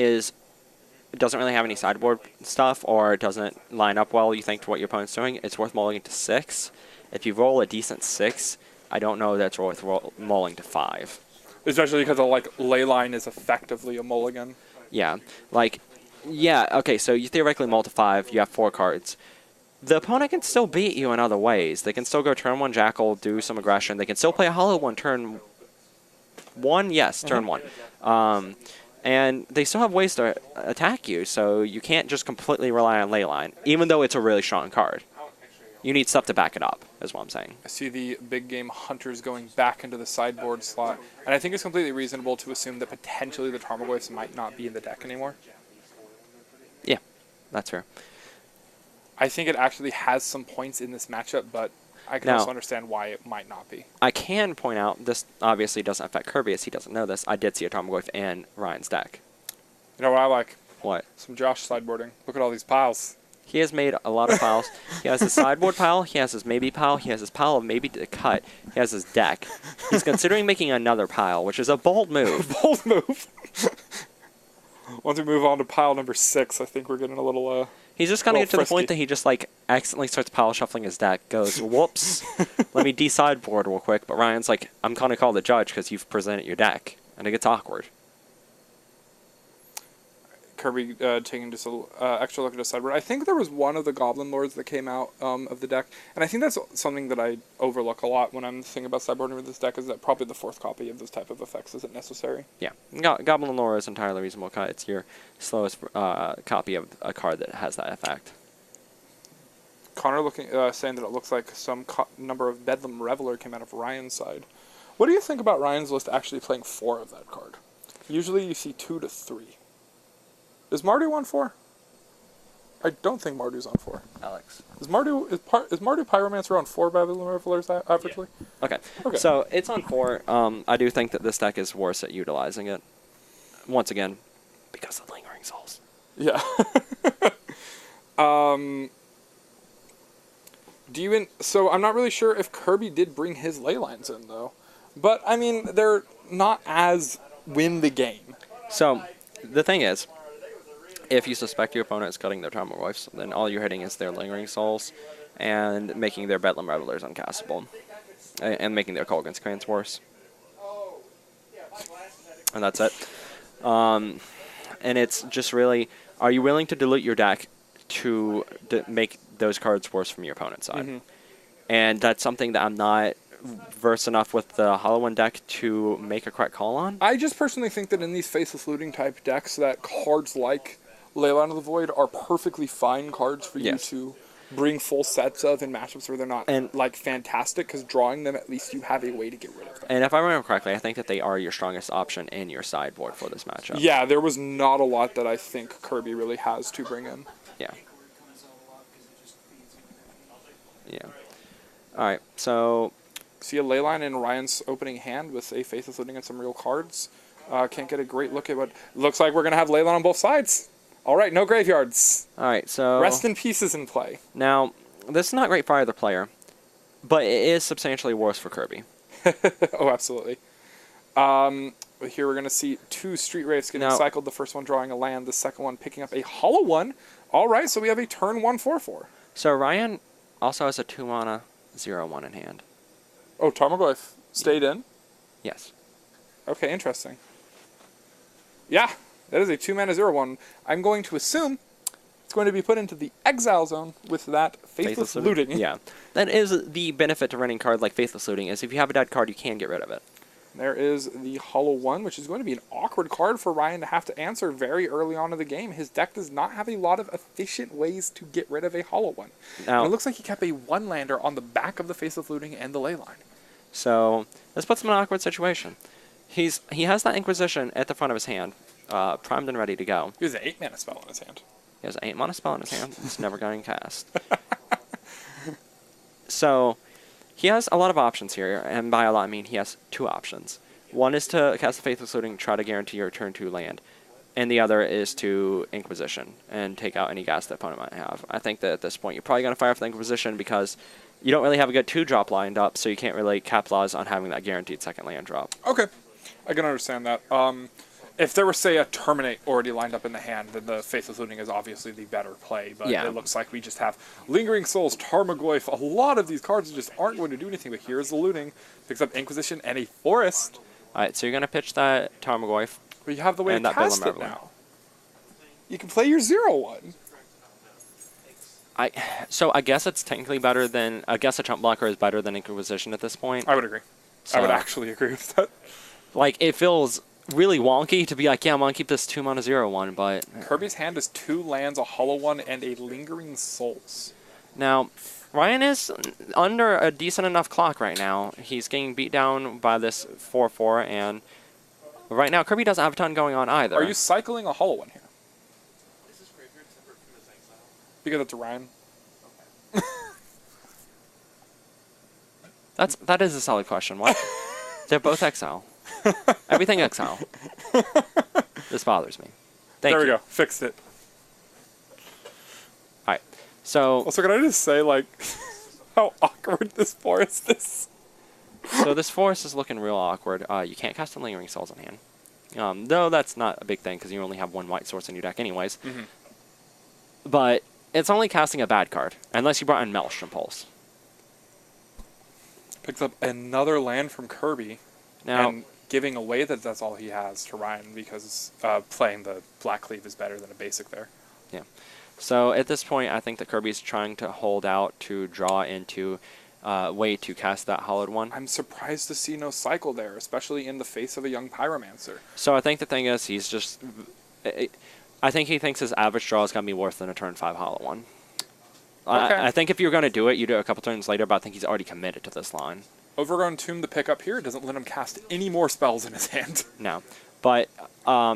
doesn't really have any sideboard stuff or doesn't line up well, you think, to what your opponent's doing, it's worth mulling to 6. If you roll a decent 6, I don't know that's worth mulling to 5. Especially because like Leyline is effectively a mulligan. Yeah, like, yeah, okay, so you theoretically mull to 5, you have 4 cards. The opponent can still beat you in other ways. They can still go turn 1 Jackal, do some aggression. They can still play a Hollow One turn 1, yes, turn 1. And they still have ways to attack you, so you can't just completely rely on Leyline, even though it's a really strong card. You need stuff to back it up, is what I'm saying. I see the big game Hunters going back into the sideboard slot, and I think it's completely reasonable to assume that potentially the Tarmogoyfs might not be in the deck anymore. Yeah, that's fair. I think it actually has some points in this matchup, but I can Now, also understand why it might not be. I can point out, this obviously doesn't affect Kirby, as he doesn't know this. I did see a Tarmogoyf in Ryan's deck. You know what I like? What? Some Josh sideboarding. Look at all these piles. He has made a lot of piles. He has his sideboard pile, he has his maybe pile, he has his pile of maybe to cut, he has his deck. He's considering making another pile, which is a bold move. Bold move. Once we move on to pile number 6, I think we're getting a little, He's just going to Well, get to the frisky. point that he just, like, accidentally starts pile shuffling his deck, goes, whoops, let me de-sideboard real quick. But Ryan's like, I'm going to call the judge because you've presented your deck. And it gets awkward. Kirby taking just an extra look at his sideboard. I think there was one of the Goblin Lords that came out of the deck, and I think that's something that I overlook a lot when I'm thinking about sideboarding with this deck, is that probably the 4th copy of this type of effects isn't necessary. Yeah. Goblin Lore is entirely reasonable cut. It's your slowest copy of a card that has that effect. Connor saying that it looks like some number of Bedlam Reveler came out of Ryan's side. What do you think about Ryan's list actually playing 4 of that card? Usually you see 2 to 3. Is Mardu on 4? I don't think Mardu's on 4. Alex. Is Mardu Pyromancer on 4 Bedlam Revelers averagely? Okay. Okay. So it's on 4. I do think that this deck is worse at utilizing it. Once again, because of Lingering Souls. Yeah. So I'm not really sure if Kirby did bring his Leylines in, though. But, I mean, they're not as win the game. So, the thing is, if you suspect your opponent is cutting their Tarmogoyfs, then all you're hitting is their Lingering Souls and making their Bedlam Revelers uncastable. and making their Kolaghan's Crans worse. And that's it. And it's just really, are you willing to dilute your deck to make those cards worse from your opponent's side? And that's something that I'm not versed enough with the Hollow One deck to make a correct call on. I just personally think that in these Faceless Looting type decks, that cards like Leyline of the Void are perfectly fine cards for you to bring full sets of in matchups where they're not like fantastic, because drawing them, at least you have a way to get rid of them. And if I remember correctly, I think that they are your strongest option in your sideboard for this matchup. Yeah, there was not a lot that I think Kirby really has to bring in. Yeah. Yeah. All right, so see a Leyline in Ryan's opening hand with a Faceless Looting and some real cards. Can't get a great look at what looks like we're going to have Leyline on both sides. All right, no graveyards. All right, so Rest in Pieces in play. Now, this is not great for either player, but it is substantially worse for Kirby. Oh, absolutely. Here we're going to see two Street Wraiths getting cycled. The first one drawing a land, the second one picking up a Hollow One. All right, so we have a turn 1/4/4. So Ryan also has a 2-mana 0/1 in hand. Oh, Tarmogoyf stayed in? Yes. Okay, interesting. Yeah, that is a 2-mana 0/1. I'm going to assume it's going to be put into the exile zone with that Faithless Looting. Yeah. That is the benefit to running a card like Faithless Looting, is if you have a dead card, you can get rid of it. There is the Hollow One, which is going to be an awkward card for Ryan to have to answer very early on in the game. His deck does not have a lot of efficient ways to get rid of a Hollow One. Now, and it looks like he kept a one-lander on the back of the Faceless Looting and the Leyline. So this puts him in an awkward situation. He has that Inquisition at the front of his hand, primed and ready to go. He has an 8-mana spell in his hand. He has an 8-mana spell in his hand. It's never getting cast. So he has a lot of options here, and by a lot I mean he has two options. One is to cast the Faithless Looting, try to guarantee your turn 2 land, and the other is to Inquisition and take out any gas the opponent might have. I think that at this point you're probably going to fire for the Inquisition because you don't really have a good 2-drop lined up, so you can't really capitalize on having that guaranteed second land drop. Okay, I can understand that. If there were, say, a Terminate already lined up in the hand, then the Faithless Looting is obviously the better play. But it looks like we just have Lingering Souls, Tarmogoyf. A lot of these cards just aren't going to do anything, but here's the Looting. Picks up Inquisition and a Forest. All right, so you're going to pitch that Tarmogoyf. But you have the way to cast it now. You can play your 0/1. So I guess it's technically better than... I guess a chump blocker is better than Inquisition at this point. I would agree. I would actually agree with that. Like, it feels really wonky to be like, yeah, I'm going to keep this 2-mana 0/1, but... Kirby's hand is 2 lands, a Hollow One, and a Lingering Souls. Now, Ryan is under a decent enough clock right now. He's getting beat down by this 4/4, and right now Kirby doesn't have a ton going on either. Are you cycling a Hollow One here? Is this graveyard separate from his exile? Because it's Ryan. That is a solid question. What? They're both exile. Everything exile. This bothers me. Thank you. There we go. Fixed it. All right. So. Also, can I just say, like, how awkward this forest is? So this forest is looking real awkward. You can't cast a Lingering Souls in hand. Though that's not a big thing because you only have one white source in your deck anyways. Mm-hmm. But it's only casting a bad card unless you brought in Maelstrom Pulse. Picks up another land from Kirby. Now, and giving away that that's all he has to Ryan because playing the Black Cleave is better than a basic there. Yeah. So at this point, I think that Kirby's trying to hold out to draw into way to cast that Hollowed One. I'm surprised to see no cycle there, especially in the face of a young Pyromancer. So I think the thing is, he's just... I think he thinks his average draw is going to be worse than a turn 5 Hollow One. Okay. I think if you're going to do it, you do it a couple turns later, but I think he's already committed to this line. Overgrown Tomb, the pickup here, doesn't let him cast any more spells in his hand. No. But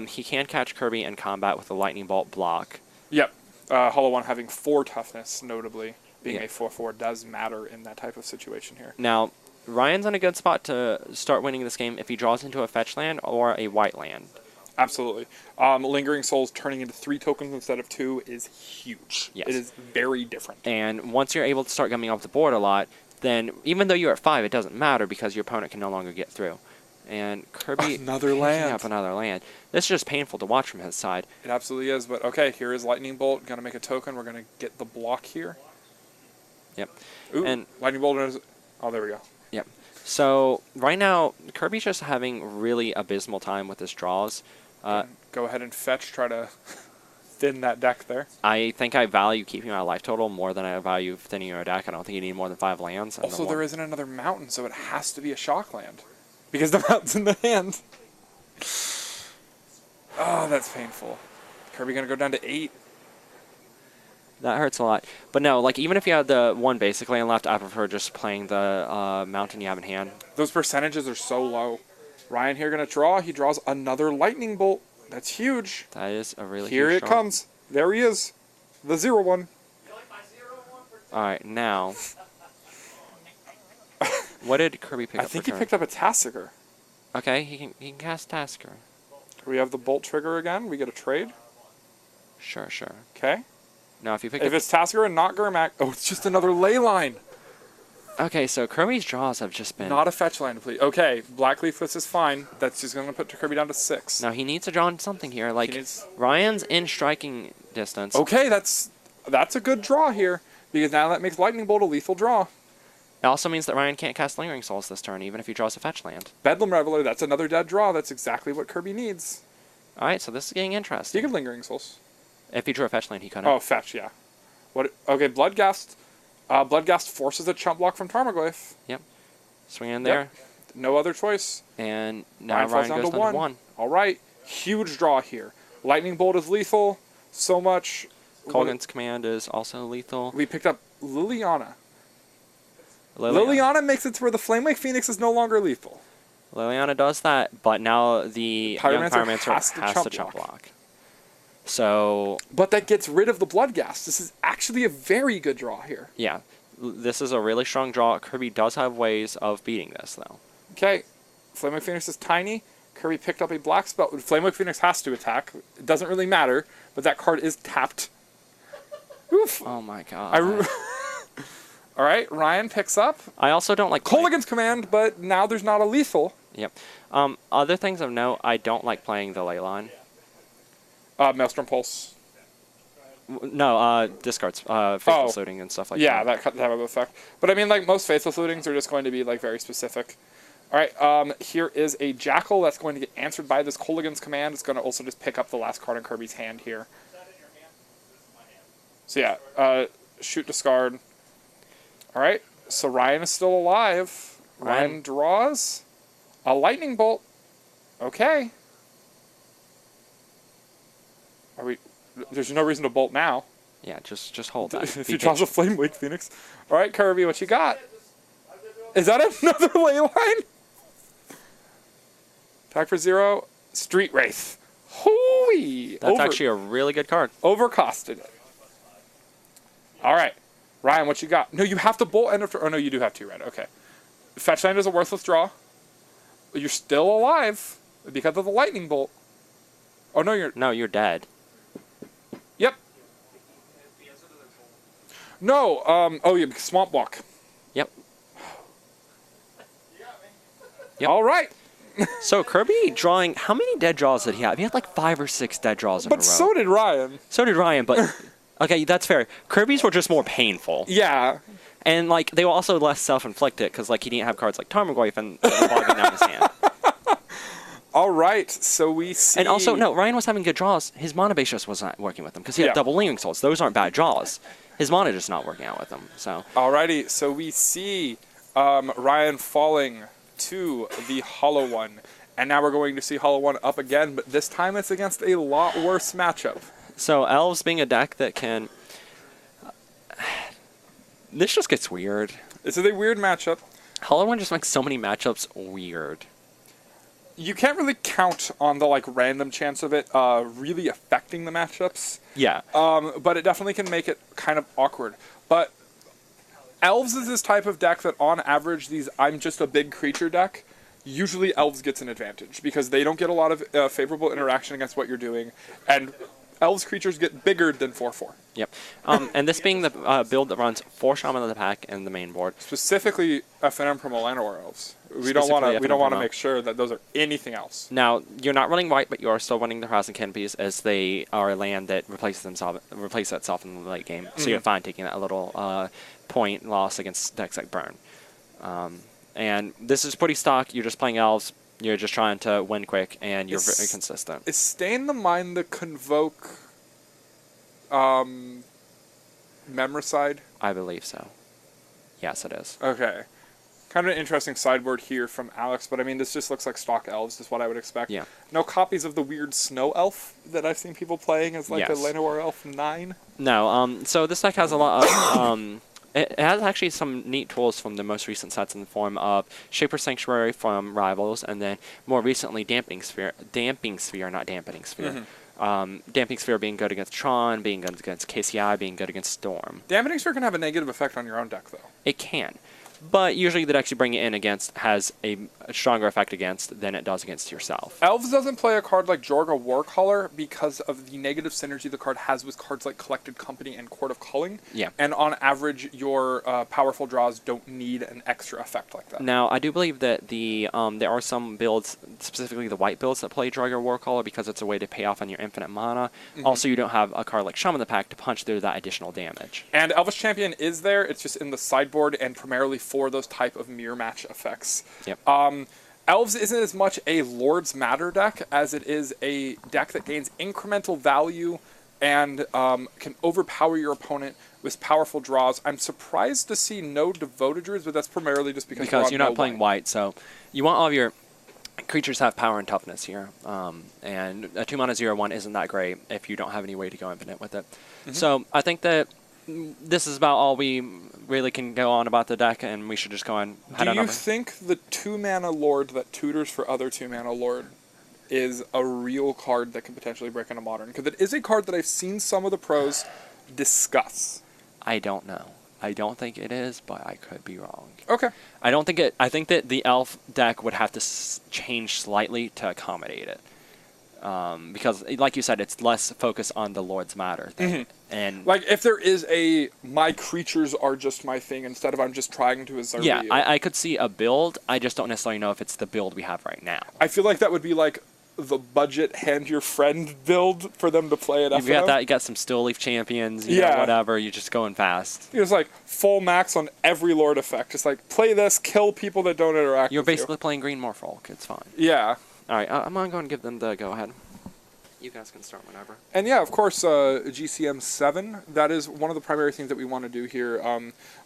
he can catch Kirby in combat with a Lightning Bolt block. Yep. Hollow One having 4 toughness, notably. Being a 4/4 does matter in that type of situation here. Now, Ryan's in a good spot to start winning this game if he draws into a fetch land or a white land. Absolutely. Lingering Souls turning into 3 tokens instead of 2 is huge. Yes. It is very different. And once you're able to start gumming off the board a lot, then even though you're at 5, it doesn't matter because your opponent can no longer get through. And Kirby Another land. up another land. This is just painful to watch from his side. It absolutely is, but okay, here is Lightning Bolt. Gonna make a token. We're gonna get the block here. Yep. Ooh, And Lightning Bolt is... Oh, there we go. Yep. So right now, Kirby's just having really abysmal time with his draws. Go ahead and fetch, try to thin that deck there. I think I value keeping my life total more than I value thinning your deck. I don't think you need more than 5 lands. And Also, there isn't another mountain, so it has to be a shock land. Because the mountain's in the hand. Oh, that's painful. Kirby going to go down to 8. That hurts a lot. But no, like even if you had the 1 basic land left, I prefer just playing the mountain you have in hand. Those percentages are so low. Ryan here going to draw. He draws another lightning bolt. That's huge. That is a really Here huge it draw. comes. There he is. The 0-1. All right, now. What did Kirby pick up? I think for he turn? picked up a Tassiger. Okay, he can cast Tasker. We have the bolt trigger again. We get a trade. Sure. Okay. Now if you pick If up, it's Tassiger and not Gurmak, oh, it's just another ley line. okay, so Kirby's draws have just been. Not a fetch land, please. Okay, Black Leafless is fine. That's just going to put Kirby down to 6. Now he needs to draw something here. Like needs- Ryan's in striking distance. Okay, that's a good draw here because now that makes Lightning Bolt a lethal draw. It also means that Ryan can't cast Lingering Souls this turn, even if he draws a fetch land. Bedlam Reveler, that's another dead draw. That's exactly what Kirby needs. All right, so this is getting He interesting. could Lingering Souls. If he drew a fetch land, he couldn't. Oh, fetch, yeah. What? Okay, Bloodghast. Bloodghast forces a chump block from Tarmogoyf. Swing in there, No other choice. and now Ryan falls Ryan down goes to down to 1. 1. All right, huge draw here. Lightning Bolt is lethal. So much. Colgan's command is also lethal. We picked up Liliana. Liliana makes it to where the Flamewake Phoenix is no longer lethal. Liliana does that, but now the young Pyromancer Pyromancer has has to to chump chump block. So, But that gets rid of the Bloodghast. This is actually a very good draw here. yeah, this is a really strong draw. Kirby does have ways of beating this, though. Okay, Flamewake Phoenix is tiny. Kirby picked up a black spell. Flamewake Phoenix has to attack. It doesn't really matter, but that card is tapped. Oof. Oh my god. All right, Ryan picks up I also don't like Colligan's command, but now there's not a lethal. Yep. Other things of note, I don't like playing the Leyline. Maelstrom Pulse. No, discards, faithful suiting and stuff like Yeah, that. that type of effect. But I mean, like most faithful lootings are just going to be like very specific. All right, here is a Jackal that's going to get answered by this Colligan's command. It's going to also just pick up the last card in Kirby's hand here. So yeah, shoot, discard. All right, so Ryan is still alive. Ryan draws a Lightning Bolt. Okay. Are we? There's no reason to bolt now. Yeah, just hold that. If Be he draws a patient. Flamewake Phoenix. All right, Kirby, what you got? Is that another ley line? Attack for 0. Street Wraith. Hooey! That's actually a really good card. Overcosted it. All right. Ryan, what you got? No, you have to bolt end of turn. Oh, no, you do have 2 red. Okay. Fetch land is a worthless draw. But you're still alive because of the Lightning Bolt. Oh, no, you're... No, you're dead. Yep. No, oh, yeah, Swamp Walk. Yep. Yep. All right. So Kirby drawing, how many dead draws did he have? He had like 5 or 6 dead draws in a row. But so did Ryan. So did Ryan, but okay, that's fair. Kirby's were just more painful. Yeah. And like they were also less self-inflicted because like he didn't have cards like Tarmogoyf and bogging down his hand. All right, so we see... And also, no, Ryan was having good draws. His mana base just was not working with him because he Yeah. had double Lingering Souls. Those aren't bad draws. His mana just not working out with him. So Alrighty, so we see Ryan falling to the Hollow One. And now we're going to see Hollow One up again, but this time it's against a lot worse matchup. So Elves being a deck that can... This just gets weird. This is a weird matchup. Hollow One just makes so many matchups weird. You can't really count on the like random chance of it really affecting the matchups. Yeah. But it definitely can make it kind of awkward. But Elves is this type of deck that on average, these I'm just a big creature deck, usually Elves gets an advantage because they don't get a lot of favorable interaction against what you're doing. And Elves creatures get bigger than 4/4. Yep. And this being the build that runs 4 Shaman of the pack in the main board. Specifically FNM from Llanowar Elves. We don't want Specifically to FNM make sure that those are anything else. Now, you're not running white, but you are still running the Horizon Canopies as they are a land that replaces itself in the late game. So you're fine taking that little point loss against decks like Burn. And this is pretty stock. You're just playing elves. You're just trying to win quick, and you're very Is- consistent. Is Stain the Mind the Convoke Memoricide? I believe so. Yes, it is. Okay. Kind of an interesting sideboard here from Alex, but I mean, this just looks like stock elves, is what I would expect. Yeah. No copies of the weird snow elf that I've seen people playing as like a Yes. Llanowar Elf 9. No, so this deck has a lot of, it has actually some neat tools from the most recent sets in the form of Shaper Sanctuary from Rivals, and then more recently Damping Sphere, not Dampening Sphere. Damping Sphere being good against Tron, being good against KCI, being good against Storm. Dampening Sphere can have a negative effect on your own deck, though. It can. But usually the decks you bring it in against has a stronger effect against than it does against yourself. Elves doesn't play a card like Jorga Warcaller because of the negative synergy the card has with cards like Collected Company and Court of Culling. Yeah. And on average, your powerful draws don't need an extra effect like that. Now, I do believe that there are some builds, specifically the white builds, that play Draugr Warcaller because it's a way to pay off on your infinite mana. Also, you don't have a card like Shaman the Pack to punch through that additional damage. And Elvish Champion is there. It's just in the sideboard and primarily for those type of mirror match effects. Yep. Elves isn't as much a Lord's Matter deck as it is a deck that gains incremental value and can overpower your opponent with powerful draws. I'm surprised to see no Devoted Druids, but that's primarily just because Because you're not playing white, so you want all of your creatures to have power and toughness here. And a 2-mana 0/1 isn't that great if you don't have any way to go infinite with it. So I think that this is about all we really can go on about the deck, and we should just go on. Do you think the 2-mana Lord that tutors for other 2-mana Lord is a real card that can potentially break into Modern? Because it is a card that I've seen some of the pros discuss. I don't know. I don't think it is, but I could be wrong. Okay. I don't think it. I think that the elf deck would have to change slightly to accommodate it, because, like you said, it's less focused on the Lord's Matter thing. And Like, if there is a my creatures are just my thing instead of I'm just trying to observe yeah, you. I could see a build. I just don't necessarily know if it's the build we have right now. I feel like that would be like the budget hand your friend build for them to play at You've got that. You got some Still Leaf champions. You know, whatever. You're just going fast. It's like full max on every Lord effect. Just like play this, kill people that don't interact You're with basically playing Green Morpholk. It's fine. you. Yeah. All right, I'm gonna go and give them the go ahead. You guys can start whenever. And yeah, of course, GCM 7, that is one of the primary things that we want to do here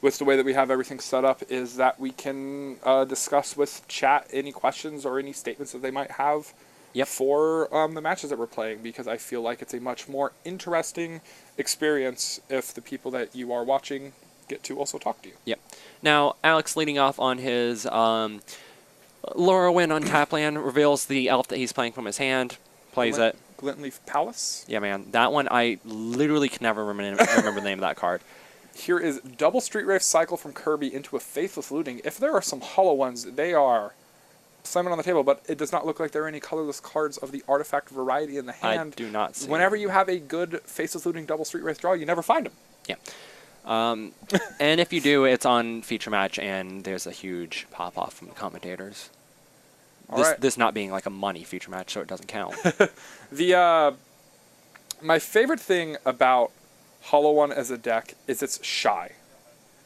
with the way that we have everything set up, is that we can discuss with chat any questions or any statements that they might have for the matches that we're playing, because I feel like it's a much more interesting experience if the people that you are watching get to also talk to you. Yep. Now, Alex leading off on his Lorwyn on Tapland reveals the elf that he's playing from his hand, plays it. Glintleaf Palace. Yeah, man. That one, I literally can never remember the name of that card. Here is double Street Wraith Cycle from Kirby into a Faithless Looting. If there are some hollow ones, they are slamming on the table, but it does not look like there are any colorless cards of the artifact variety in the hand. I do not see. Whenever you have a good Faceless Looting double Street Wraith draw, you never find them. Yeah. And if you do, it's on feature match, and there's a huge pop-off from the commentators. This not being like a money feature match, so it doesn't count. My favorite thing about Hollow One as a deck is it's shy.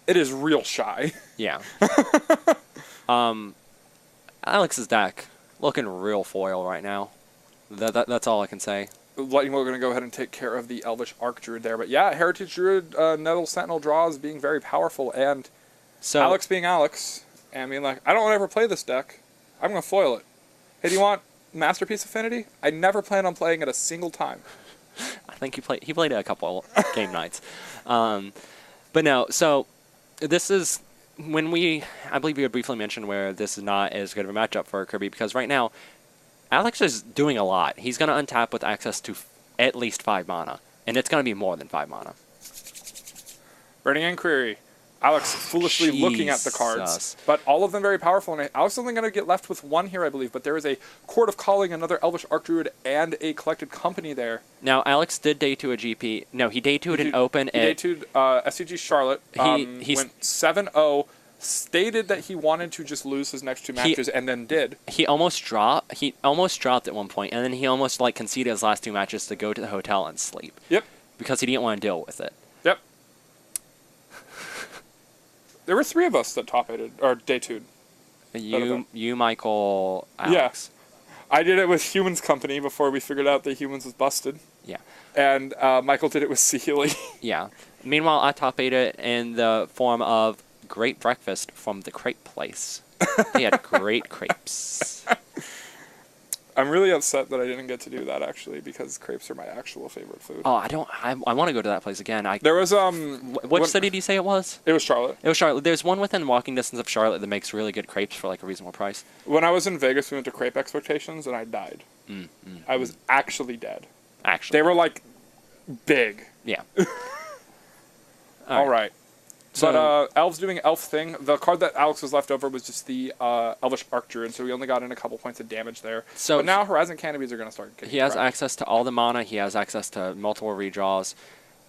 It is real shy. Yeah. Alex's deck looking real foil right now. That's all I can say. Lightning Bolt going to go ahead and take care of the Elvish Archdruid there, but yeah, Heritage Druid Nettle Sentinel draws being very powerful, and So Alex being Alex and being like, I don't want to ever play this deck. I'm going to foil it. Hey, do you want Masterpiece Affinity? I never plan on playing it a single time. I think he played it a couple game nights. But no, so this is when I believe we had briefly mentioned where this is not as good of a matchup for Kirby, because right now Alex is doing a lot. He's going to untap with access to at least 5 mana, and it's going to be more than 5 mana. Burning Inquiry. Alex foolishly looking at the cards, Jesus. but all of them very powerful. And Alex is only going to get left with one here, I believe. But there is a Court of Calling, another Elvish Archdruid, and a Collected Company there. Now, Alex did day 2 a GP. No, he day 2'd an open. He day 2'd SCG Charlotte. He went 7-0. Stated that he wanted to just lose his next 2 matches, and then did. He almost dropped at one point, and then he almost conceded his last 2 matches to go to the hotel and sleep. Yep. Because he didn't want to deal with it. Yep. There were 3 of us that top-8'd, or day 2'd. You, Michael, Alex. I did it with Humans Company before we figured out that Humans was busted. Yeah. And Michael did it with Sealy. Yeah. Meanwhile, I top 8 it in the form of great breakfast from the Crepe Place. They had great crepes. I'm really upset that I didn't get to do that, actually, because crepes are my actual favorite food. Oh, I want to go to that place again. There was, Which city did you say it was? It was Charlotte. It was Charlotte. There's one within walking distance of Charlotte that makes really good crepes for like a reasonable price. When I was in Vegas, we went to Crepe Expectations, and I died. I was actually dead. Actually. They were, like, big. Yeah. All right. So- But Elves doing Elf thing. The card that Alex was left over was just the Elvish Archdruid, so we only got in a couple points of damage there. So but now Horizon Canopies are going to start getting He has cracked. access to all the mana. He has access to multiple redraws,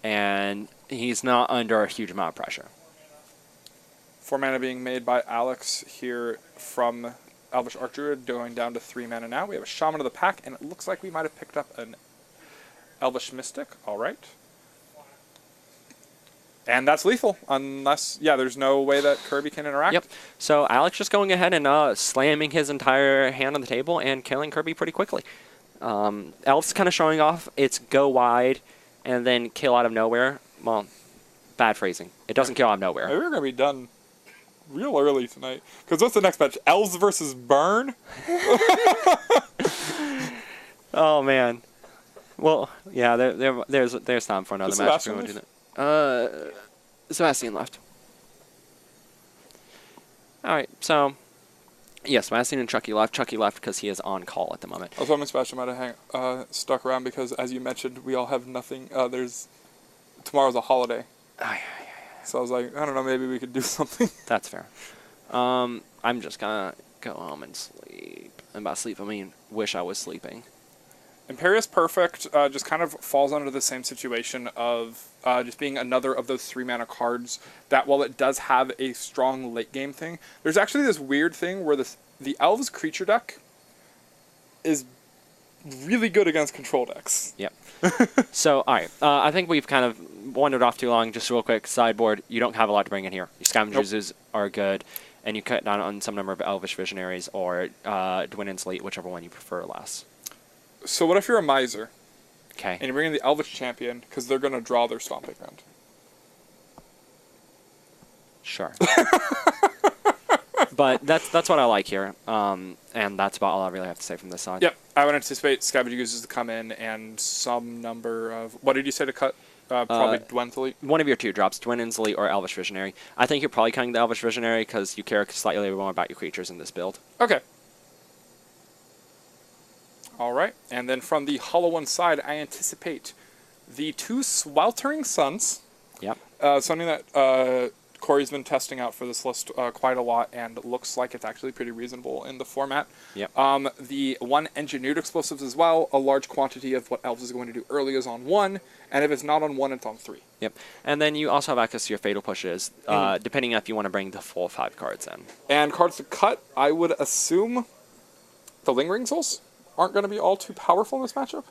and he's not under a huge amount of pressure. 4 mana being made by Alex here from Elvish Archdruid, going down to 3 mana now. We have a Shaman of the Pack, and it looks like we might have picked up an Elvish Mystic. All right. And that's lethal, unless, there's no way that Kirby can interact. Yep. So Alex just going ahead and slamming his entire hand on the table and killing Kirby pretty quickly. Elf's kind of showing off its go wide and then kill out of nowhere. Well, bad phrasing. It doesn't kill out of nowhere. Maybe we're going to be done real early tonight. Because what's the next match? Elves versus Burn? Oh, man. Well, yeah, there's time for another Does match. Sebastian If we want to do that. Sebastian left. All right, so yes, Sebastian and Chucky left. Chucky left because he is on call at the moment. I was hoping Sebastian might have stuck around because, as you mentioned, we all have nothing. Tomorrow's a holiday. So I was like, I don't know, maybe we could do something. That's fair. I'm just gonna go home and sleep. And by sleep, I mean wish I was sleeping. Imperious Perfect just kind of falls under the same situation of just being another of those 3 mana cards that, while it does have a strong late game thing, there's actually this weird thing where the Elves creature deck is really good against control decks. Yep. So, all right. I think we've kind of wandered off too long. Just real quick, sideboard. You don't have a lot to bring in here. Your Scavengers are good, and you cut down on some number of Elvish Visionaries or Dwinnen's Elite, whichever one you prefer less. So what if you're a Miser? Okay. And you bring in the Elvish Champion because they're going to draw their Stomping Ground. Sure. But that's what I like here, and that's about all I really have to say from this side. Yep, I would anticipate Scavenger Gooses to come in and some number of... What did you say to cut? Probably Dwenn's Elite? One of your 2 drops, Dwinnen's Elite or Elvish Visionary. I think you're probably cutting the Elvish Visionary because you care slightly more about your creatures in this build. Okay. All right, and then from the Hollow One side, I anticipate the 2 Sweltering Suns. Yep. Something that Corey's been testing out for this list quite a lot, and looks like it's actually pretty reasonable in the format. Yep. The 1 Engineered Explosives as well. A large quantity of what Elves is going to do early is on 1, and if it's not on 1, it's on 3. Yep. And then you also have access to your Fatal Pushes, depending if you want to bring the full 5 cards in. And cards to cut, I would assume the Lingering Souls aren't going to be all too powerful in this matchup.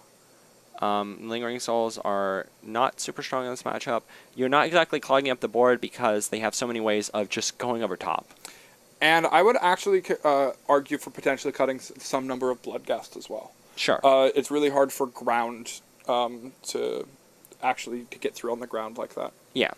Lingering Souls are not super strong in this matchup. You're not exactly clogging up the board because they have so many ways of just going over top. And I would actually argue for potentially cutting some number of Bloodghast as well. Sure. It's really hard for ground to get through on the ground like that. Yeah.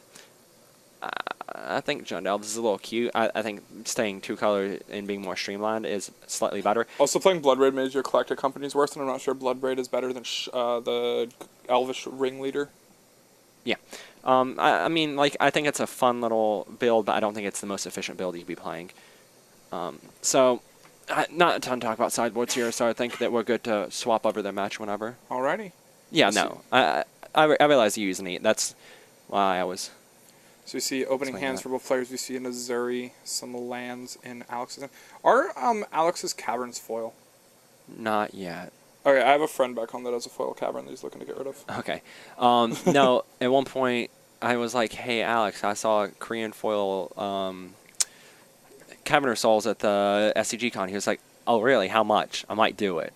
I think Jund Elves is a little cute. I think staying 2-color and being more streamlined is slightly better. Also, playing Bloodbraid made your Collected Company's worse, and I'm not sure Bloodbraid is better than the Elvish Ringleader. Yeah. I mean, like, I think it's a fun little build, but I don't think it's the most efficient build you could be playing. So, not a ton to talk about sideboards here, so I think that we're good to swap over their match whenever. Alrighty. Yeah, no. I realize you use an 8. That's why I was... So we see opening Explain hands that. for both players. We see an Azuri, some lands in Alex's. Are Alex's Caverns foil? Not yet. Okay, I have a friend back home that has a foil cavern that he's looking to get rid of. Okay. No, at one point, I was like, hey, Alex, I saw Korean foil Caverner Souls at the SCG Con. He was like, oh, really? How much? I might do it.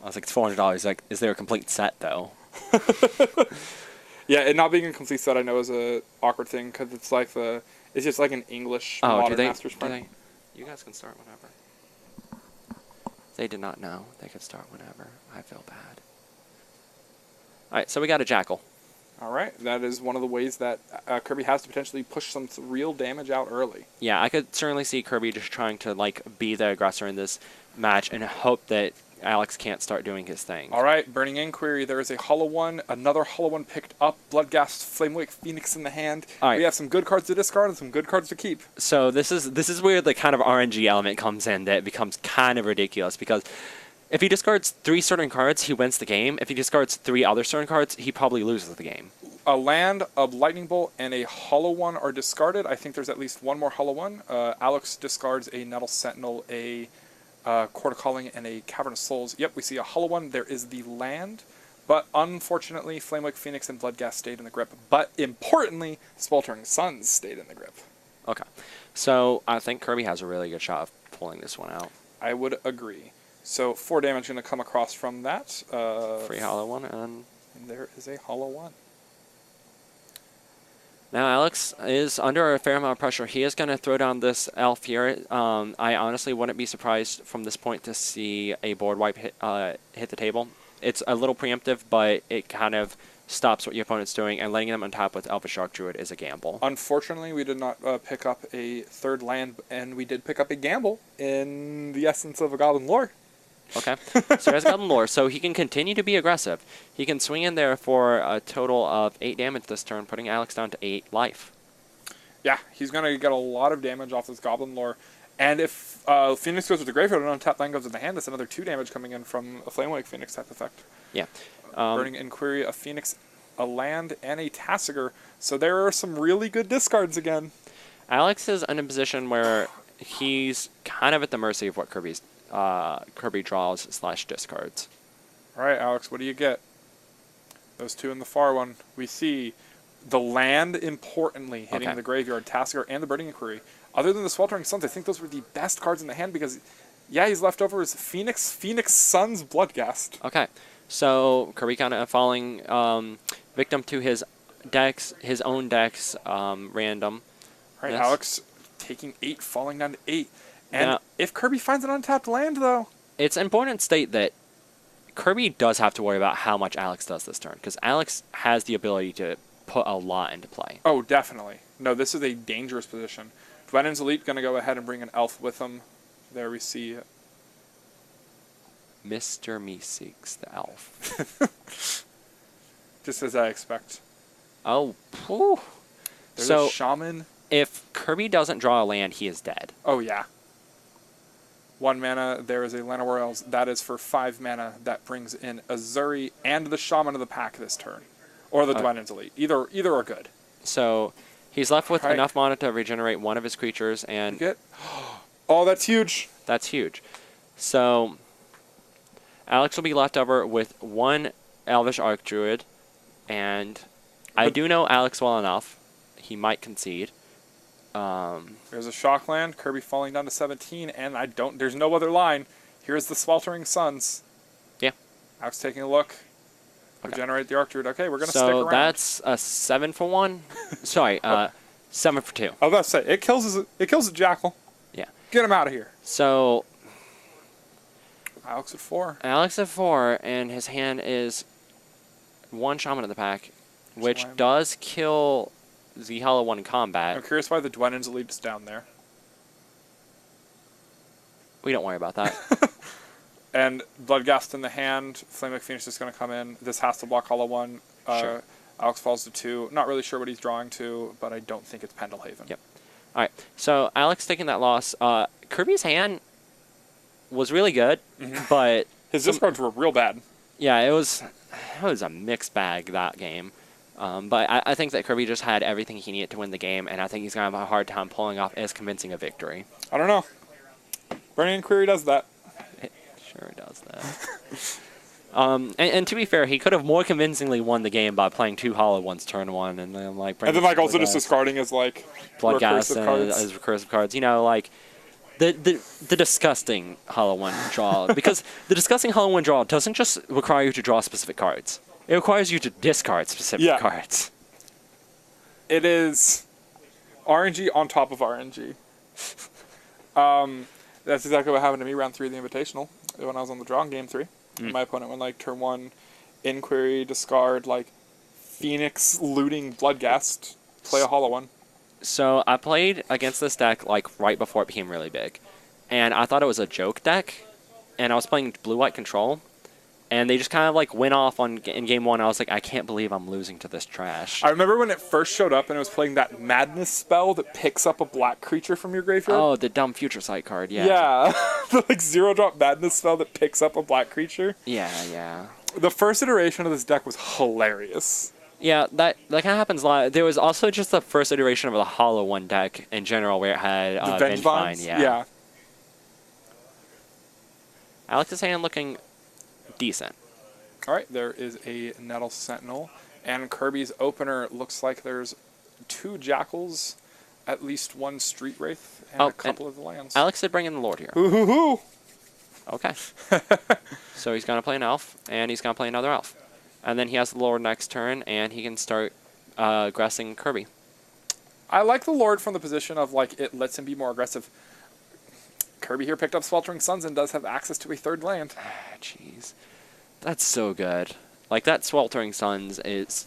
I was like, it's $400. He's like, is there a complete set, though? Yeah, it not being a complete set I know is a awkward thing because it's just like an English modern Masters print. You guys can start whenever. They did not know. They could start whenever. I feel bad. All right, so we got a Jackal. All right, that is one of the ways that Kirby has to potentially push some real damage out early. Yeah, I could certainly see Kirby just trying to like be the aggressor in this match and hope that Alex can't start doing his thing. All right, Burning Inquiry. There is a Hollow One, another Hollow One picked up. Bloodghast, Flamewake Phoenix in the hand. All right. We have some good cards to discard and some good cards to keep. So this is where the kind of RNG element comes in that becomes kind of ridiculous because if he discards 3 certain cards, he wins the game. If he discards 3 other certain cards, he probably loses the game. A land, a Lightning Bolt, and a Hollow One are discarded. I think there's at least one more Hollow One. Alex discards a Nettle Sentinel, a Court of Calling, and a Cavern of Souls. Yep, we see a Hollow One. There is the land. But unfortunately, Flamewake Phoenix and Bloodghast stayed in the grip. But importantly, Sweltering Suns stayed in the grip. Okay. So I think Kirby has a really good shot of pulling this one out. I would agree. So 4 damage going to come across from that. Free Hollow One, and there is a Hollow One. now Alex is under a fair amount of pressure. He is going to throw down this elf here. I honestly wouldn't be surprised from this point to see a board wipe hit the table. It's a little preemptive, but it kind of stops what your opponent's doing, and letting them untap with Elvish Archdruid is a gamble. Unfortunately, we did not pick up a 3rd land, and we did pick up a gamble in the essence of a Goblin Lore. Okay, so he has Goblin Lore, so he can continue to be aggressive. He can swing in there for a total of 8 damage this turn, putting Alex down to 8 life. Yeah, he's going to get a lot of damage off this Goblin Lore. And if Phoenix goes with the Graveyard and untapped land goes in the hand, that's another 2 damage coming in from a Flamewake Phoenix type effect. Yeah. Burning Inquiry, a Phoenix, a land, and a Tasigur. So there are some really good discards again. Alex is in a position where he's kind of at the mercy of what Kirby draws / discards. All right, Alex, what do you get? Those 2 in the far one. We see the land, importantly, hitting Okay. the Graveyard, Tasigur, and the Burning Inquiry. Other than the Sweltering Suns, I think those were the best cards in the hand because, yeah, he's left over is Phoenix Suns, Bloodghast. Okay, so Kirby kind of falling victim to his decks, his own decks, random. All right, Yes. Alex taking 8, falling down to 8. And Now- if Kirby finds an untapped land, though, It's important to state that Kirby does have to worry about how much Alex does this turn, because Alex has the ability to put a lot into play. oh, definitely. No, this is a dangerous position. Dwennan's Elite going to go ahead and bring an elf with him. There we see Mr. Meeseeks, the elf. just as I expect. Oh, whew. There's So a Shaman. if Kirby doesn't draw a land, he is dead. Oh, yeah. 1 mana, there is a Llanowar Elves. That is for 5 mana. That brings in Azuri and the Shaman of the Pack this turn. Or the Dwennan's Elite. Either are good. So he's left with Right. enough mana to regenerate one of his creatures, You and get? Oh, that's huge. that's huge. So Alex will be left over with 1 Elvish Archdruid, and I do know Alex well enough. He might concede. There's a Shockland. Kirby falling down to 17, and there's no other line. Here's the Sweltering Suns. Yeah. Alex taking a look. Okay. Regenerate the Archdruid. Okay, we're going to stick So around. that's a 7 for 1. Sorry, 7 for 2. I was about to say, it kills the Jackal. Yeah. Get him out of here. So Alex at 4. Alex at 4, and his hand is 1 Shaman of the Pack, which Slam. does kill the Hollow One in combat. I'm curious why the Dwennan's Elite's down there. We don't worry about that. And Bloodghast in the hand. Flamewake Phoenix is going to come in. This has to block Hollow One. Sure. Alex falls to 2. Not really sure what he's drawing to, but I don't think it's Pendelhaven. Yep. All right, so Alex taking that loss. Kirby's hand was really good, but His discards were real bad. yeah, it was a mixed bag that game. But I think that Kirby just had everything he needed to win the game, and I think he's going to have a hard time pulling off as convincing a victory. I don't know. Burning Inquiry does that. It sure does that. And to be fair, he could have more convincingly won the game by playing 2 Hollow Ones turn 1, and then And then also just discarding his Bloodghast recursive and cards. as recursive cards. You know, like the disgusting Hollow One draw, because the disgusting Hollow One draw doesn't just require you to draw specific cards. It requires you to discard specific cards. It is RNG on top of RNG. That's exactly what happened to me round 3 of the Invitational when I was on the draw in game 3. My opponent went like turn 1, Inquiry, discard, like Phoenix, looting, Bloodghast, play a hollow one. So I played against this deck like right before it became really big, and I thought it was a joke deck, and I was playing blue-white control, and they just kind of like went off in game 1. I was like, I can't believe I'm losing to this trash. I remember when it first showed up and it was playing that Madness spell that picks up a black creature from your graveyard. Oh, the dumb Future Sight card, yeah. Yeah, the like 0-drop Madness spell that picks up a black creature. Yeah. The first iteration of this deck was hilarious. Yeah, that kind of happens a lot. There was also just the first iteration of the Hollow One deck in general where it had The Vengevine. Vengevines? Yeah. Alex's hand looking decent. All right, there is a Nettle Sentinel, and Kirby's opener looks like there's 2 Jackals, at least 1 Street Wraith, and a couple of the lands. Alex did bring in the Lord here. Ooh. Okay. So he's going to play an elf, and he's going to play another elf. And then he has the Lord next turn, and he can start aggressing Kirby. I like the Lord from the position of, like, it lets him be more aggressive. Kirby here picked up Sweltering Suns and does have access to a 3rd land. Jeez. That's so good. Like, that Sweltering Suns is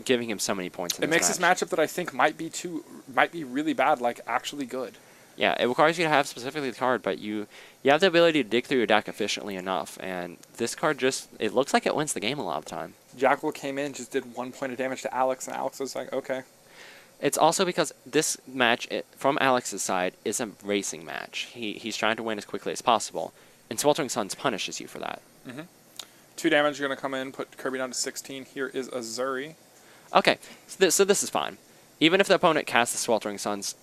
giving him so many points in It makes match. this matchup that I think might be really bad, like, actually good. Yeah, it requires you to have specifically the card, but you have the ability to dig through your deck efficiently enough, and this card just, it looks like it wins the game a lot of the time. Jackal came in, just did 1 point of damage to Alex, and Alex was like, okay. It's also because this match, from Alex's side, is a racing match. He's trying to win as quickly as possible, and Sweltering Suns punishes you for that. 2 damage going to come in, put Kirby down to 16. Here is Azuri. Okay, so this is fine. Even if the opponent casts the Sweltering Suns,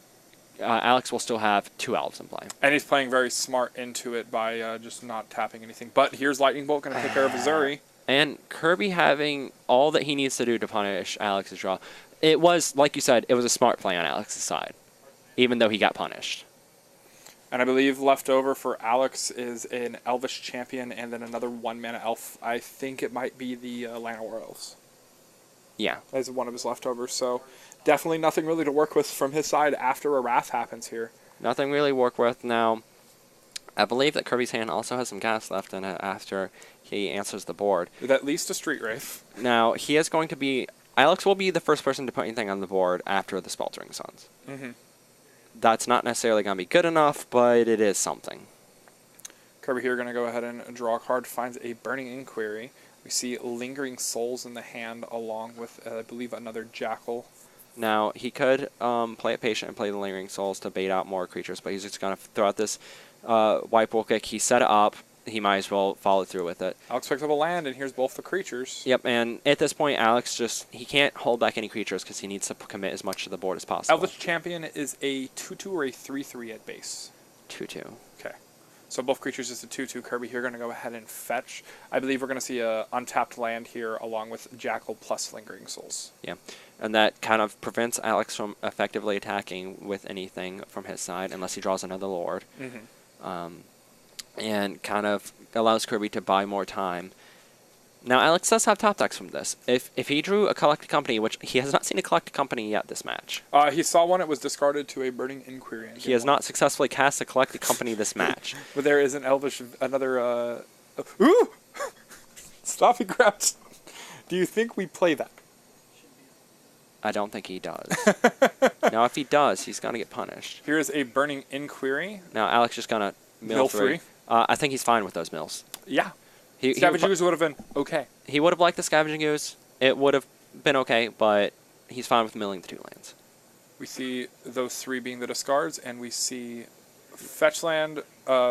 Alex will still have 2 elves in play. And he's playing very smart into it by just not tapping anything. But here's Lightning Bolt going to take care of Azuri. And Kirby having all that he needs to do to punish Alex's draw. It was, like you said, it was a smart play on Alex's side, even though he got punished. And I believe left over for Alex is an Elvish Champion and then another 1-mana elf. I think it might be the Llanowar Elves. Yeah. As one of his leftovers. So definitely nothing really to work with from his side after a Wrath happens here. Nothing really work with now. I believe that Kirby's hand also has some gas left in it after he answers the board. With at least a Street Wraith. Now, he is going to be... Alex will be the first person to put anything on the board after the Sweltering Suns. That's not necessarily going to be good enough, but it is something. Kirby here going to go ahead and draw a card, finds a Burning Inquiry. We see Lingering Souls in the hand along with, I believe, another Jackal. Now, he could play it patient and play the Lingering Souls to bait out more creatures, but he's just going to throw out this Wipe Will Kick. He set it up. He might as well follow through with it. Alex picks up a land, and here's both the creatures. Yep, and at this point, Alex he can't hold back any creatures because he needs to commit as much to the board as possible. Elvish Champion is a 2/2 or a 3/3 at base. 2/2. Okay. So both creatures is a 2/2. Kirby here going to go ahead and fetch. I believe we're going to see a untapped land here along with Jackal plus Lingering Souls. Yeah, and that kind of prevents Alex from effectively attacking with anything from his side unless he draws another Lord. And kind of allows Kirby to buy more time. Now, Alex does have top decks from this. If he drew a Collected Company, which he has not seen a Collected Company yet this match. He saw one. It was discarded to a Burning Inquiry. He has not successfully cast a Collected Company this match. But there is an Elvish, another, ooh! Stopping Grabs. Do you think we play that? I don't think he does. Now, if he does, he's going to get punished. Here is a Burning Inquiry. Now, Alex just going to mill 3. I think he's fine with those mills. Yeah. He Scavenging Ooze would have been okay. He would have liked the Scavenging Ooze. It would have been okay, but he's fine with milling the 2 lands. We see those 3 being the discards, and we see Fetch Land,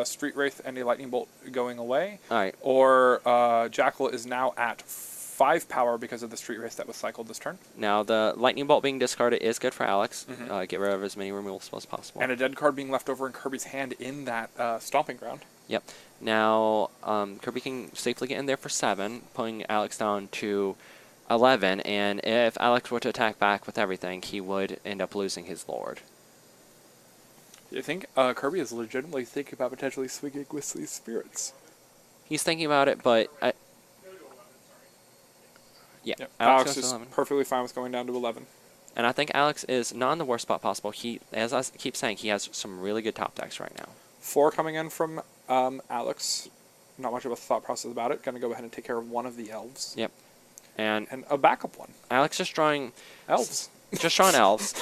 Street Wraith, and a Lightning Bolt going away. All right. Or Jackal is now at 5 power because of the Street Wraith that was cycled this turn. Now, the Lightning Bolt being discarded is good for Alex. Get rid of as many removals as possible. And a dead card being left over in Kirby's hand in that Stomping Ground. Yep. Now, Kirby can safely get in there for 7, putting Alex down to 11. And if Alex were to attack back with everything, he would end up losing his Lord. You think Kirby is legitimately thinking about potentially swinging Gwisly's Spirits? He's thinking about it, but... yeah. Yep. Alex Alex goes to is 11. perfectly fine with going down to 11. And I think Alex is not in the worst spot possible. He, as I keep saying, he has some really good top decks right now. 4 coming in from Alex. Not much of a thought process about it. Going to go ahead and take care of one of the elves. Yep. And a backup one. Alex just drawing Elves. Just drawing elves.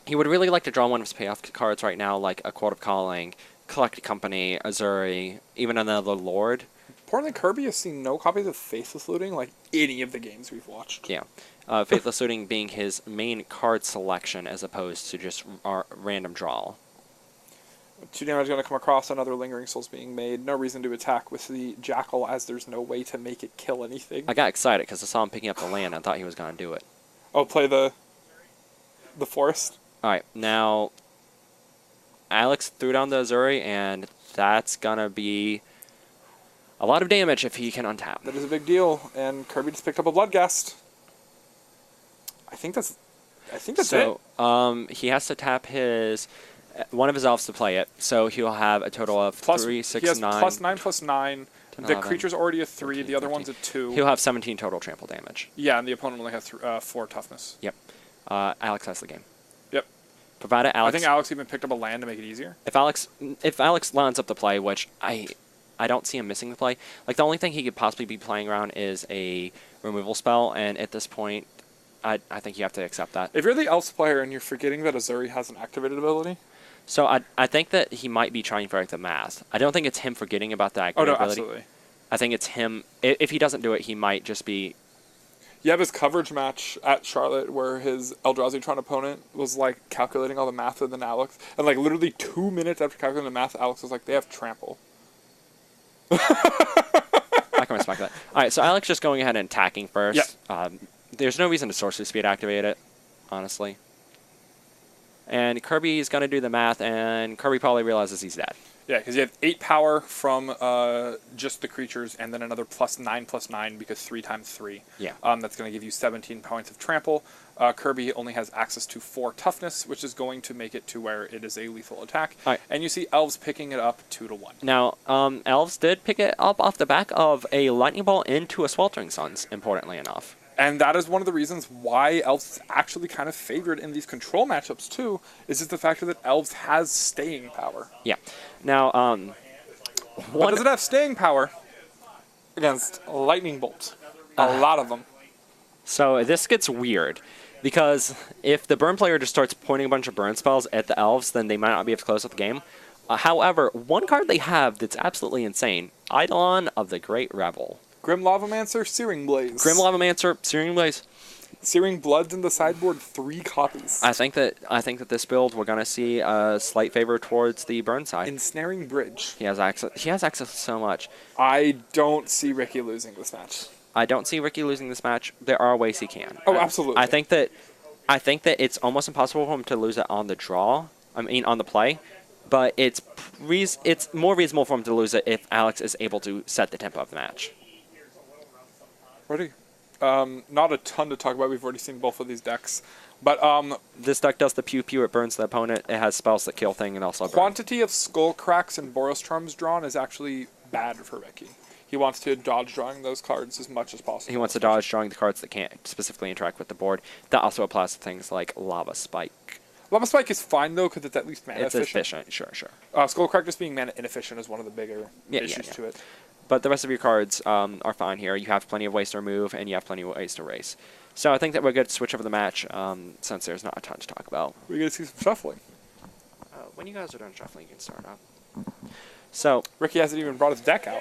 He would really like to draw one of his payoff cards right now, like a Court of Calling, Collected Company, Azuri, even another Lord. Importantly, Kirby has seen no copies of Faithless Looting like any of the games we've watched. Yeah. Faithless Looting being his main card selection as opposed to just random draw. 2 damage going to come across, another Lingering Soul's being made. No reason to attack with the Jackal as there's no way to make it kill anything. I got excited because I saw him picking up the land and thought he was going to do it. Oh, play the forest? Alright, now Alex threw down the Azuri, and that's going to be a lot of damage if he can untap. That is a big deal, and Kirby just picked up a Bloodghast. I think that's so, it. He has to tap one of his elves to play it, so he'll have a total of 3, 6, he has 9. +9/+9. The 11, creature's already a 3, 13, the other 14. one's a 2. He'll have 17 total trample damage. Yeah, and the opponent only has 4 toughness. Yep. Alex has the game. Yep. Provided Alex. I think Alex even picked up a land to make it easier. If Alex lines up the play, which I don't see him missing the play. Like, the only thing he could possibly be playing around is a removal spell, and at this point, I think you have to accept that. If you're the Elves player and you're forgetting that Azuri has an activated ability. So I think that he might be trying for like the math. I don't think it's him forgetting about the Oh, activated no, ability. absolutely. I think it's him. If he doesn't do it, he might just be. You have his coverage match at Charlotte where his Eldrazi-Tron opponent was like calculating all the math and then Alex. And like literally 2 minutes after calculating the math, Alex was like, they have trample. I can respect that. All right, so Alex just going ahead and attacking first. Yep. There's no reason to sorcery speed activate it, honestly. And Kirby's going to do the math, and Kirby probably realizes he's dead. Yeah, because you have 8 power from just the creatures, and then another +9/+9 because 3 times 3. Yeah. That's going to give you 17 points of trample. Kirby only has access to 4 toughness, which is going to make it to where it is a lethal attack. All right. And you see Elves picking it up 2-1. Now, Elves did pick it up off the back of a Lightning Bolt into a Sweltering Suns, importantly enough. And that is one of the reasons why Elves is actually kind of favored in these control matchups too, is just the fact that Elves has staying power. Yeah. Now, But does it have staying power against Lightning Bolt? A lot of them. So this gets weird, because if the burn player just starts pointing a bunch of burn spells at the elves, then they might not be able to close out the game. However, one card they have that's absolutely insane, Eidolon of the Great Rebel. Grim Lavamancer, Searing Blaze. Grim Lavamancer, Searing Blaze. Searing Bloods in the sideboard, 3 copies. I think that this build we're gonna see a slight favor towards the burn side. Ensnaring Bridge. He has access to so much. I don't see Ricky losing this match. I don't see Ricky losing this match. There are ways he can. Oh, absolutely. I think that it's almost impossible for him to lose it on the draw. I mean, on the play. But it's more reasonable for him to lose it if Alex is able to set the tempo of the match. Ready? Not a ton to talk about. We've already seen both of these decks. But this deck does the pew-pew. It burns the opponent. It has spells that kill thing and also burn. Quantity of Skull Cracks and Boros Charms drawn is actually bad for Ricky. He wants to dodge drawing those cards as much as possible. He wants to dodge drawing the cards that can't specifically interact with the board. That also applies to things like Lava Spike. Lava Spike is fine, though, because it's at least mana It's efficient. Sure. Skullcrack just being mana inefficient is one of the bigger issues to it. But the rest of your cards are fine here. You have plenty of ways to remove, and you have plenty of ways to race. So I think that we're good to switch over the match, since there's not a ton to talk about. We're going to see some shuffling. When you guys are done shuffling, you can start up. So Ricky hasn't even brought his deck out.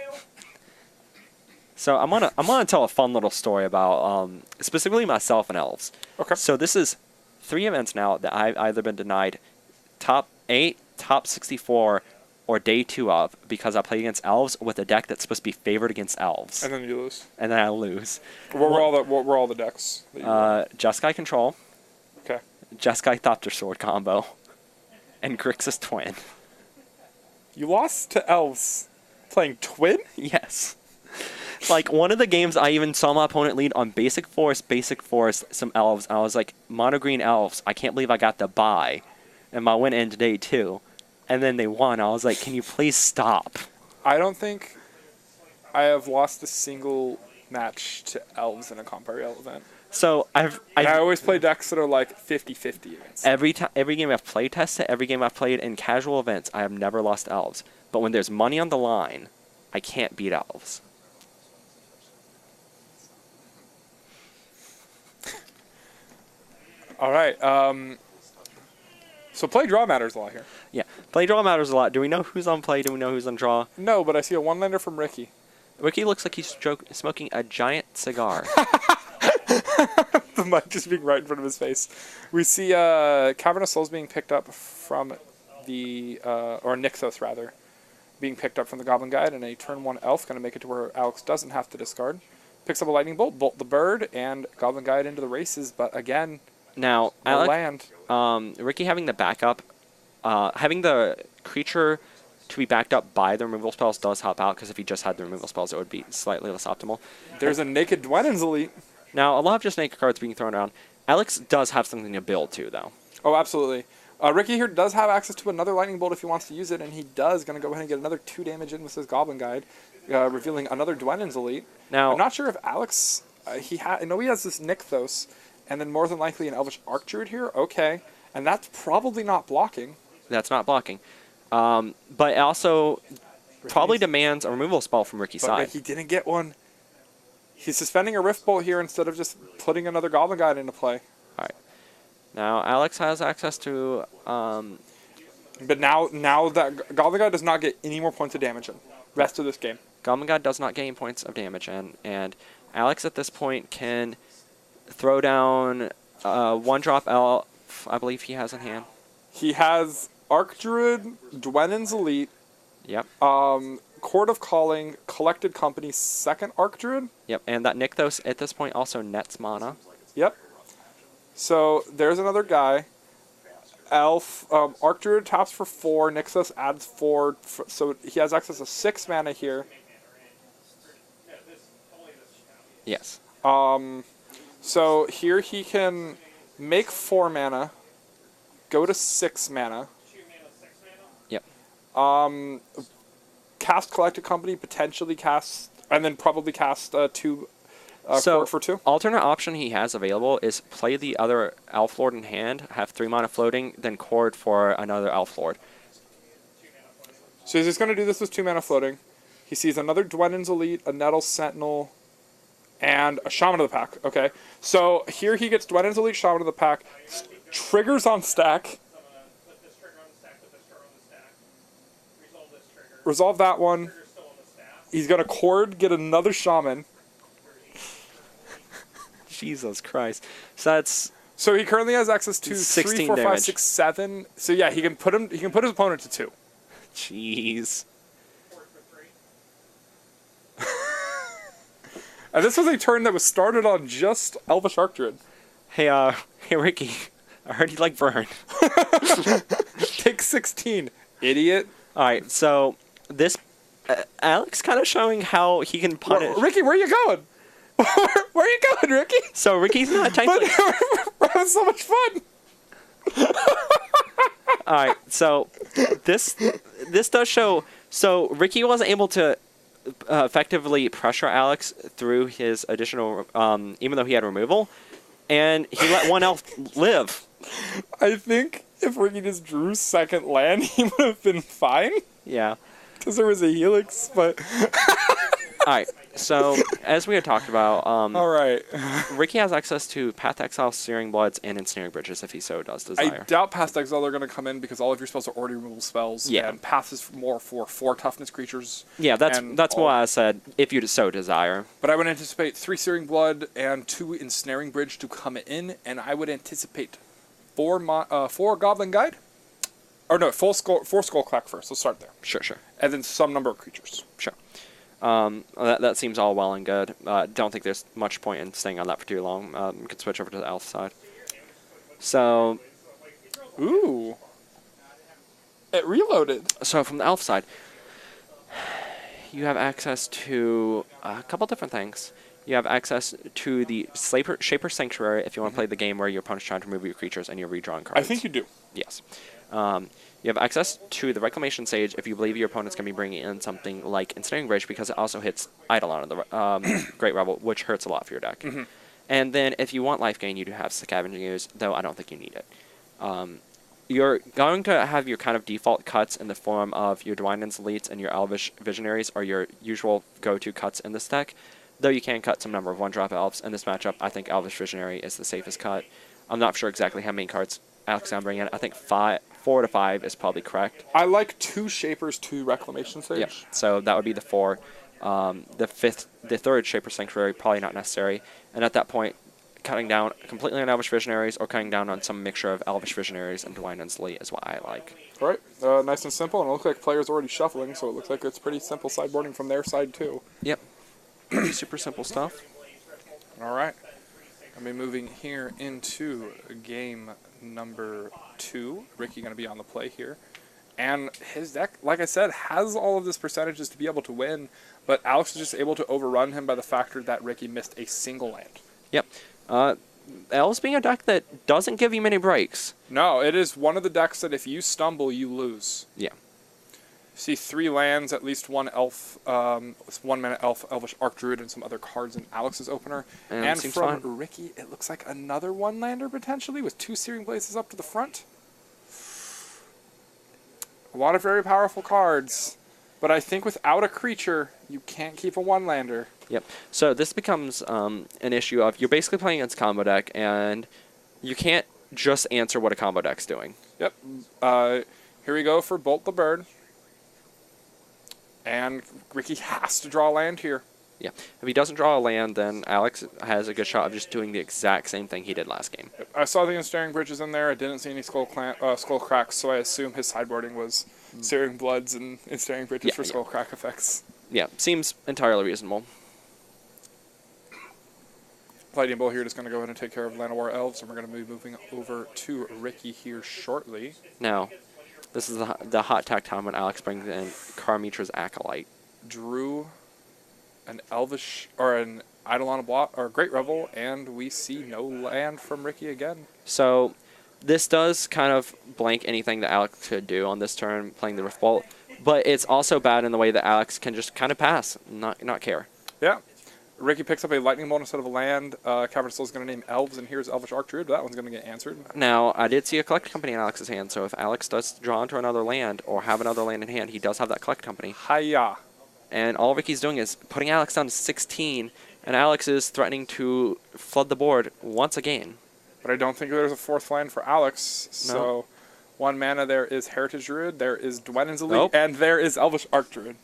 So I'm gonna tell a fun little story about specifically myself and elves. Okay. So this is 3 events now that I've either been denied top 8, top 64, or day 2 of because I played against elves with a deck that's supposed to be favored against elves. And then you lose. And then I lose. What were all the decks? That you won? Jeskai Control, Okay. Jeskai Thopter Sword combo, and Grixis Twin. You lost to elves playing Twin? Yes. Like, one of the games I even saw my opponent lead on Basic Force, some elves, and I was like, mono green elves, I can't believe I got the bye. And my win ended day 2. And then they won. I was like, can you please stop? I don't think I have lost a single match to elves in a Compare event. So And I always play decks that are like 50-50 against. every game I've play tested, every game I've played in casual events, I have never lost elves. But when there's money on the line, I can't beat elves. All right. So play draw matters a lot here. Yeah, play draw matters a lot. Do we know who's on play? Do we know who's on draw? No, but I see a one-lander from Ricky. Ricky looks like he's smoking a giant cigar. The mic just being right in front of his face. We see Cavern of Souls being picked up from the or Nixos rather, being picked up from the Goblin Guide, and a turn 1 elf going to make it to where Alex doesn't have to discard. Picks up a lightning bolt, bolt the bird, and Goblin Guide into the races. But again, Now, no Alex, land. Ricky having the backup, having the creature to be backed up by the removal spells does help out, because if he just had the removal spells, it would be slightly less optimal. There's a Naked Dwennan's Elite. Now, a lot of just naked cards being thrown around. Alex does have something to build too, though. Oh, absolutely. Ricky here does have access to another lightning bolt if he wants to use it, and he does going to go ahead and get another 2 damage in with his Goblin Guide, revealing another Dwennan's Elite. Now, I'm not sure if Alex, I know he has this Nykthos, and then more than likely an Elvish Archdruid here. Okay, and that's probably not blocking. that's not blocking. But it also probably demands a removal spell from Ricky's But side. Ricky didn't get one. He's suspending a Rift Bolt here instead of just putting another Goblin Guide into play. Now, Alex has access to... But now that Goblin Guide does not get any more points of damage in rest of this game. Goblin God does not gain points of damage in, and Alex at this point can throw down 1-drop elf, I believe he has in hand. He has Archdruid, Dwennan's Elite, Yep. Court of Calling, Collected Company, second Archdruid. Yep, and that Nykthos at this point also nets mana. Yep. So there's another guy. Elf, Archdruid taps for 4, Nixos adds 4, so he has access to 6 mana here. Yes. So here he can make 4 mana, go to 6 mana. Yep. Cast Collected Company, potentially cast, and then probably cast 2 So, Court for 2. alternate option he has available is play the other Elf Lord in hand, have 3 mana floating, then chord for another Elf Lord. So he's just going to do this with 2 mana floating. He sees another Dwennan's Elite, a Nettle Sentinel, and a Shaman of the Pack. Okay, so here he gets Dwennan's Elite, Shaman of the Pack, triggers on stack. Resolve that one. He's going to chord, get another Shaman. Jesus Christ. So that's... So he currently has access to 3, 16 4, 5, damage. 6, 7. So yeah, he can put his opponent to 2. Jeez. And this was a turn that was started on just Elvish Archdruid. Hey, Ricky. I heard you like Burn. Take 16, idiot. Alright, so this... Alex kind of showing how he can punish... Ricky, where are you going? Where are you going, Ricky? So Ricky's not But technically... we're having so much fun. Alright, so this does show... So Ricky wasn't able to effectively pressure Alex through his additional... even though he had removal. And he let one elf live. I think if Ricky just drew second land, he would have been fine. Yeah. Because there was a Helix, but... Alright, so as we had talked about... All right. Ricky has access to Path Exile, Searing Bloods, and Ensnaring Bridges if he so does desire. I doubt Past Exile are going to come in because all of your spells are already removal spells. Yeah. And Path is more for 4 toughness creatures. Yeah, that's and why I said if you so desire. But I would anticipate 3 Searing Blood and 2 Ensnaring Bridge to come in, and I would anticipate 4 Goblin Guide. Or no, 4 Skullcrack first. Let's start there. Sure. And then some number of creatures. Sure. That seems all well and good. Don't think there's much point in staying on that for too long. We could switch over to the elf side. So, Ooh. It reloaded. so from the elf side, you have access to a couple different things. You have access to the Shaper Sanctuary if you want to play the game where your opponent's trying to remove your creatures and you're redrawing cards. I think you do. Yes. You have access to the Reclamation Sage if you believe your opponent's going to be bringing in something like Ensnaring Bridge because it also hits Eidolon of the Great Rebel, which hurts a lot for your deck. And then if you want life gain, you do have Scavenging Ooze, though I don't think you need it. You're going to have your kind of default cuts in the form of your Dwynen's Elites and your Elvish Visionaries are your usual go-to cuts in this deck, though you can cut some number of one-drop elves. In this matchup, I think Elvish Visionary is the safest cut. I'm not sure exactly how many cards Alex is bringing in. I think 4 to 5 is probably correct. I like 2 Shapers, 2 Reclamation Sage. Yeah, so that would be the 4. The third Shaper Sanctuary, probably not necessary. And at that point, cutting down completely on Elvish Visionaries or cutting down on some mixture of Elvish Visionaries and Dwynen's Elite is what I like. All right, nice and simple, and it looks like players already shuffling, so it looks like it's pretty simple sideboarding from their side too. Yep. Pretty super simple stuff. All right. I'll be moving here into game number 2. Ricky going to be on the play here. And his deck, like I said, has all of this percentages to be able to win, but Alex is just able to overrun him by the factor that Ricky missed a single land. Yep. Elves being a deck that doesn't give you many breaks. No, it is one of the decks that if you stumble, you lose. Yeah. See 3 lands, at least 1 elf, 1-mana elf, Elvish Archdruid, and some other cards in Alex's opener. And seems from fine. Ricky, it looks like another 1-lander potentially with 2 Searing Blazes up to the front. A lot of very powerful cards, but I think without a creature, you can't keep a 1-lander. Yep. So this becomes an issue of you're basically playing against combo deck, and you can't just answer what a combo deck's doing. Yep. Here we go for Bolt the Bird. And Ricky has to draw land here. Yeah. If he doesn't draw a land, then Alex has a good shot of just doing the exact same thing he did last game. I saw the Ensnaring Bridges in there. I didn't see any skull cracks, so I assume his sideboarding was Searing Bloods and Ensnaring Bridges for skull crack effects. Yeah, seems entirely reasonable. Lightning Bolt here just going to go ahead and take care of Llanowar Elves, and we're going to be moving over to Ricky here shortly. Now, this is the hot tag time when Alex brings in Karmitra's Acolyte. Drew an Elvish, or an Eidolon Blot, or Great Revel, and we see no land from Ricky again. So, this does kind of blank anything that Alex could do on this turn, playing the Rift Bolt, but it's also bad in the way that Alex can just kind of pass, not care. Yeah. Ricky picks up a Lightning Bolt instead of a land. Cavern Soul is going to name Elves, and here's Elvish Archdruid, but that one's going to get answered. Now, I did see a Collect Company in Alex's hand, so if Alex does draw into another land or have another land in hand, he does have that Collect Company. Hiya. And all Ricky's doing is putting Alex down to 16, and Alex is threatening to flood the board once again. But I don't think there's a 4th land for Alex, so 1 mana there is Heritage Druid, there is Dwynen's Elite, and there is Elvish Archdruid.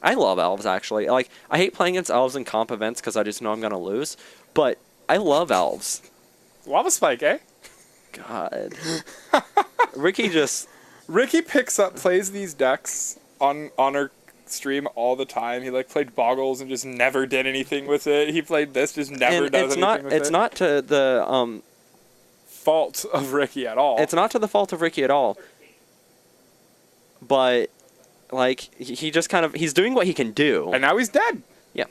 I love elves, actually. Like, I hate playing against elves in comp events because I just know I'm going to lose, but I love elves. Lava Spike, eh? God. Ricky plays these decks on our stream all the time. He played Boggles and just never did anything with it. He played this, just never does anything with it. It's not to the fault of Ricky at all. It's not to the fault of Ricky at all. But he just kind of he's doing what he can do. And now he's dead. Yeah,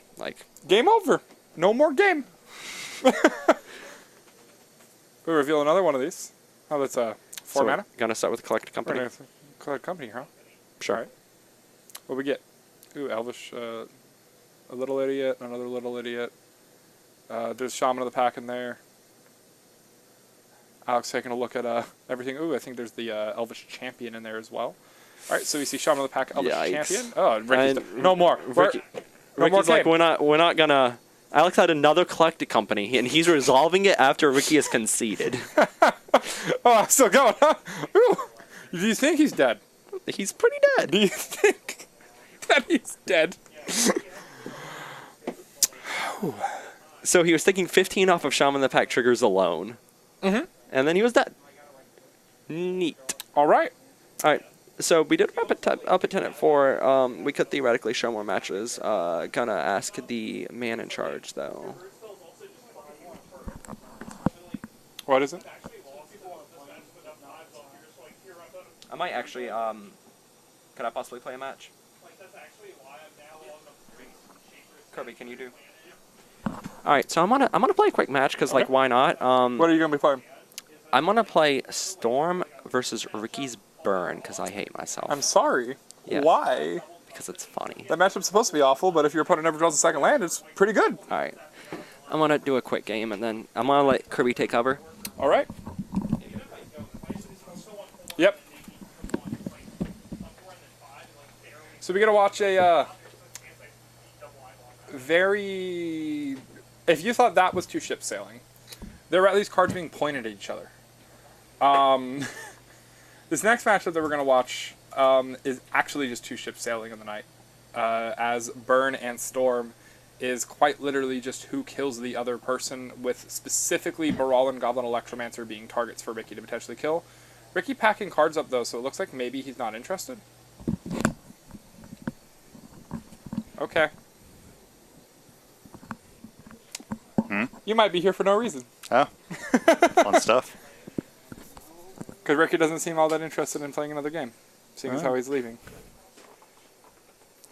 game over. No more game. We reveal another one of these. Oh, that's 4 mana. Gonna start with Collect Company. Collect Company, huh? Sure. All right. What we get? Ooh, Elvish, a little idiot, another little idiot. There's Shaman of the Pack in there. Alex taking a look at everything. Ooh, I think there's the Elvish Champion in there as well. All right, so we see Shaman of the Pack, Elvish Champion. Oh, Ricky's no more. Ricky's like, we're not gonna. Alex had another Collected Company, and he's resolving it after Ricky has conceded. Oh, I'm still going, huh? Ooh. Do you think he's dead? He's pretty dead. Do you think that he's dead? So he was taking 15 off of Shaman of the Pack triggers alone. Mm-hmm. And then he was dead. Neat. All right. All right. So we did up at 10 at 4. We could theoretically show more matches. Gonna ask the man in charge, though. What is it? I might actually, could I possibly play a match? Kirby, can you do? Alright, so I'm gonna play a quick match, because, why not? What are you gonna be playing? I'm gonna play Storm versus Ricky's Burn, because I hate myself. I'm sorry. Yes. Why? Because it's funny. That matchup's supposed to be awful, but if your opponent never draws a second land, it's pretty good. Alright. I'm gonna do a quick game, and then I'm gonna let Kirby take cover. All right. Yep. So we get to watch a very... If you thought that was two ships sailing, there were at least cards being pointed at each other. This next matchup that we're going to watch is actually just two ships sailing in the night, as Burn and Storm is quite literally just who kills the other person, with specifically Baral and Goblin Electromancer being targets for Ricky to potentially kill. Ricky packing cards up, though, so it looks like maybe he's not interested. Okay. You might be here for no reason. Oh, fun stuff. Because Ricky doesn't seem all that interested in playing another game, seeing as how he's leaving.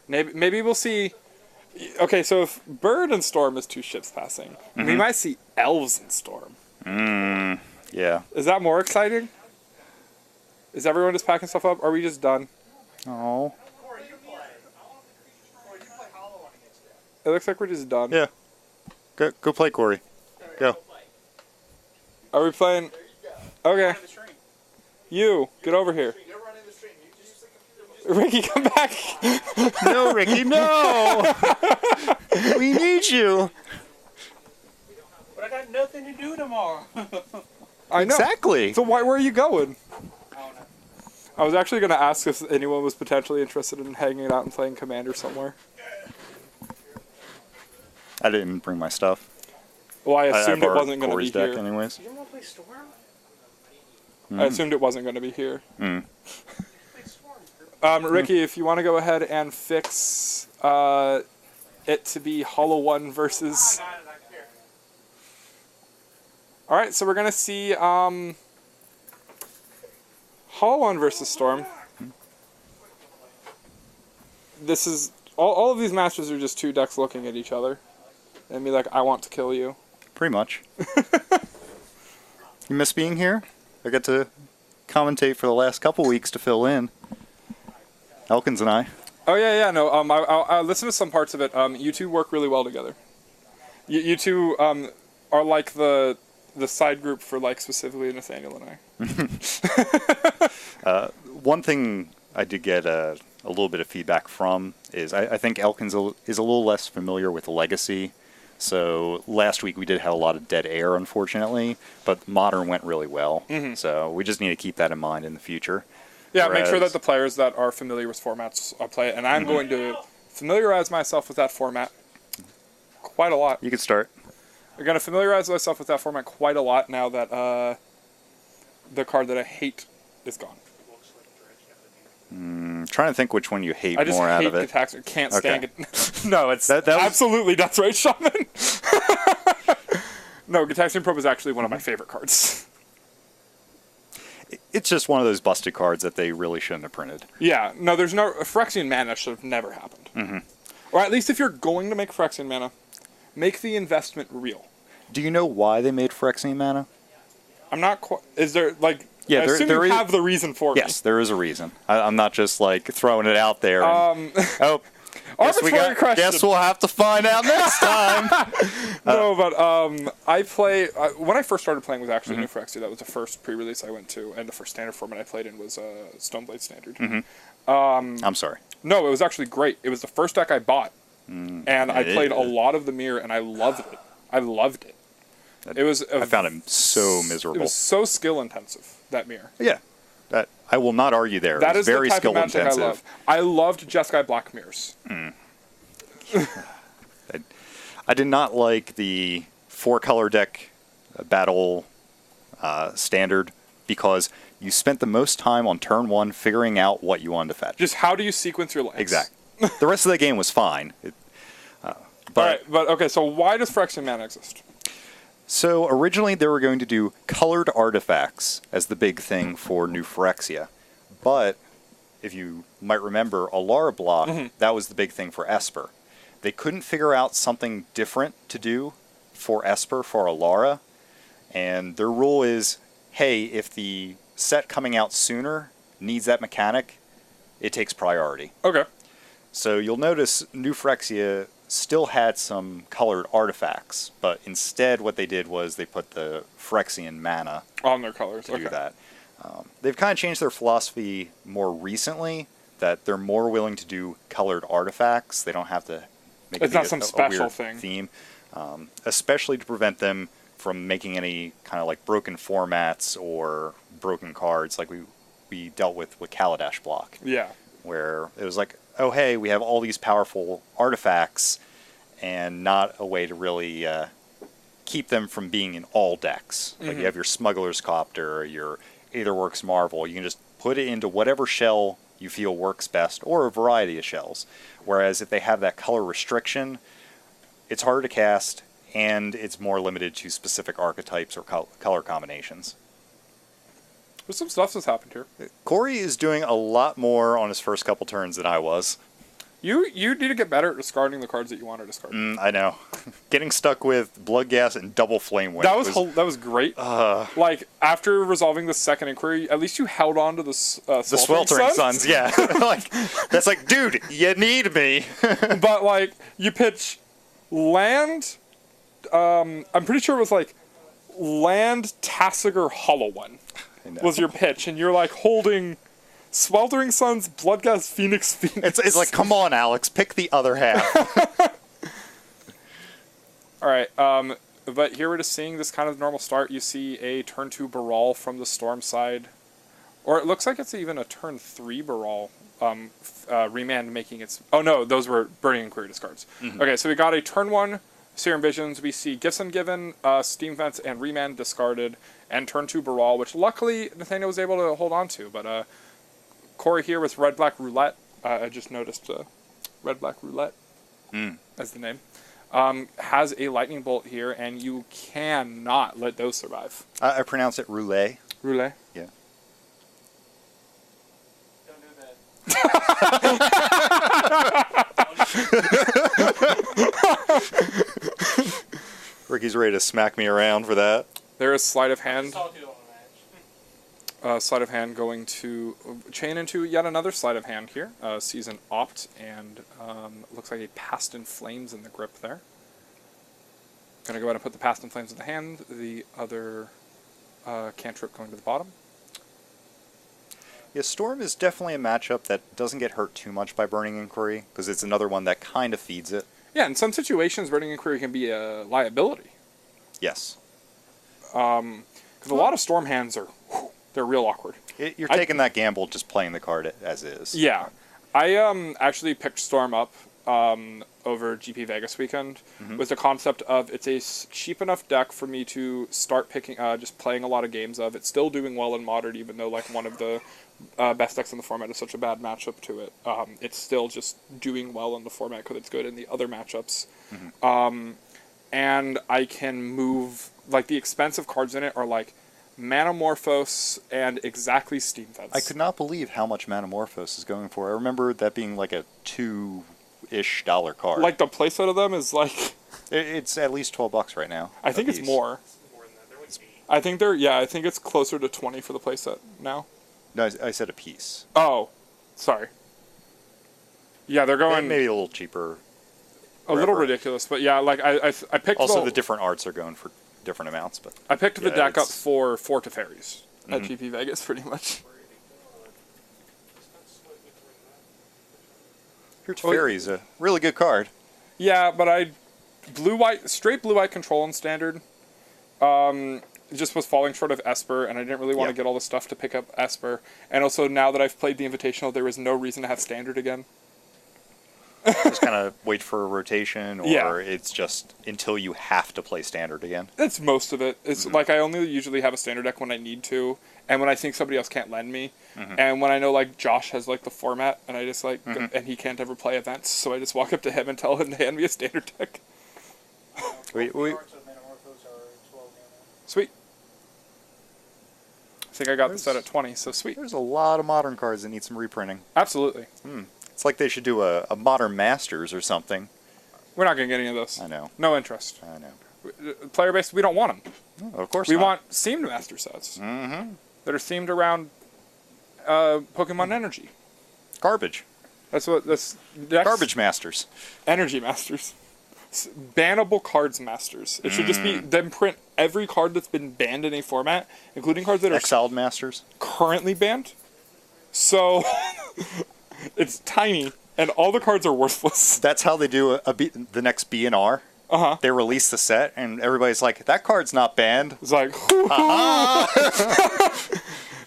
Maybe we'll see... Okay, so if Bird and Storm is two ships passing, we might see Elves and Storm. Yeah. Is that more exciting? Is everyone just packing stuff up? Are we just done? Oh. It looks like we're just done. Yeah. Go play, Corey. Go. Are we playing? Okay. You, get over here. Ricky, come back. No, Ricky, no! We need you. But I got nothing to do tomorrow. I know. Exactly. So where are you going? I don't know. I was actually going to ask if anyone was potentially interested in hanging out and playing Commander somewhere. I didn't bring my stuff. Well, I assumed it borrowed wasn't going to be Corey's deck here. anyways. You don't want to play Storm? I assumed it wasn't going to be here. Play Storm. Ricky, if you want to go ahead and fix it to be Hollow 1 versus... Alright, so we're going to see Hollow 1 versus Storm. This is... All of these matches are just two decks looking at each other. And be like, I want to kill you. Pretty much. You miss being here? I get to commentate for the last couple weeks to fill in. Elkins and I. Oh, yeah, no. I listened to some parts of it. You two work really well together. You two are like the side group for, like, specifically Nathaniel and I. One thing I did get a little bit of feedback from is I think Elkins is a little less familiar with Legacy. So last week we did have a lot of dead air, unfortunately, but Modern went really well. So we just need to keep that in mind in the future. Yeah, make sure that the players that are familiar with formats play it. And I'm going to familiarize myself with that format quite a lot. You can start. I'm going to familiarize myself with that format quite a lot now that the card that I hate is gone. I'm trying to think which one you hate I just more out hate of it. Gitaxian. Can't stand Okay. it. No, it's That was- absolutely Death Ray Shaman. No, Gitaxian Probe is actually one of my favorite cards. It's just one of those busted cards that they really shouldn't have printed. Yeah, no, there's no... Phyrexian Mana should have never happened. Or at least if you're going to make Phyrexian Mana, make the investment real. Do you know why they made Phyrexian Mana? I'm not quite... Is there, like... Yeah, I there- assume there you is- have the reason for Yes, there is a reason. I'm not just like throwing it out there. And, oh, Arbitrary question. guess we'll have to find out next time. No, but I play... when I first started playing was actually New Phyrexia. That was the first pre-release I went to, and the first standard format I played in was Stoneblade Standard. I'm sorry. No, it was actually great. It was the first deck I bought, and I played a Yeah. lot of the mirror, and I loved it. I loved it. It was... I found him so miserable. It was so skill-intensive, that mirror. Yeah, that I will not argue there. That It is was very the type skill of magic intensive. I love. I loved Jeskai Black mirrors. I did not like the 4-color deck battle standard because you spent the most time on turn 1 figuring out what you wanted to fetch. Just how do you sequence your lands? Exactly. The rest of the game was fine. But But okay, so why does Phyrexian Mana exist? So originally they were going to do colored artifacts as the big thing for New Phyrexia. But if you might remember, Alara Block, that was the big thing for Esper. They couldn't figure out something different to do for Esper for Alara. And their rule is, hey, if the set coming out sooner needs that mechanic, it takes priority. Okay. So you'll notice New Phyrexia still had some colored artifacts, but instead what they did was they put the Phyrexian mana On their colors. to Okay. do that. They've kind of changed their philosophy more recently, that they're more willing to do colored artifacts. They don't have to make It's it not be some a special weird thing. theme, especially to prevent them from making any kind of like broken formats or broken cards like we dealt with Kaladesh block, Yeah. where it was like, oh hey, we have all these powerful artifacts and not a way to really keep them from being in all decks. Like you have your Smuggler's Copter, your Aetherworks Marvel, you can just put it into whatever shell you feel works best, or a variety of shells. Whereas if they have that color restriction, it's harder to cast, and it's more limited to specific archetypes or color combinations. There's some stuff that's happened here. Corey is doing a lot more on his first couple turns than I was. You need to get better at discarding the cards that you want to discard. I know. Getting stuck with Bloodghast and Double Flame Wind That was great. Like after resolving the second inquiry, at least you held on to the the Sweltering Suns, yeah. Like that's like, dude, you need me. But like you pitch land. I'm pretty sure it was like land Tassiger Hollow One was your pitch, and you're like holding Sweltering Suns, Bloodghast, Phoenix. It's like, come on, Alex, pick the other half. All right, but here we're just seeing this kind of normal start. You see a turn 2 Baral from the Storm side, or it looks like it's even a turn 3 Baral. Remand making its. Oh no, those were Burning Inquiry discards. Okay, so we got a turn 1 Serum Visions. We see Gifts Ungiven, Steam Vents, and Remand discarded, and turn 2 Baral, which luckily Nathaniel was able to hold on to. But Corey here with Red Black Roulette. I just noticed Red Black Roulette as the name. Has a Lightning Bolt here, and you cannot let those survive. I pronounce it roulette. Roulette? Yeah. Don't do that. Ricky's ready to smack me around for that. There is Sleight of Hand. Salty on a match. Sleight of Hand going to chain into yet another Sleight of Hand here. Season Opt, and looks like a Past in Flames in the grip there. Gonna go ahead and put the Past in Flames in the hand. The other cantrip going to the bottom. Yeah, Storm is definitely a matchup that doesn't get hurt too much by Burning Inquiry, because it's another one that kind of feeds it. Yeah, in some situations, Burning Inquiry can be a liability. Yes. Because a lot of Storm hands are, they're real awkward. You're taking that gamble just playing the card as is. Yeah. I actually picked Storm up over GP Vegas weekend with the concept of it's a cheap enough deck for me to start picking, just playing a lot of games of. It's still doing well in Modern, even though like one of the best decks in the format is such a bad matchup to it. It's still just doing well in the format because it's good in the other matchups. And I can move, like the expensive cards in it are like Manamorphose and exactly Steam Vents. I could not believe how much Manamorphose is going for. I remember that being like a $2-ish card. Like the playset of them is like, It's at least $12 right now. I think it's apiece. more. More than that. They're like 8. I think I think it's closer to 20 for the playset now. No, I said a piece. Oh, sorry. Yeah, they're going Maybe a little cheaper. a little wherever. ridiculous, but yeah, like I picked Also, the different arts are going for different amounts, but I picked the yeah, deck up it's- for Teferi's at GP Vegas, pretty much. your Teferi's a really good card. Yeah, but I straight blue-white control in standard. Just was falling short of Esper, and I didn't really want to Yeah. get all the stuff to pick up Esper. And also, now that I've played the Invitational, there is no reason to have standard again. Just kind of wait for a rotation, or Yeah. it's just until you have to play standard again. That's most of it. It's like I only usually have a standard deck when I need to, and when I think somebody else can't lend me, and when I know like Josh has like the format, and I just like and he can't ever play events, so I just walk up to him and tell him to hand me a standard deck. We- Cards of Manamorphose are 12 mana. Sweet. I think I got this set at 20, so sweet. There's a lot of modern cards that need some reprinting. Absolutely. It's like they should do a modern Masters or something. We're not going to get any of those. I know. No interest. I know. Player base, we don't want them. Oh, of course We not. want themed master sets that are themed around Pokemon Energy. Garbage. That's what this decks, Garbage Masters. Energy Masters. Bannable cards masters. It should just be them print every card that's been banned in a format, including cards that are Exiled Masters. currently banned. So it's tiny, and all the cards are worthless. That's how they do the next BNR. They release the set, and everybody's like, that card's not banned. It's like,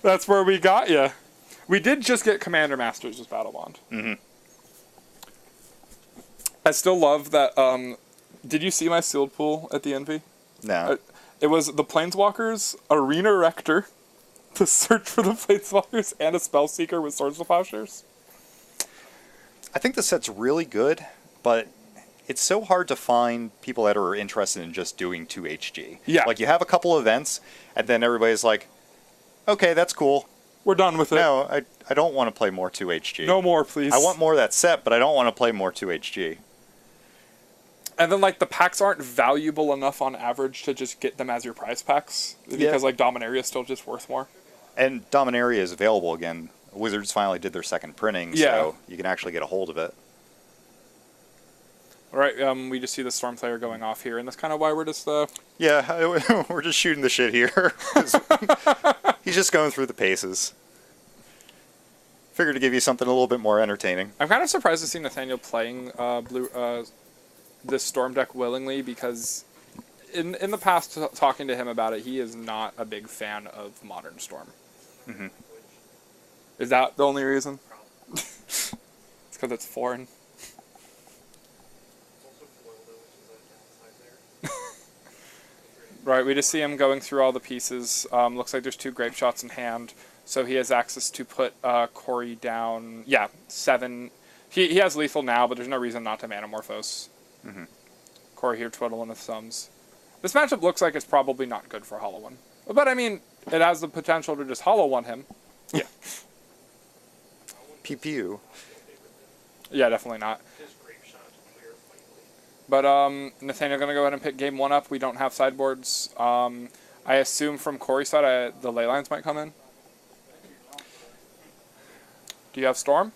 that's where we got you. We did just get Commander Masters as Battle Bond. Mm-hmm. I still love that. Did you see my sealed pool at the Envy? No. It was the Planeswalkers, Arena Rector, to search for the Planeswalkers, and a Spellseeker with Swords to Plowshares. I think the set's really good, but it's so hard to find people that are interested in just doing 2HG. Yeah. Like, you have a couple events, and then everybody's like, okay, that's cool. We're done with it. No, I don't want to play more 2HG. No more, please. I want more of that set, but I don't want to play more 2HG. And then, like, the packs aren't valuable enough on average to just get them as your prize packs. Because, Yeah. like, Dominaria is still just worth more. And Dominaria is available again. Wizards finally did their second printing, Yeah. so you can actually get a hold of it. All right, we just see the Stormslayer going off here, and that's kind of why we're just... Yeah, we're just shooting the shit here. He's just going through the paces. Figured to give you something a little bit more entertaining. I'm kind of surprised to see Nathaniel playing this Storm deck willingly, because in the past, talking to him about it, he is not a big fan of Modern Storm. Mm-hmm. Is that the only reason? It's because it's foreign. Right, we just see him going through all the pieces. Looks like there's 2 Grape Shots in hand, so he has access to put Corey down. Yeah, 7. He has lethal now, but there's no reason not to Manamorphose. Mm-hmm. Corey here twiddling his thumbs. This matchup looks like it's probably not good for Hollow One. But, I mean, it has the potential to just Hollow One him. Yeah. PPU. Yeah, definitely not. But Nathaniel going to go ahead and pick game 1 up. We don't have sideboards. I assume from Corey's side the ley lines might come in. Do you have Storm?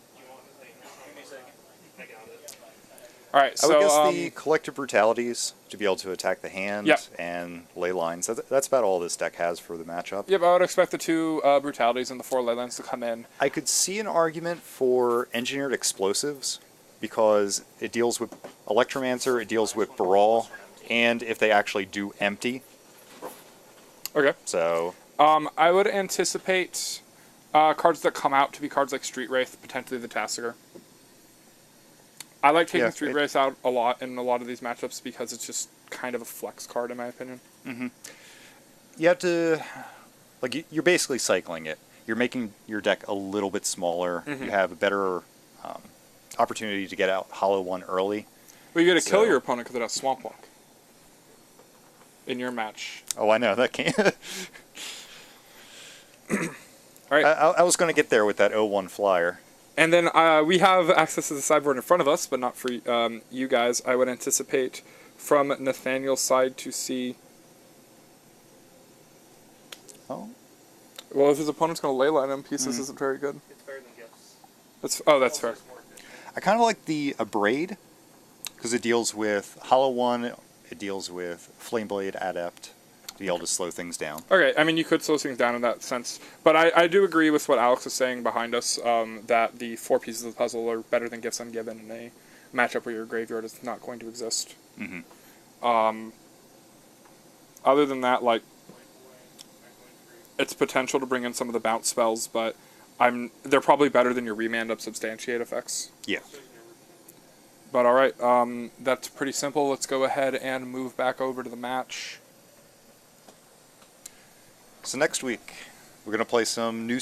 All right, so I would guess the Collective Brutalities to be able to attack the hand Yep. and ley lines. That's about all this deck has for the matchup. Yep, I would expect the 2 Brutalities and the 4 ley lines to come in. I could see an argument for Engineered Explosives because it deals with Electromancer, it deals with Brawl, and if they actually do empty. Okay. So I would anticipate cards that come out to be cards like Street Wraith, potentially the Tasigur. I like taking Street Wraith out a lot in a lot of these matchups because it's just kind of a flex card in my opinion. Mm-hmm. You have to, like, you're basically cycling it. You're making your deck a little bit smaller. Mm-hmm. You have a better opportunity to get out Hollow One early. Well, you got to kill your opponent because it has Swamp Walk in your match. Oh, I know that can't. All right. I was going to get there with that 0-1 flyer. And then we have access to the sideboard in front of us, but not for you guys. I would anticipate from Nathaniel's side to see... Oh. Well, if his opponent's going to ley line him, pieces isn't very good. It's better than gifts. That's fair. I kind of like the Abrade because it deals with Hollow One, it deals with Flameblade Adept to be able to slow things down. Okay, I mean, you could slow things down in that sense. But I do agree with what Alex is saying behind us, that the 4 pieces of the puzzle are better than Gifts Ungiven in a matchup where your graveyard is not going to exist. Mm-hmm. Other than that, like, it's potential to bring in some of the bounce spells, but they're probably better than your Remand Unsubstantiate effects. Yeah. But alright, that's pretty simple. Let's go ahead and move back over to the match. So next week, we're going to play some new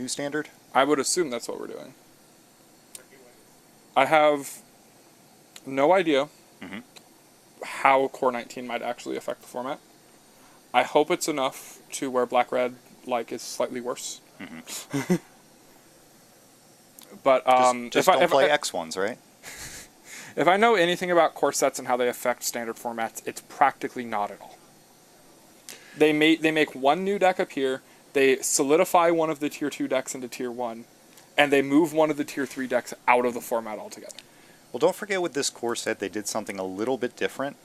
standard. I would assume that's what we're doing. I have no idea how Core 19 might actually affect the format. I hope it's enough to where Black-Red is slightly worse. But just don't play X1s, right? If I know anything about core sets and how they affect standard formats, it's practically not at all. They make one new deck appear, they solidify one of the tier 2 decks into tier 1, and they move one of the tier 3 decks out of the format altogether. Well, don't forget with this core set, they did something a little bit different,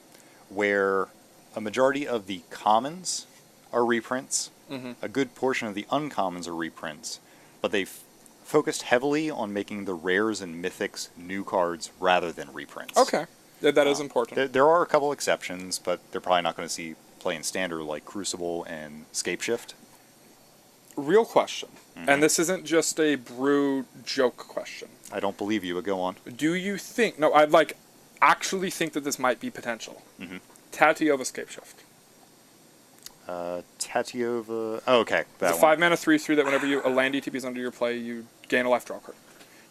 where a majority of the commons are reprints, a good portion of the uncommons are reprints, but they focused heavily on making the rares and mythics new cards rather than reprints. Okay. That is important. There are a couple exceptions, but they're probably not going to see play in standard like Crucible and Scapeshift. Real question, and this isn't just a brew joke question. I don't believe you, but go on. Do you think? No, I'd actually think that this might be potential. Tatiova Scapeshift. Tatiova. Oh, okay. It's a 5-mana 3/3 that whenever a land ETB is under your play, you gain a life draw card.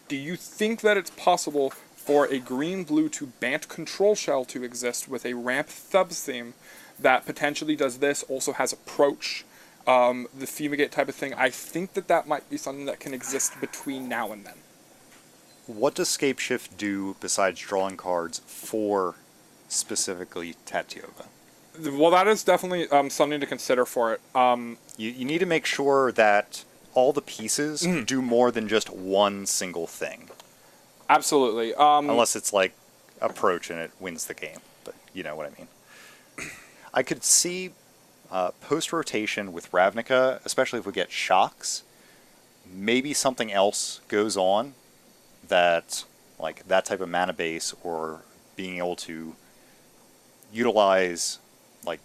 Do you think that it's possible for a green-blue to Bant Control Shell to exist with a ramp Thubs theme that potentially does this, also has Approach, the Fumigate type of thing? I think that might be something that can exist between now and then. What does Scapeshift do besides drawing cards for specifically Tatiova? Well, that is definitely something to consider for it. You need to make sure that all the pieces do more than just one single thing. Absolutely. Unless it's like Approach and it wins the game. But you know what I mean. I could see post-rotation with Ravnica, especially if we get shocks, maybe something else goes on that, like that type of mana base, or being able to utilize like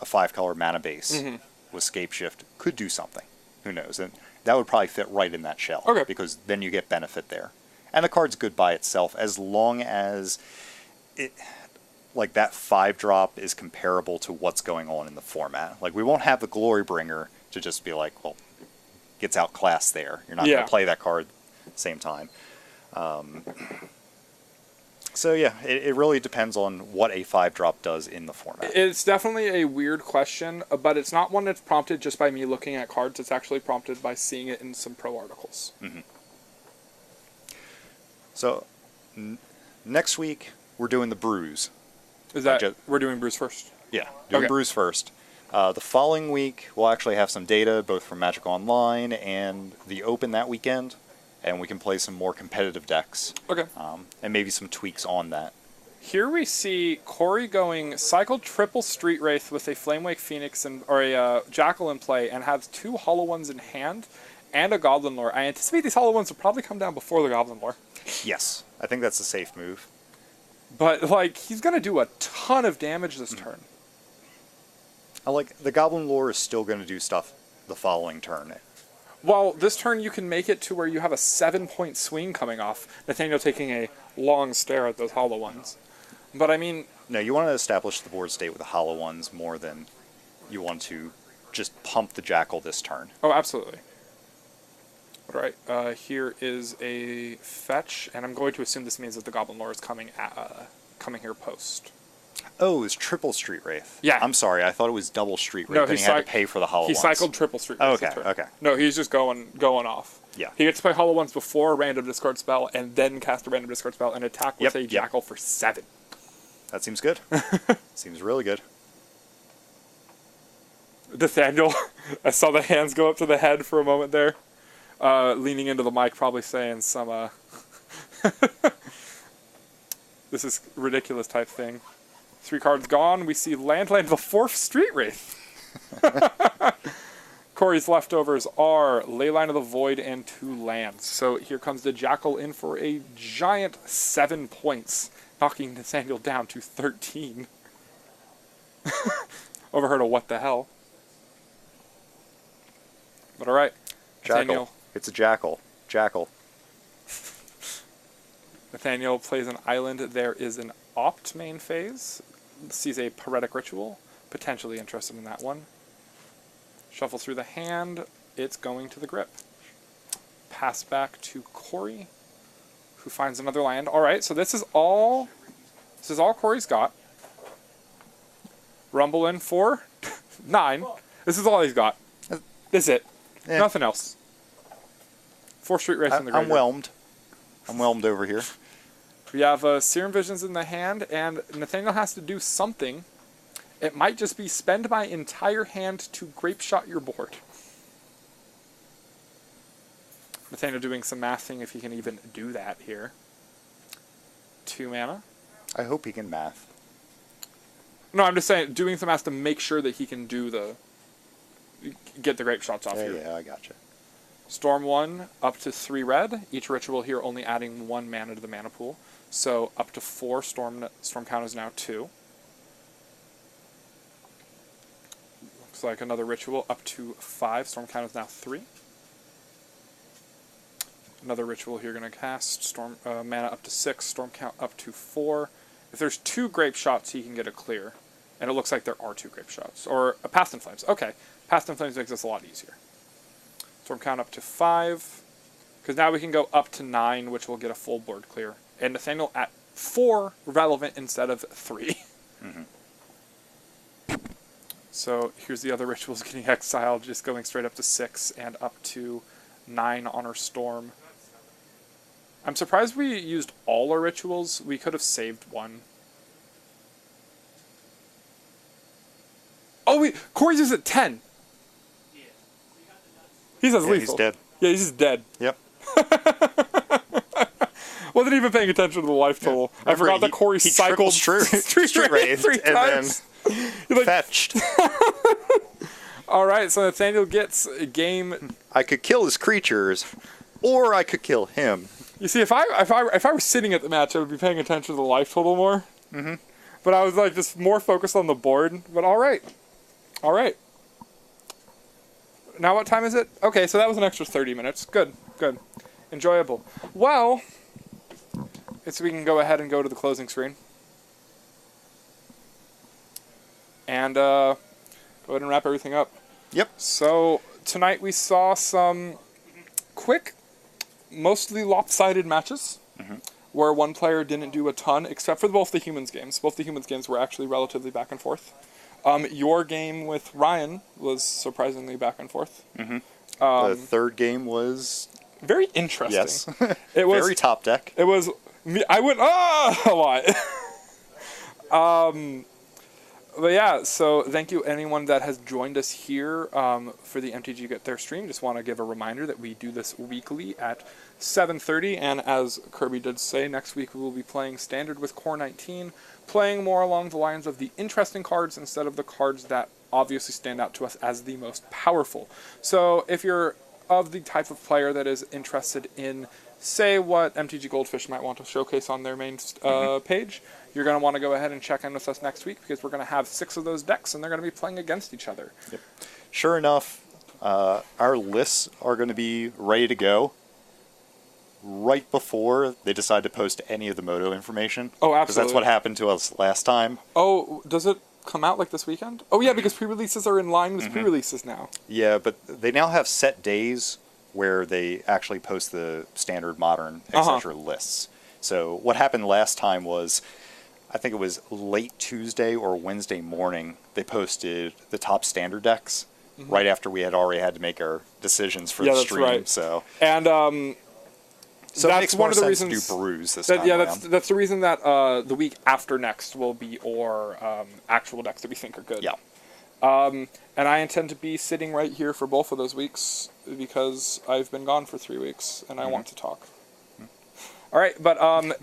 a 5-color mana base with Scapeshift could do something. Who knows? And that would probably fit right in that shell. Okay. Because then you get benefit there. And the card's good by itself as long as it, like that 5-drop is comparable to what's going on in the format. Like we won't have the Glorybringer to just be like, well, gets outclassed there. You're not going to play that card at the same time. So yeah, it really depends on what a 5-drop does in the format. It's definitely a weird question, but it's not one that's prompted just by me looking at cards. It's actually prompted by seeing it in some pro articles. So next week we're doing the brews. Is that we're doing brews first? Yeah, doing brews first. The following week we'll actually have some data both from Magic Online and the Open that weekend, and we can play some more competitive decks. Okay. And maybe some tweaks on that. Here we see Corey going cycled triple Street Wraith with a Flamewake Phoenix or a Jackal in play, and has 2 Hollow Ones in hand and a Goblin Lore. I anticipate these Hollow Ones will probably come down before the Goblin Lore. Yes, I think that's a safe move. But like he's gonna do a ton of damage this turn. I like the Goblin Lore is still going to do stuff the following turn. Well, this turn you can make it to where you have a 7-point swing coming off. Nathaniel taking a long stare at those Hollow Ones. But I mean... No, you want to establish the board state with the Hollow Ones more than you want to just pump the Jackal this turn. Oh, absolutely. All right, here is a fetch, and I'm going to assume this means that the Goblin Lore is coming here post. Oh, it's triple Street Wraith. Yeah. I'm sorry, I thought it was double Street Wraith, No, and he had to pay for the Hollow He Ones. cycled triple Street Oh, Wraith. okay, okay. No, he's just going off. Yeah. He gets to play Hollow Ones before a random discard spell, and then cast a random discard spell and attack with a Jackal for 7. That seems good. Seems really good. Nathaniel, I saw the hands go up to the head for a moment there, leaning into the mic, probably saying some, this is ridiculous type thing. 3 cards gone, we see land the 4th Street Wraith. Corey's leftovers are Leyline of the Void and 2 lands. So here comes the Jackal in for a giant 7 points, knocking Nathaniel down to 13. Overheard a what the hell. But alright, Nathaniel. Jackal. It's a Jackal. Jackal. Nathaniel plays an island. There is an Opt main phase. Sees a Poetic Ritual. Potentially interested in that one. Shuffle through the hand. It's going to the grip. Pass back to Corey, who finds another land. Alright, so this is all Corey's got. Rumble in for 9. This is all he's got. This is it. Yeah. Nothing else. 4 Street Wraiths in the graveyard. I'm whelmed. I'm whelmed over here. We have Serum Visions in the hand, and Nathaniel has to do something. It might just be spend my entire hand to Grape Shot your board. Nathaniel doing some math, seeing if he can even do that here. 2 mana. I hope he can math. No, I'm just saying, doing some math to make sure that he can get the grape shots off here. Yeah, I gotcha. Storm 1, up to 3 red. Each ritual here only adding 1 mana to the mana pool. So up to 4, storm count is now 2. Looks like another ritual, up to 5, storm count is now 3. Another ritual here going to cast, storm mana up to 6, storm count up to 4. If there's 2 grape shots, he can get a clear. And it looks like there are 2 grape shots. Or a Past in Flames. Okay, Past in Flames makes this a lot easier. Storm count up to 5. Because now we can go up to 9, which will get a full board clear. And Nathaniel at 4 relevant instead of 3. Mm-hmm. So here's the other rituals getting exiled, just going straight up to 6 and up to 9 on our storm. I'm surprised we used all our rituals. We could have saved one. Oh wait, Corey's is at 10. He's as Yeah, lethal. he's dead. Yeah, he's just dead. Yep. Wasn't even paying attention to the life total. I forgot that Corey he cycled Street Wraith three and times. then Like, fetched. all right, so Nathaniel gets a game. I could kill his creatures, or I could kill him. You see, if I were sitting at the match, I would be paying attention to the life total more. Mm-hmm. But I was like just more focused on the board. But all right. Now what time is it? Okay, so that was an extra 30 minutes. Good. Enjoyable. Well, so we can go ahead and go to the closing screen. And go ahead and wrap everything up. Yep. So tonight we saw some quick, mostly lopsided matches. Mm-hmm. Where one player didn't do a ton, except for both the Humans games. Both the Humans games were actually relatively back and forth. Your game with Ryan was surprisingly back and forth. Mm-hmm. The third game was Very interesting. yes, It was very top deck. It was me. I went a lot. But yeah, so thank you anyone that has joined us here for the MTG Get There stream. Just want to give a reminder that we do this weekly at 7:30, and as Kirby did say, next week we will be playing Standard with Core 19, playing more along the lines of the interesting cards instead of the cards that obviously stand out to us as the most powerful. So if you're of the type of player that is interested in, say, what MTG Goldfish might want to showcase on their main page, you're going to want to go ahead and check in with us next week, because we're going to have 6 of those decks, and they're going to be playing against each other. Yep. Sure enough, our lists are going to be ready to go right before they decide to post any of the Moto information. Oh, Because that's absolutely. what happened to us last time. Oh, does it come out like this weekend? Oh, yeah, because pre-releases are in line with pre-releases now. Yeah, but they now have set days where they actually post the standard, modern, etc. lists. So what happened last time was, I think it was late Tuesday or Wednesday morning, they posted the top standard decks right after we had already had to make our decisions for Yeah, the that's stream. right. So And so it that's makes one more of the sense reasons to do brews this that, time yeah, around. that's the reason that the week after next will be our actual decks that we think are good. Yeah. And I intend to be sitting right here for both of those weeks because I've been gone for 3 weeks and I want to talk. All right, but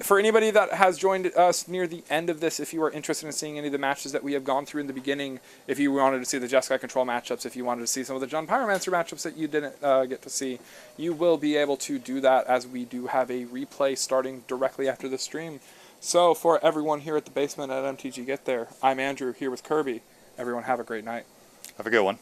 for anybody that has joined us near the end of this, if you are interested in seeing any of the matches that we have gone through in the beginning, if you wanted to see the Jeskai Control matchups, if you wanted to see some of the John Pyromancer matchups that you didn't get to see, you will be able to do that, as we do have a replay starting directly after the stream. So for everyone here at the basement at MTG Get There, I'm Andrew, here with Kirby. Everyone have a great night. Have a good one.